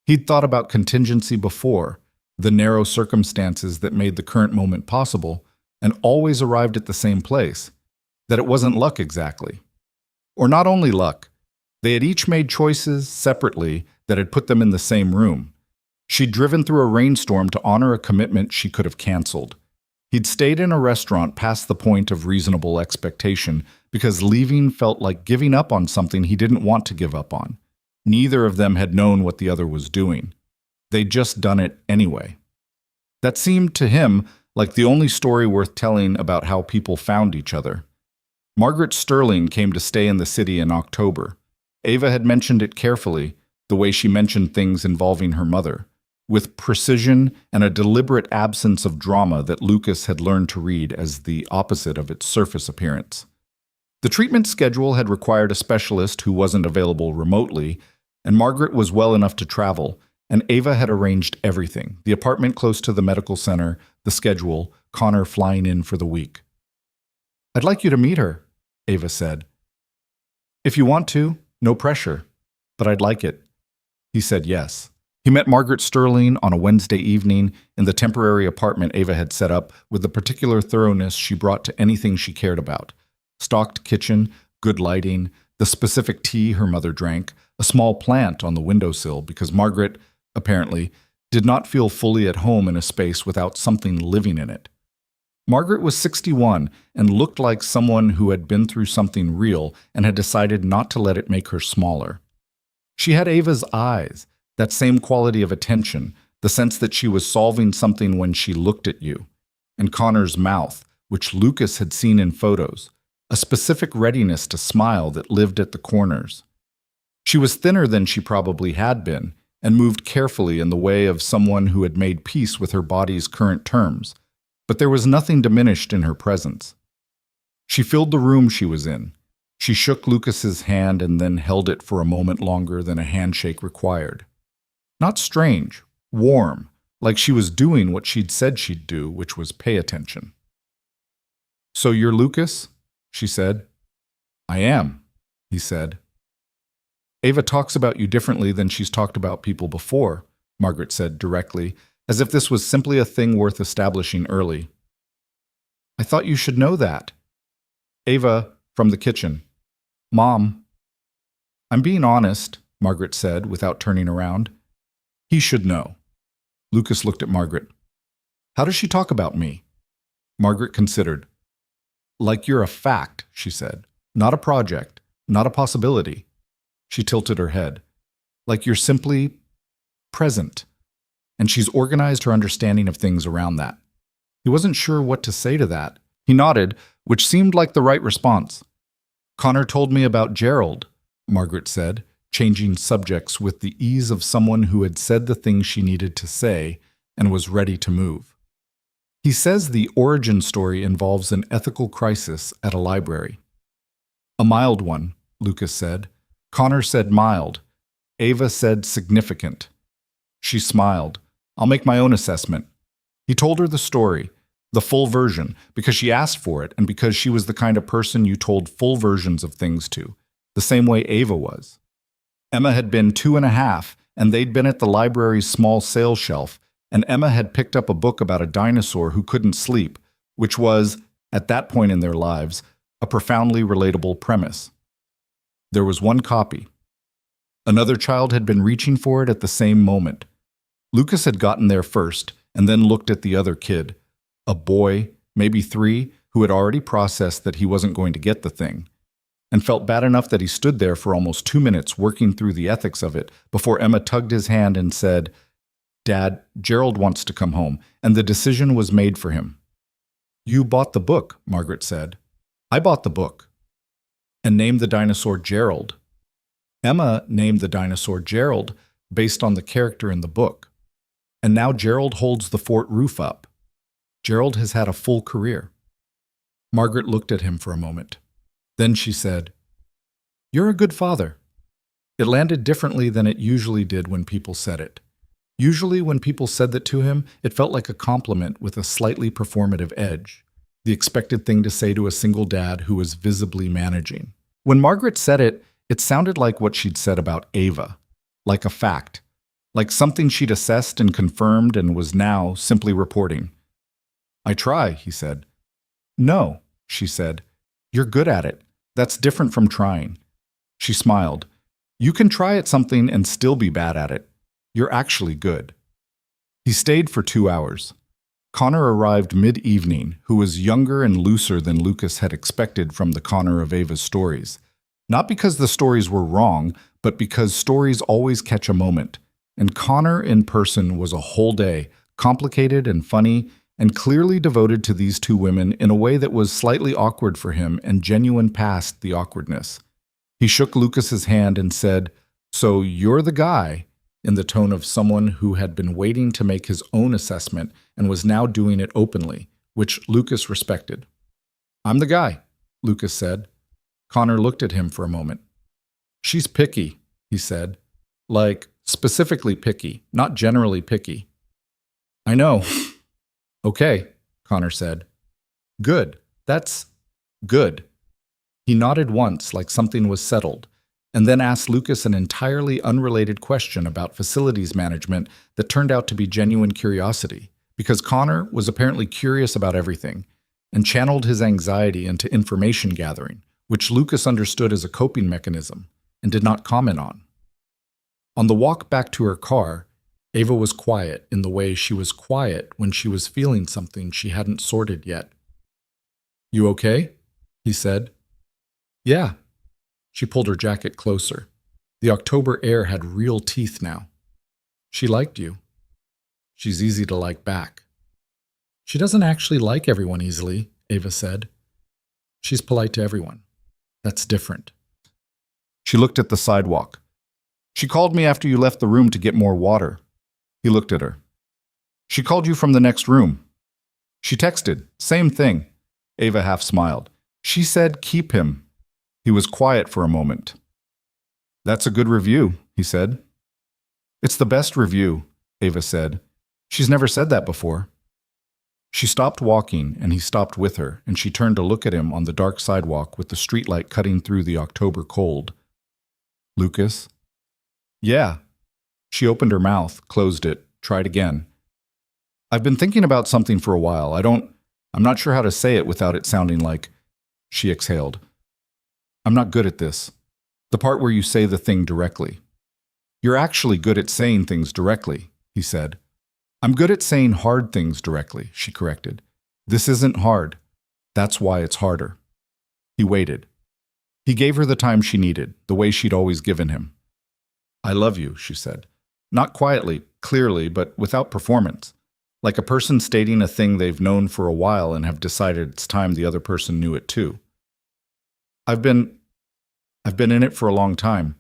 He'd thought about contingency before, the narrow circumstances that made the current moment possible, and always arrived at the same place, that it wasn't luck exactly. Or not only luck, they had each made choices separately that had put them in the same room. She'd driven through a rainstorm to honor a commitment she could have canceled. He'd stayed in a restaurant past the point of reasonable expectation because leaving felt like giving up on something he didn't want to give up on. Neither of them had known what the other was doing. They'd just done it anyway. That seemed to him like the only story worth telling about how people found each other. Margaret Sterling came to stay in the city in October. Ava had mentioned it carefully, the way she mentioned things involving her mother, with precision and a deliberate absence of drama that Lucas had learned to read as the opposite of its surface appearance. The treatment schedule had required a specialist who wasn't available remotely, and Margaret was well enough to travel, and Ava had arranged everything, the apartment close to the medical center, the schedule, Connor flying in for the week. "I'd like you to meet her," Ava said. "If you want to, no pressure, but I'd like it." He said yes. He met Margaret Sterling on a Wednesday evening in the temporary apartment Ava had set up with the particular thoroughness she brought to anything she cared about. Stocked kitchen, good lighting, the specific tea her mother drank, a small plant on the windowsill because Margaret, apparently, did not feel fully at home in a space without something living in it. Margaret was 61 and looked like someone who had been through something real and had decided not to let it make her smaller. She had Ava's eyes, that same quality of attention, the sense that she was solving something when she looked at you, and Connor's mouth, which Lucas had seen in photos, a specific readiness to smile that lived at the corners. She was thinner than she probably had been, and moved carefully in the way of someone who had made peace with her body's current terms, but there was nothing diminished in her presence. She filled the room she was in. She shook Lucas's hand and then held it for a moment longer than a handshake required. Not strange, warm, like she was doing what she'd said she'd do, which was pay attention. "So you're Lucas?" she said. "I am," he said. "Ava talks about you differently than she's talked about people before," Margaret said directly, as if this was simply a thing worth establishing early. "I thought you should know that." "Ava," from the kitchen. "Mom." "I'm being honest," Margaret said without turning around. "He should know." Lucas looked at Margaret. "How does she talk about me?" Margaret considered. "Like you're a fact," she said. "Not a project, not a possibility." She tilted her head. "Like you're simply present." And she's organized her understanding of things around that. He wasn't sure what to say to that. He nodded, which seemed like the right response. "Connor told me about Gerald," Margaret said, changing subjects with the ease of someone who had said the thing she needed to say and was ready to move. "He says the origin story involves an ethical crisis at a library." "A mild one," Lucas said. Connor said mild. Ava said significant. She smiled. "I'll make my own assessment." He told her the story, the full version, because she asked for it and because she was the kind of person you told full versions of things to, the same way Ava was. Emma had been 2.5, and they'd been at the library's small sale shelf, and Emma had picked up a book about a dinosaur who couldn't sleep, which was, at that point in their lives, a profoundly relatable premise. There was one copy. Another child had been reaching for it at the same moment. Lucas had gotten there first, and then looked at the other kid, a boy, maybe 3, who had already processed that he wasn't going to get the thing, and felt bad enough that he stood there for almost 2 minutes working through the ethics of it before Emma tugged his hand and said, "Dad, Gerald wants to come home," and the decision was made for him. "You bought the book," Margaret said. "I bought the book." "And named the dinosaur Gerald." Emma named the dinosaur Gerald based on the character in the book. And now Gerald holds the fort roof up. Gerald has had a full career. Margaret looked at him for a moment. Then she said, "You're a good father." It landed differently than it usually did when people said it. Usually when people said that to him, it felt like a compliment with a slightly performative edge, the expected thing to say to a single dad who was visibly managing. When Margaret said it, it sounded like what she'd said about Ava, like a fact, like something she'd assessed and confirmed and was now simply reporting. "I try," he said. "No," she said. "You're good at it. That's different from trying." She smiled. "You can try at something and still be bad at it. You're actually good." He stayed for 2 hours. Connor arrived mid-evening, who was younger and looser than Lucas had expected from the Connor of Ava's stories. Not because the stories were wrong, but because stories always catch a moment. And Connor in person was a whole day, complicated and funny, and clearly devoted to these two women in a way that was slightly awkward for him and genuine past the awkwardness. He shook Lucas's hand and said, "So you're the guy," in the tone of someone who had been waiting to make his own assessment and was now doing it openly, which Lucas respected. "I'm the guy," Lucas said. Connor looked at him for a moment. "She's picky," he said. "Like, specifically picky, not generally picky." "I know." "Okay," Connor said. "Good. That's good." He nodded once, like something was settled, and then asked Lucas an entirely unrelated question about facilities management that turned out to be genuine curiosity, because Connor was apparently curious about everything, and channeled his anxiety into information gathering, which Lucas understood as a coping mechanism, and did not comment on. On the walk back to her car, Ava was quiet in the way she was quiet when she was feeling something she hadn't sorted yet. "You okay?" he said. "Yeah." She pulled her jacket closer. The October air had real teeth now. She liked you. She's easy to like back. She doesn't actually like everyone easily, Ava said. She's polite to everyone. That's different. She looked at the sidewalk. She called me after you left the room to get more water. He looked at her. She called you from the next room. She texted. Same thing. Ava half smiled. She said keep him. He was quiet for a moment. That's a good review, he said. It's the best review, Ava said. She's never said that before. She stopped walking, and he stopped with her, and she turned to look at him on the dark sidewalk with the streetlight cutting through the October cold. Lucas? Yeah. She opened her mouth, closed it, tried again. I've been thinking about something for a while. I'm not sure how to say it without it sounding like... She exhaled. I'm not good at this. The part where you say the thing directly. You're actually good at saying things directly, he said. I'm good at saying hard things directly, she corrected. This isn't hard. That's why it's harder. He waited. He gave her the time she needed, the way she'd always given him. I love you, she said. Not quietly, clearly, but without performance. Like a person stating a thing they've known for a while and have decided it's time the other person knew it too. I've been in it for a long time.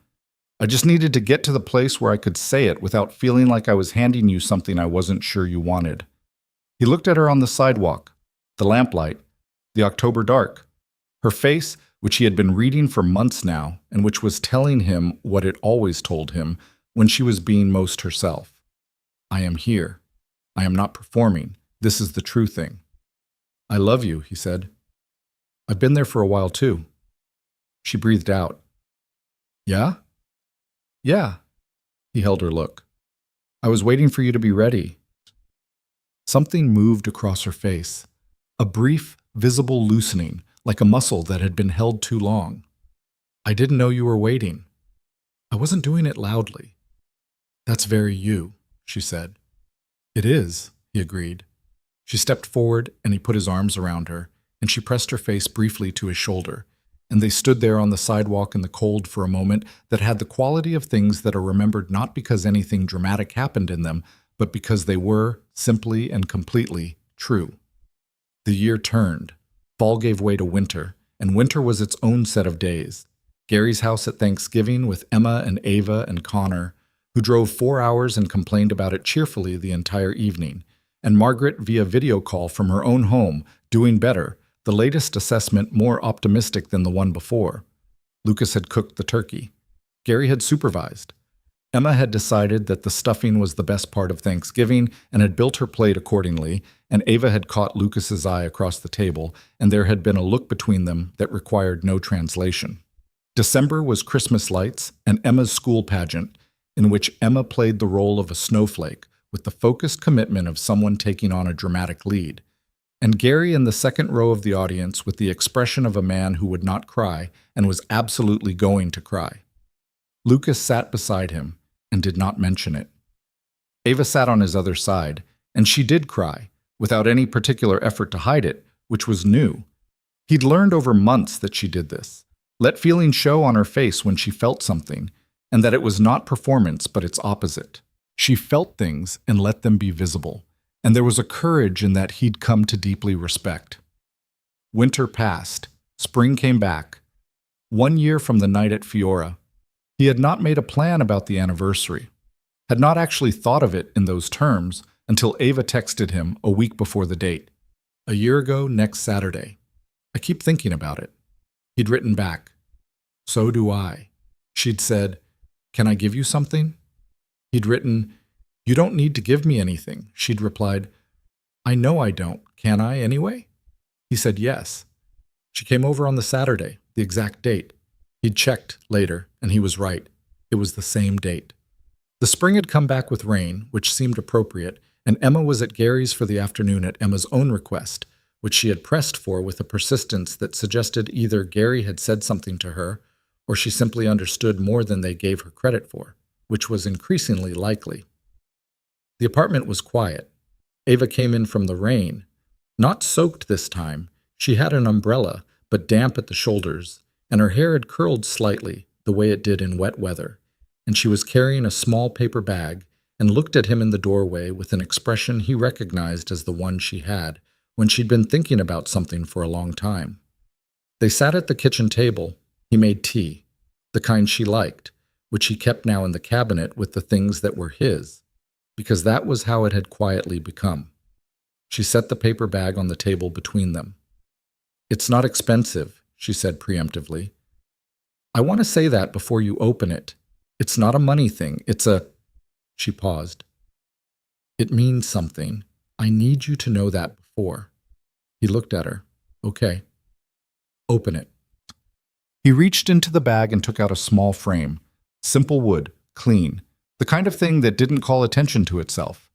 I just needed to get to the place where I could say it without feeling like I was handing you something I wasn't sure you wanted. He looked at her on the sidewalk, the lamplight, the October dark. Her face, which he had been reading for months now, and which was telling him what it always told him when she was being most herself. I am here. I am not performing. This is the true thing. I love you, he said. I've been there for a while too. She breathed out. Yeah? Yeah. He held her look. I was waiting for you to be ready. Something moved across her face. A brief, visible loosening, like a muscle that had been held too long. I didn't know you were waiting. I wasn't doing it loudly. That's very you, she said. It is, he agreed. She stepped forward and he put his arms around her, and she pressed her face briefly to his shoulder, and they stood there on the sidewalk in the cold for a moment that had the quality of things that are remembered not because anything dramatic happened in them, but because they were, simply and completely, true. The year turned. Fall gave way to winter, and winter was its own set of days. Gary's house at Thanksgiving with Emma and Ava and Connor, who drove 4 hours and complained about it cheerfully the entire evening, and Margaret via video call from her own home, doing better, the latest assessment more optimistic than the one before. Lucas had cooked the turkey. Gary had supervised. Emma had decided that the stuffing was the best part of Thanksgiving and had built her plate accordingly, and Ava had caught Lucas's eye across the table, and there had been a look between them that required no translation. December was Christmas lights and Emma's school pageant, in which Emma played the role of a snowflake with the focused commitment of someone taking on a dramatic lead, and Gary in the second row of the audience with the expression of a man who would not cry and was absolutely going to cry. Lucas sat beside him and did not mention it. Ava sat on his other side, and she did cry, without any particular effort to hide it, which was new. He'd learned over months that she did this, let feeling show on her face when she felt something, and that it was not performance but its opposite. She felt things and let them be visible, and there was a courage in that he'd come to deeply respect. Winter passed. Spring came back. 1 year from the night at Fiora. He had not made a plan about the anniversary, had not actually thought of it in those terms until Ava texted him a week before the date. A year ago next Saturday. I keep thinking about it. He'd written back. So do I. She'd said, Can I give you something? He'd written, You don't need to give me anything. She'd replied, I know I don't. Can I anyway? He said yes. She came over on the Saturday, the exact date. He'd checked later, and he was right. It was the same date. The spring had come back with rain, which seemed appropriate, and Emma was at Gary's for the afternoon at Emma's own request, which she had pressed for with a persistence that suggested either Gary had said something to her, or she simply understood more than they gave her credit for, which was increasingly likely. The apartment was quiet. Ava came in from the rain. Not soaked this time. She had an umbrella, but damp at the shoulders, and her hair had curled slightly, the way it did in wet weather, and she was carrying a small paper bag and looked at him in the doorway with an expression he recognized as the one she had when she'd been thinking about something for a long time. They sat at the kitchen table. He made tea, the kind she liked, which he kept now in the cabinet with the things that were his, because that was how it had quietly become. She set the paper bag on the table between them. "It's not expensive," she said preemptively. "I want to say that before you open it. It's not a money thing. It's a—" She paused. "It means something. I need you to know that before." He looked at her. "Okay. Open it." He reached into the bag and took out a small frame. Simple wood, clean, the kind of thing that didn't call attention to itself.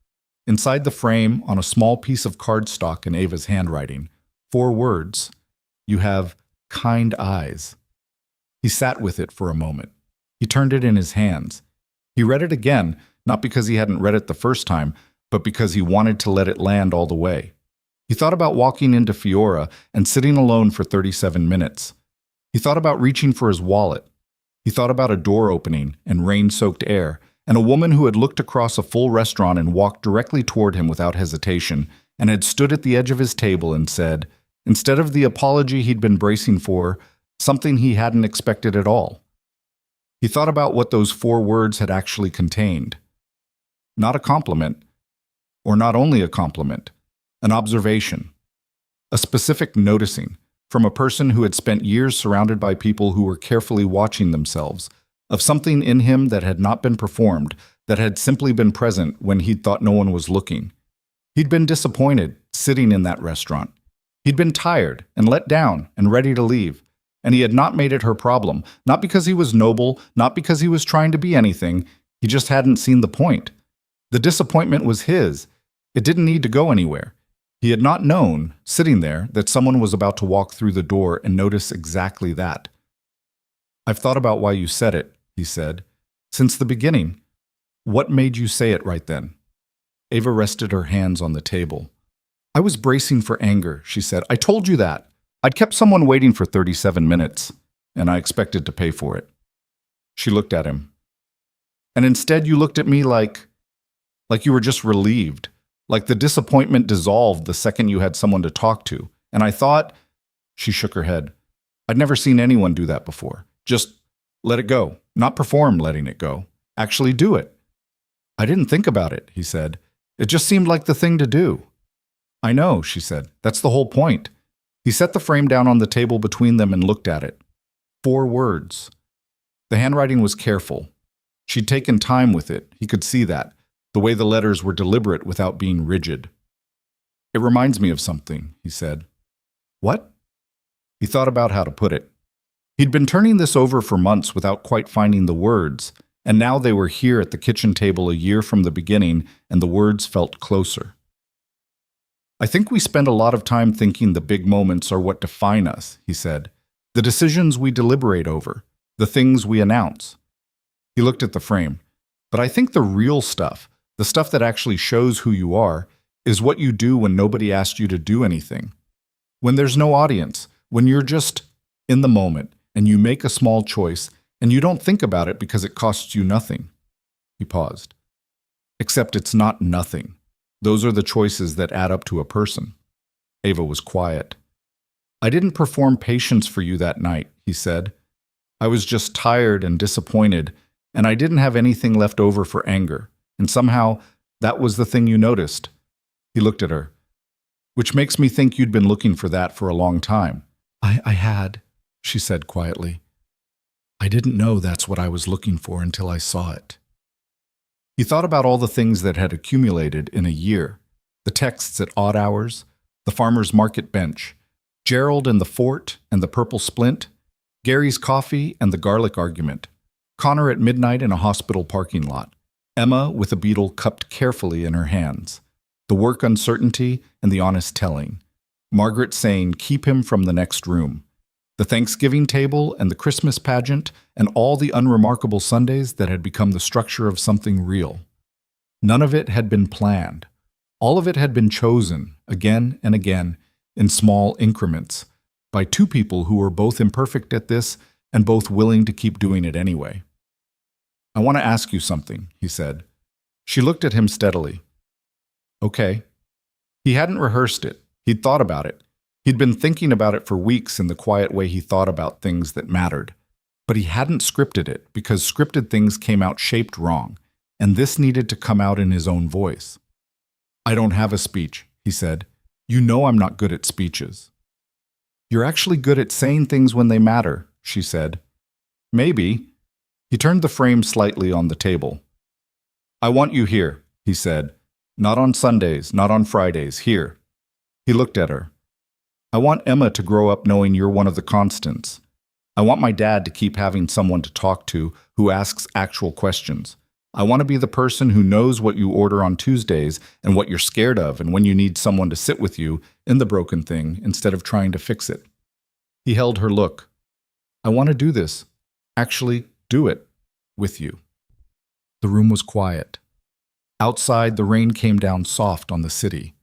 Inside the frame, on a small piece of cardstock in Ava's handwriting, 4 words. "You have kind eyes." He sat with it for a moment. He turned it in his hands. He read it again, not because he hadn't read it the first time, but because he wanted to let it land all the way. He thought about walking into Fiora and sitting alone for 37 minutes. He thought about reaching for his wallet. He thought about a door opening and rain-soaked air, and a woman who had looked across a full restaurant and walked directly toward him without hesitation, and had stood at the edge of his table and said, instead of the apology he'd been bracing for, something he hadn't expected at all. He thought about what those 4 words had actually contained. Not a compliment, or not only a compliment, an observation, a specific noticing from a person who had spent years surrounded by people who were carefully watching themselves, of something in him that had not been performed, that had simply been present when he'd thought no one was looking. He'd been disappointed, sitting in that restaurant. He'd been tired and let down and ready to leave, and he had not made it her problem, not because he was noble, not because he was trying to be anything, he just hadn't seen the point. The disappointment was his. It didn't need to go anywhere. He had not known, sitting there, that someone was about to walk through the door and notice exactly that. "I've thought about why you said it," he said. "Since the beginning. What made you say it right then?" Ava rested her hands on the table. "I was bracing for anger," she said. "I told you that. I'd kept someone waiting for 37 minutes, and I expected to pay for it." She looked at him. "And instead you looked at me like you were just relieved, like the disappointment dissolved the second you had someone to talk to. And I thought—" She shook her head. "I'd never seen anyone do that before. Just let it go, not perform letting it go. Actually do it." "I didn't think about it," he said. "It just seemed like the thing to do." "I know," she said. "That's the whole point." He set the frame down on the table between them and looked at it. 4 words. The handwriting was careful. She'd taken time with it, he could see that, the way the letters were deliberate without being rigid. "It reminds me of something," he said. "What?" He thought about how to put it. He'd been turning this over for months without quite finding the words, and now they were here at the kitchen table a year from the beginning, and the words felt closer. "I think we spend a lot of time thinking the big moments are what define us," he said. "The decisions we deliberate over, the things we announce." He looked at the frame. "But I think the real stuff, the stuff that actually shows who you are, is what you do when nobody asked you to do anything. When there's no audience, when you're just in the moment, and you make a small choice, and you don't think about it because it costs you nothing." He paused. "Except it's not nothing. Those are the choices that add up to a person." Ava was quiet. "I didn't perform patience for you that night," he said. "I was just tired and disappointed, and I didn't have anything left over for anger, and somehow that was the thing you noticed." He looked at her. "Which makes me think you'd been looking for that for a long time." I had," she said quietly. "I didn't know that's what I was looking for until I saw it." He thought about all the things that had accumulated in a year. The texts at odd hours, the farmer's market bench, Gerald and the fort and the purple splint, Gary's coffee and the garlic argument, Connor at midnight in a hospital parking lot, Emma with a beetle cupped carefully in her hands, the work uncertainty and the honest telling, Margaret saying keep him from the next room, the Thanksgiving table and the Christmas pageant, and all the unremarkable Sundays that had become the structure of something real. None of it had been planned. All of it had been chosen, again and again, in small increments, by 2 people who were both imperfect at this and both willing to keep doing it anyway. I want to ask you something, he said. She looked at him steadily. Okay. He hadn't rehearsed it. He'd thought about it. He'd been thinking about it for weeks in the quiet way he thought about things that mattered. But he hadn't scripted it because scripted things came out shaped wrong, and this needed to come out in his own voice. I don't have a speech, he said. You know I'm not good at speeches. You're actually good at saying things when they matter, she said. Maybe. He turned the frame slightly on the table. I want you here, he said. Not on Sundays, not on Fridays, here. He looked at her. I want Emma to grow up knowing you're one of the constants. I want my dad to keep having someone to talk to who asks actual questions. I want to be the person who knows what you order on Tuesdays and what you're scared of and when you need someone to sit with you in the broken thing instead of trying to fix it. He held her look. I want to do this. Actually, do it. With you. The room was quiet. Outside, the rain came down soft on the city.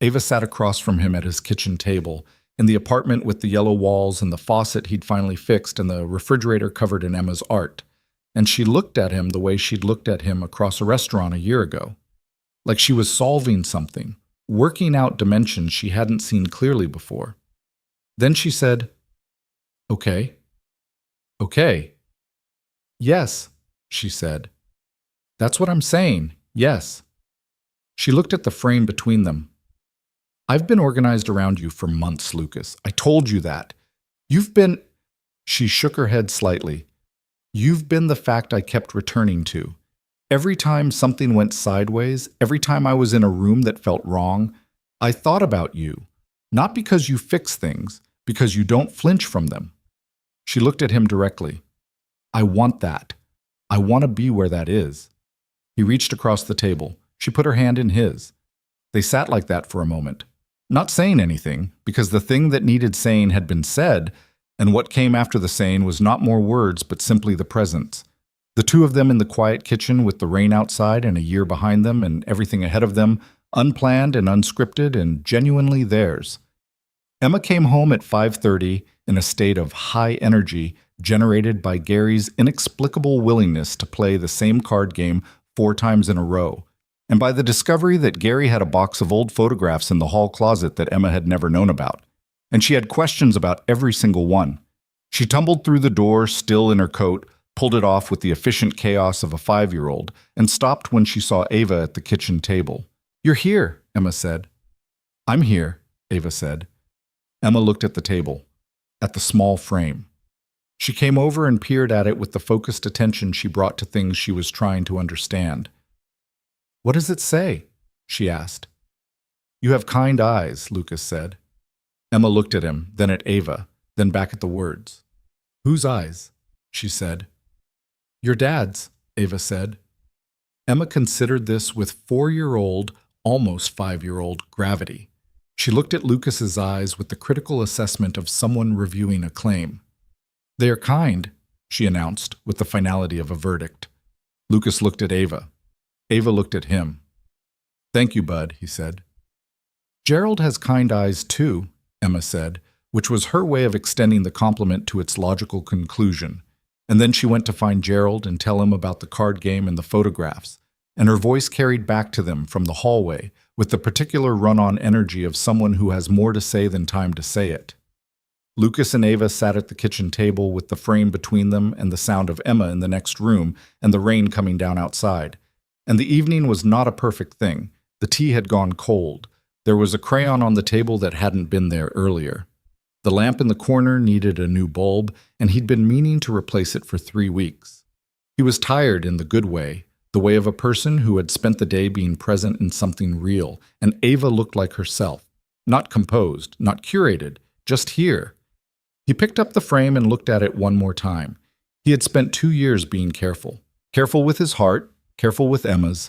Ava sat across from him at his kitchen table, in the apartment with the yellow walls and the faucet he'd finally fixed and the refrigerator covered in Emma's art. And she looked at him the way she'd looked at him across a restaurant a year ago. Like she was solving something, working out dimensions she hadn't seen clearly before. Then she said, Okay. Okay. Yes, she said. That's what I'm saying, yes. She looked at the frame between them. I've been organized around you for months, Lucas. I told you that. You've been... She shook her head slightly. You've been the fact I kept returning to. Every time something went sideways, every time I was in a room that felt wrong, I thought about you. Not because you fix things, because you don't flinch from them. She looked at him directly. I want that. I want to be where that is. He reached across the table. She put her hand in his. They sat like that for a moment, not saying anything, because the thing that needed saying had been said, and what came after the saying was not more words but simply the presence. The two of them in the quiet kitchen with the rain outside and a year behind them and everything ahead of them, unplanned and unscripted and genuinely theirs. Emma came home at 5:30 in a state of high energy generated by Gary's inexplicable willingness to play the same card game 4 times in a row, and by the discovery that Gary had a box of old photographs in the hall closet that Emma had never known about, and she had questions about every single one. She tumbled through the door, still in her coat, pulled it off with the efficient chaos of a 5-year-old, and stopped when she saw Ava at the kitchen table. You're here, Emma said. I'm here, Ava said. Emma looked at the table, at the small frame. She came over and peered at it with the focused attention she brought to things she was trying to understand. What does it say? She asked. You have kind eyes, Lucas said. Emma looked at him, then at Ava, then back at the words. Whose eyes? She said. Your dad's, Ava said. Emma considered this with 4-year-old, almost 5-year-old gravity. She looked at Lucas's eyes with the critical assessment of someone reviewing a claim. They are kind, she announced with the finality of a verdict. Lucas looked at Ava. Ava looked at him. Thank you, Bud, he said. Gerald has kind eyes too, Emma said, which was her way of extending the compliment to its logical conclusion. And then she went to find Gerald and tell him about the card game and the photographs, and her voice carried back to them from the hallway with the particular run-on energy of someone who has more to say than time to say it. Lucas and Ava sat at the kitchen table with the frame between them and the sound of Emma in the next room and the rain coming down outside. And the evening was not a perfect thing. The tea had gone cold. There was a crayon on the table that hadn't been there earlier. The lamp in the corner needed a new bulb, and he'd been meaning to replace it for 3 weeks. He was tired in the good way, the way of a person who had spent the day being present in something real, and Ava looked like herself. Not composed, not curated, just here. He picked up the frame and looked at it one more time. He had spent 2 years being careful. Careful with his heart, careful with Emma's,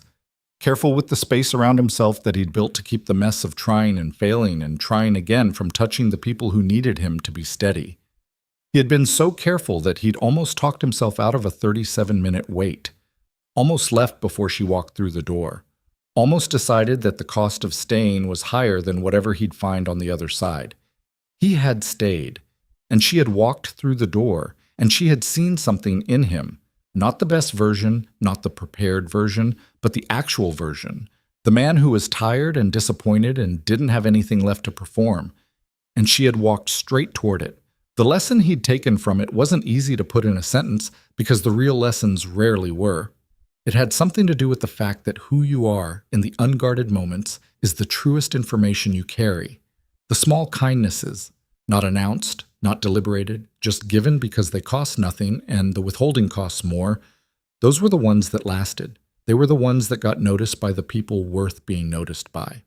careful with the space around himself that he'd built to keep the mess of trying and failing and trying again from touching the people who needed him to be steady. He had been so careful that he'd almost talked himself out of a 37-minute wait, almost left before she walked through the door, almost decided that the cost of staying was higher than whatever he'd find on the other side. He had stayed, and she had walked through the door, and she had seen something in him, Not the best version, not the prepared version, but the actual version. The man who was tired and disappointed and didn't have anything left to perform. And she had walked straight toward it. The lesson he'd taken from it wasn't easy to put in a sentence because the real lessons rarely were. It had something to do with the fact that who you are in the unguarded moments is the truest information you carry. The small kindnesses, not announced, not deliberated, just given because they cost nothing and the withholding costs more, those were the ones that lasted. They were the ones that got noticed by the people worth being noticed by.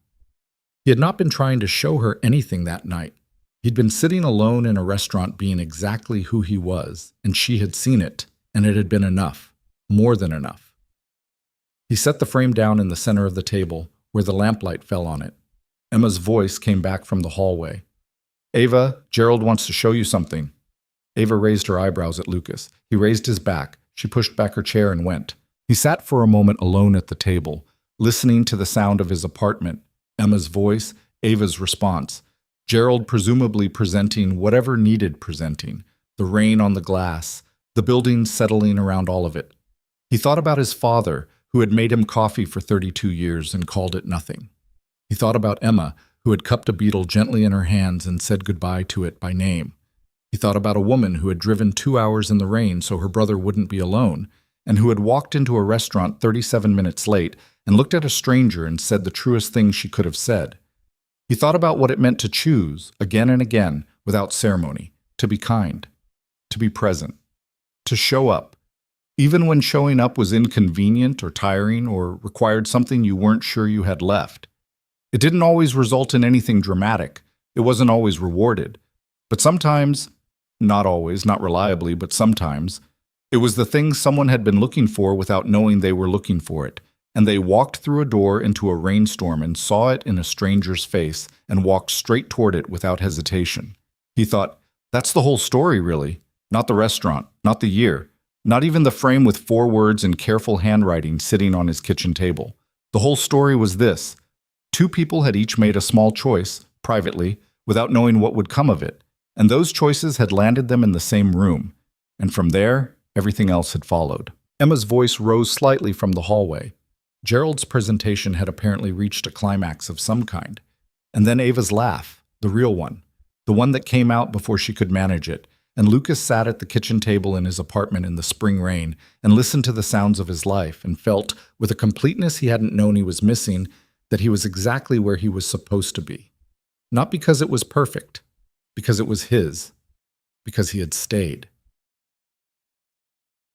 He had not been trying to show her anything that night. He'd been sitting alone in a restaurant being exactly who he was, and she had seen it, and it had been enough, more than enough. He set the frame down in the center of the table, where the lamplight fell on it. Emma's voice came back from the hallway. "Ava, Gerald wants to show you something." Ava raised her eyebrows at Lucas. He raised his back. She pushed back her chair and went. He sat for a moment alone at the table, listening to the sound of his apartment, Emma's voice, Ava's response, Gerald presumably presenting whatever needed presenting, the rain on the glass, the building settling around all of it. He thought about his father, who had made him coffee for 32 years and called it nothing. He thought about Emma, who had cupped a beetle gently in her hands and said goodbye to it by name. He thought about a woman who had driven 2 hours in the rain so her brother wouldn't be alone, and who had walked into a restaurant 37 minutes late and looked at a stranger and said the truest thing she could have said. He thought about what it meant to choose, again and again, without ceremony, to be kind, to be present, to show up, even when showing up was inconvenient or tiring or required something you weren't sure you had left. It didn't always result in anything dramatic. It wasn't always rewarded. But sometimes, not always, not reliably, but sometimes, it was the thing someone had been looking for without knowing they were looking for it, and they walked through a door into a rainstorm and saw it in a stranger's face and walked straight toward it without hesitation. He thought, that's the whole story, really. Not the restaurant, not the year, not even the frame with 4 words in careful handwriting sitting on his kitchen table. The whole story was this. 2 people had each made a small choice, privately, without knowing what would come of it, and those choices had landed them in the same room. And from there, everything else had followed. Emma's voice rose slightly from the hallway. Gerald's presentation had apparently reached a climax of some kind. And then Ava's laugh, the real one, the one that came out before she could manage it, and Lucas sat at the kitchen table in his apartment in the spring rain and listened to the sounds of his life and felt, with a completeness he hadn't known he was missing, that he was exactly where he was supposed to be. Not because it was perfect, because it was his, because he had stayed.